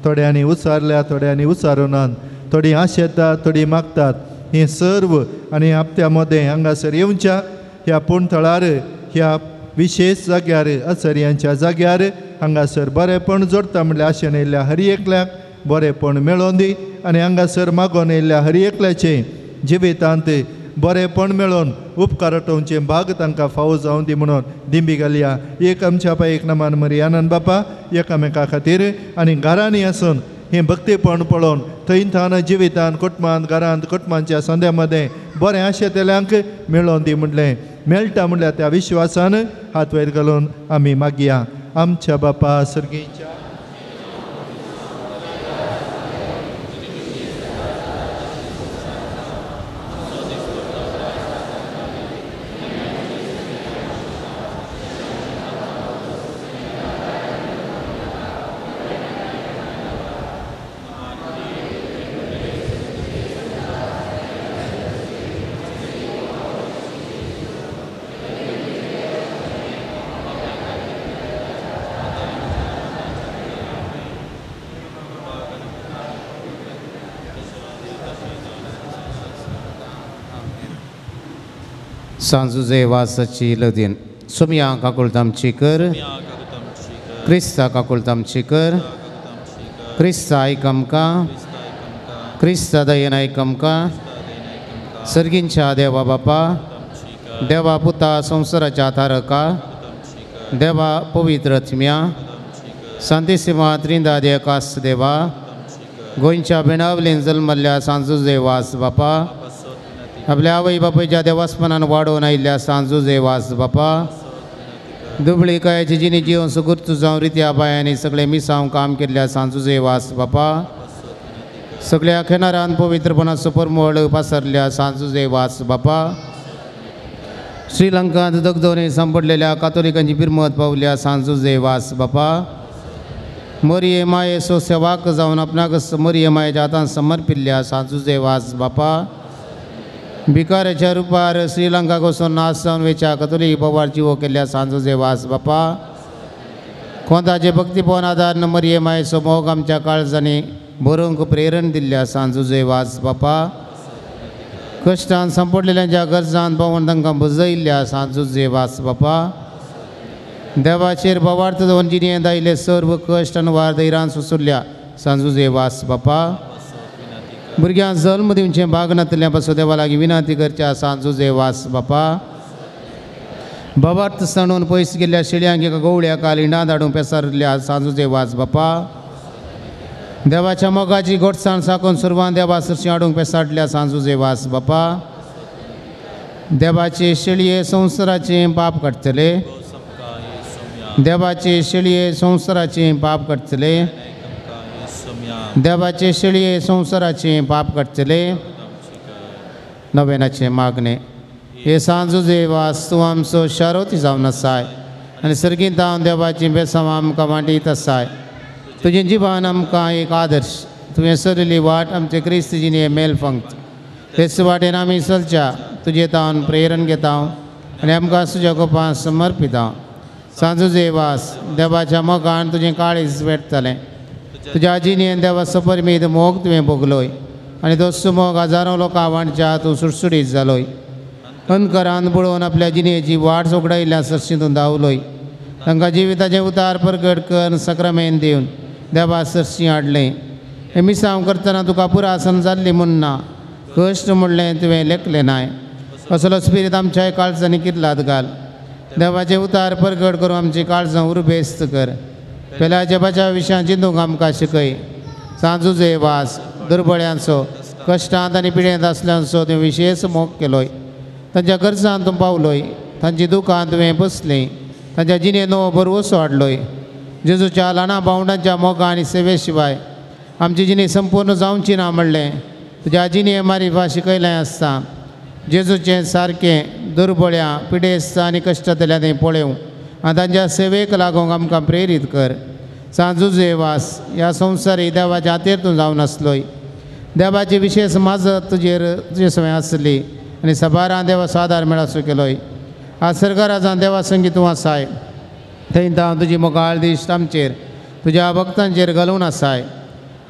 थोड्यांनी उचारल्या, थोड्यांनी उचारुनात, थोडीं आशेतात, थोडीं मागतात. हें सर्व आनी हप्त्या मदें हांगासर येवच्या ह्या पुणथळार ह्या विशेश जाग्यार आचार्यांच्या जाग्यार हांगासर बरेंपण जोडटा म्हणल्यार आशेन येयल्ल्या हरी एकल्याक बरेंपण मेळोवन दी. आनी हांगासर मागोवन येयल्ल्या हरी एकल्याचें जिवितांत बरेंपण मेळोवन उपकार आठोवचे भाग तांकां फावो जावं दी म्हणून दिंबी घालया. एक आमच्या पायक नमान मरी आनंद बापा एकामेका खातीर आनी घरांनी आसून हें भक्तीपण पळोवन थंय थान जिवितांत कुटुंबांत घरांत कुटुंबांच्या संद्या मदें बरें आशेतल्यांक मेळोवन दी म्हणलें. मेळटा म्हणल्यार त्या विश्वासान हात वयर घालून आमी मागया. आमच्या बापा सर्गीच्या सांजुजे वासाची लदीन सुमया काकुळतामची कर, क्रिस्ता काकुळतामची कर, क्रिस्ता आयकमका, क्रिस्ता दयेन आयकमका. सर्गींच्या देवा बापा, देवा पुता संवसाराच्या तारका, देवा पवित्र आत्म्या, सांतिसिमा त्रिंदा देकास देवा, गोंयच्या बेणावलीन जल्मल्ल्या सांजुजे वास बापा, आपल्या आवय बापायच्या देवास्पनान वाडोवन आयिल्ल्या सांजुजे वास बापा, दुबळी कायाची जिणी जिवन सुगुर्त जावं रित्या बायांनी सगळे मिसांव काम केल्ल्या सांजुजे वास बापा, सगळ्या खेनारान पवित्रपणाचो परमळ पासरल्या सांजुजे वास बापा, श्रीलंकांत दगदोने सांपडलेल्या कातोलिकांची पिरमत पावल्या सांजुजे वास बापा, मरिये मायेचो सेवाक जावन आपणाक मरिये मायेच्या हातांत समर्पिल्ल्या सांजुजे वास बापा, भिकाऱ्याच्या रुपार श्रीलंका वचून नाश जावन वेच्या कातोलीक बोवार जिवो केल्ल्या सांजुजे वास बापा, खोंताचे भक्तीपण आदार मरिये मायेचो मोग आमच्या काळजांनी भरूंक प्रेरण दिल्ल्या सांजुजे वास बापा, कश्टान संपडलेल्यांच्या गरजांत पावून तांकां बुजयल्ल्या सांजुजे वास बापा, देवाचेर बोवार्थ दवरून जिणेंत आयिल्ले सर्व कश्ट आनी वार दैरान सुसुरल्या सांजुजे वास बापा, भुरग्यांक जल्म दिवचें भाग नातल्या पासून देवा लागीं विनंती करच्या सांजुजे वास बापा, बोवार्थ सणून पयस गेल्ल्या शेळयांक एका गवळ्या कालिंडांत हाडूंक पेसारल्या सांजुजे वास बापा, देवाच्या मोगाची घोटसाण साकून सुरवान देवा सरशी हाडूंक पेसाडल्या सांजुजे वास बापा, देवाचे शेळये संवसाराचें पाप काडटले, देवाचे शेळये संवसाराचें पाप काडटले, देवाचे शेळये संवसाराचें पाप काडटले. नवेनाचे मागणे हे सांजुजे वास तूं आमचो शारोती जावन आसाय आनी सर्गींत हांव देवाची बेसांवां आमकां वांटीत आसाय. तुजें जिवान आमकां एक आदर्श, तुवें सरली वाट आमचे क्रिस्त जिणे मेल पंक्त, तेच वाटेन आमी चलच्या तुजे तावन प्रेरण घेता आनी आमकां तुज्या कोपांत समर्पिता. सांजुजे वास देवाच्या मोगान तुझें काळीज वेटतलें तुज्या जिणेन देवा सपरमेद मोग तुवें भोगलोय आनी दोस्सो मोग हजारो लोकां वाणच्या तूं सुटसुटीत जालोय अंधकारान बुडोवन आपल्या जिणेची वाट सोगडायिल्ल्या सरशीतून धांवलोय तांकां जिविताचें उतार परगट कर सक्रामेंत दिवन देवा सरशी हाडलें हें मिसांव करतना तुका पुरासन जाल्ली म्हूण ना कश्ट म्हणलें तुवें लेखलें नाय असलो स्पिरीत आमच्या काळजांनी कितलात घाल देवाचें उतार परगट करून आमची काळजां उरबेस्त कर पेल्याच्या बच्या विशयां चिंतूंक आमकां शिकय सांजुजे वास दुर्बळ्यांचो कश्टांत आनी पिडेंत आसल्यांचो तुवें विशेश मोग केलोय तांच्या गरजांत तूं पावलोय तांची दुखां तुवें बसलें तांच्या जिणेंत नवो बरवसो हाडलोय जेजूच्या ल्हाना भावंडांच्या मोगा आनी सेवे शिवाय आमची जिणी संपूर्ण जावची ना म्हणलें तुज्या जिणे मारिफा शिकयलें आसता जेजूचें सारकें दुर्बळ्या पिडेस्त आनी कश्टांतल्या तें पळोवंक आनी तांच्या सेवेक लागूंक आमकां प्रेरीत कर सांजुजे वास ह्या संवसारी देवाच्या हातीर तूं जावन आसलोय देवाची विशेश माजत तुजे सवय आसली आनी सबारां देवा सादार मेळासो केलोय आज सरकाराजान देवा संगी तूं आसाय थंय हांव तुजी मोगाळ दिश्ट आमचेर तुज्या भक्तांचेर घालून आसाय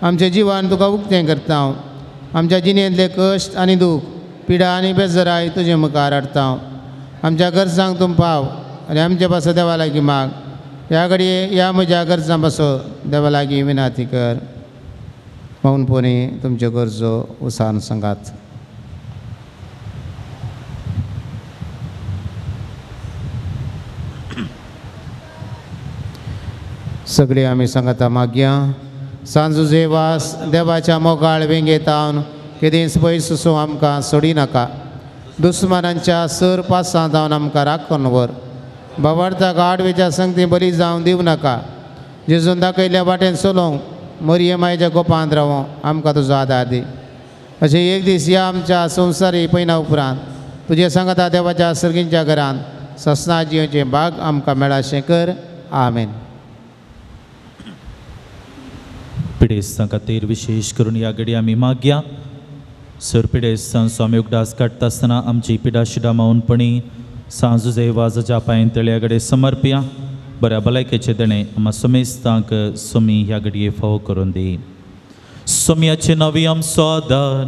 आमचें जिवन तुका उक्तें करता हांव आमच्या जिणेंतले कश्ट आनी दूख पिडा आनी बेजराय तुजे मुखार हाडटा हांव आमच्या गरजांक तूं पाव आनी आमचे पासो देवा लागीं माग ह्या घडये ह्या म्हज्या गरजां पासो देवा लागीं विनाती कर मौनपणी तुमच्यो गरजो उसान सांगात सगळीं आमी सांगाता मागया सांजुजे वास देवाच्या मोगाळ वेंगेतावन केदेंच पयस सो आमकां सोडी नाका दुस्मानांच्या सर पासां जावन आमकां राखून व्हर बाबार्थाक आडवेच्या संगती बरी जावं दिवं नाका जेजून दाखयल्ल्या वाटेन चलोवंक मरिये मायेच्या गोपांत रावों आमकां तुजो आदार दी अशें एक दीस ह्या आमच्या संवसारी पयना उपरांत तुजे सांगाता देवाच्या सर्गींच्या घरांत ससना जियोचें भाग आमकां मेळाशें कर आमेन पिडेस्तां खातीर विशेश करून ह्या घडी आमी मागया सर पिडेस्तांचो आमी उगडास काडटा आसतना आमची पिडा शिडा मावनपणी सांजुजे वाजाच्या पांय तळ्या घडये समर्पया बऱ्या भलायकेचे देणे आम्हा समेस्तांक सोमी ह्या घडये फावो करून दी सोम्याचे नवी आमचो आदार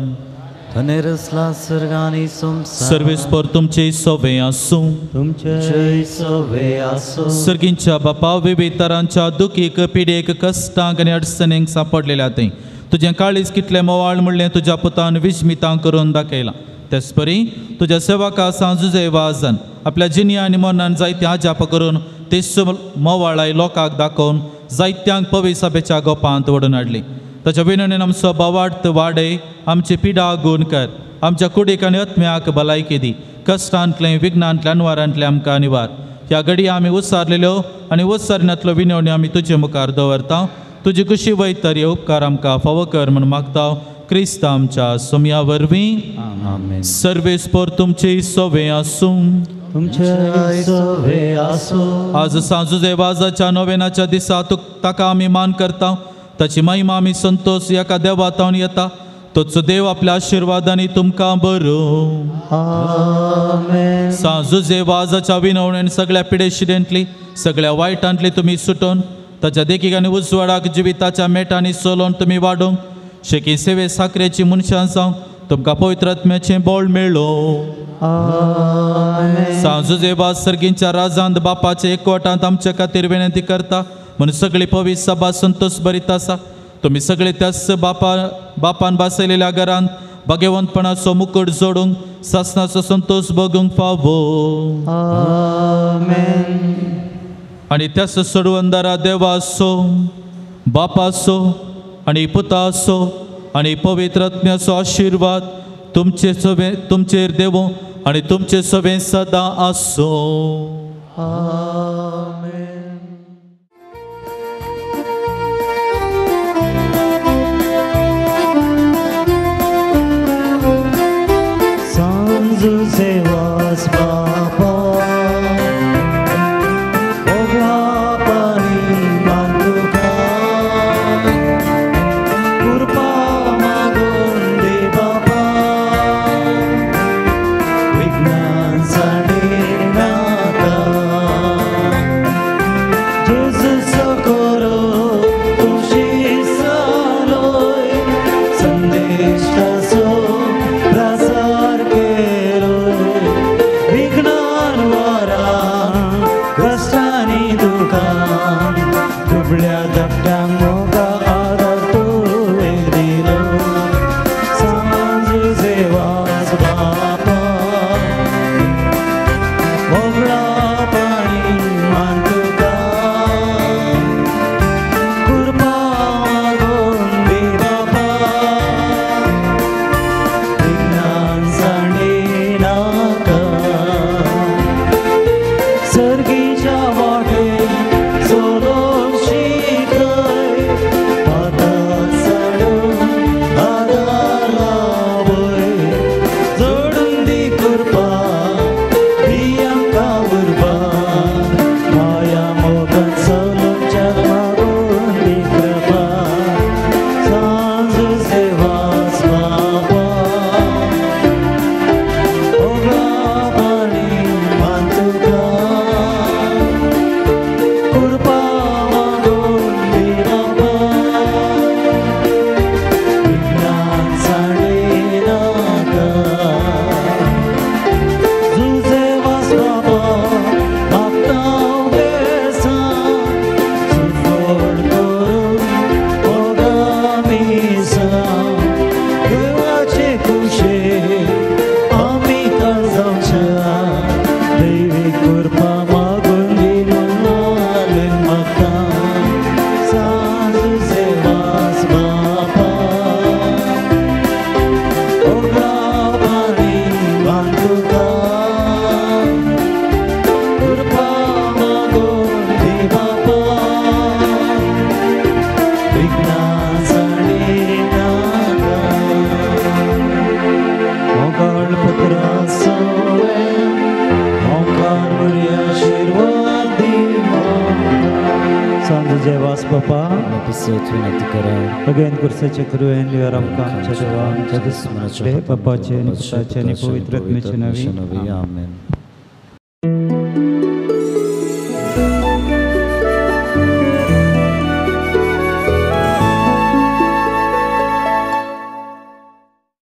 धनेरसला सर्गानी सर्वेस्पर तुमचे सोवे आसूं तुमचे सोवे आसूं सर्गींच्या बापा विविध तरांच्या दुखीक पिडेक कश्टांक आनी अडचणींक सांपडलेल्या थंय तुजें काळीज कितलें मोवाळ म्हणलें तुज्या पुतान विस्मितां करून दाखयलां तेच परी तुज्या सेवका सांजुजे वाजान आपल्या जिनिया आनी मनान जायते आजाप करून तेच मोवाळाय लोकांक दाखोवन जायत्यांक पवी सभेच्या गोपांत ओडून हाडली ताच्या विनवणेन आमचो बोवार्थ वाडय आमची पिडा गूण कर आमच्या कुडीक आनी आत्म्याक भलायकी दी कश्टांतले विघ्नांतल्या अनवारांतले आमकां निवार ह्या घडये आमी उसारलेल्यो आनी उसारनातल्यो विनवण्यो आमी तुजे मुखार दवरता तुजी कुशी वयतर हे उपकार आमकां फावो कर म्हूण मागता क्रिस्त आमच्या सोम्या वरवीं आमेन सर्वेस्पर तुमचे सोवे आसूं तुमचे सोवे आसूं आज सांजुजे वाजाच्या नोवेनाच्या दिसा ताका आमी मान करता ताची महिमा आमी संतोष एका देवातावन येता तोचो देव आपल्या आशिर्वादांनी तुमकां बरो आमेन सांजुजे वाजाच्या विनवणेन सगळ्या पिडेशिडेंतली सगळ्या वायटांतली तुमी सुटोवन ताच्या देखीक आनी उजवाडाक जिविताच्या मेटांनी चलोवन तुमी वाडोवंक शेकी सेवे साखरेची मनशां जावं तुमकां पवित्र आत्म्याचें बोळ मेळ्ळो सांजुजे वाज सर्गींच्या राजांत बापाचे एकवटांत आमचे खातीर विनंती करता म्हणून सगळी पवित्र सभा संतोष भरीत आसा तुमी सगळे त्याच बापान बसयलेल्या घरांत भगवंतपणाचो मुकुट जोडूंक सासनाचो संतोष भोगूंक फावो आनी त्याच सोडवंदारा देवाचो बापाचो आनी पुताचो आनी पवित्र आत्म्याचो आशिर्वाद तुमचेर देवो आनी तुमचे सवे सदां आसो सांजुजे वास बापा करो खुशी सालोय संदेश तासो प्रसार केलोय विघ्नान वारा कष्टानी दुकान दुबळ्या धाकट्यांक मोगा आदार तुवें दिलो सांज सेवास बापा मोगळा पाणी मान तुका कृपा मागून दी बापा विज्ञान साणी नाका सर्गीच्या वाटेन सोलोन शिकय हाताक साडून आदार लावय जोडून दी कृपा दी आमकां उर्बा माया मोगान सोलोन जग मागून दी कृपा सांज सेवास बापा मोगळा पाणी मान तुका कृपा मागून दी बापा विज्ञान साडे नाका जुजे वास बापा मागता बेसां सुफोड करून मोगामिसां देवाचे कुशेक आमी काळजांच्या दैवी कृपा मागून दी म्हणून मागता सांज सेवास बापा मोगळा पाणी मान तुका कृपा मागून दी बापा विज्ञान साडे नाका मोगाळ पत्रा सोवे मोगाळ बरी आशीर्वाद दी सांज जेवास बापा पिसत विनंती करा अगेन कुर्साचे करुवेन लिवर आमकां आमच्या देवा आमच्या दुस्मनाचे बापाचे आनी पुताचे आनी पवित्र आत्म्याचे नांवी आमेन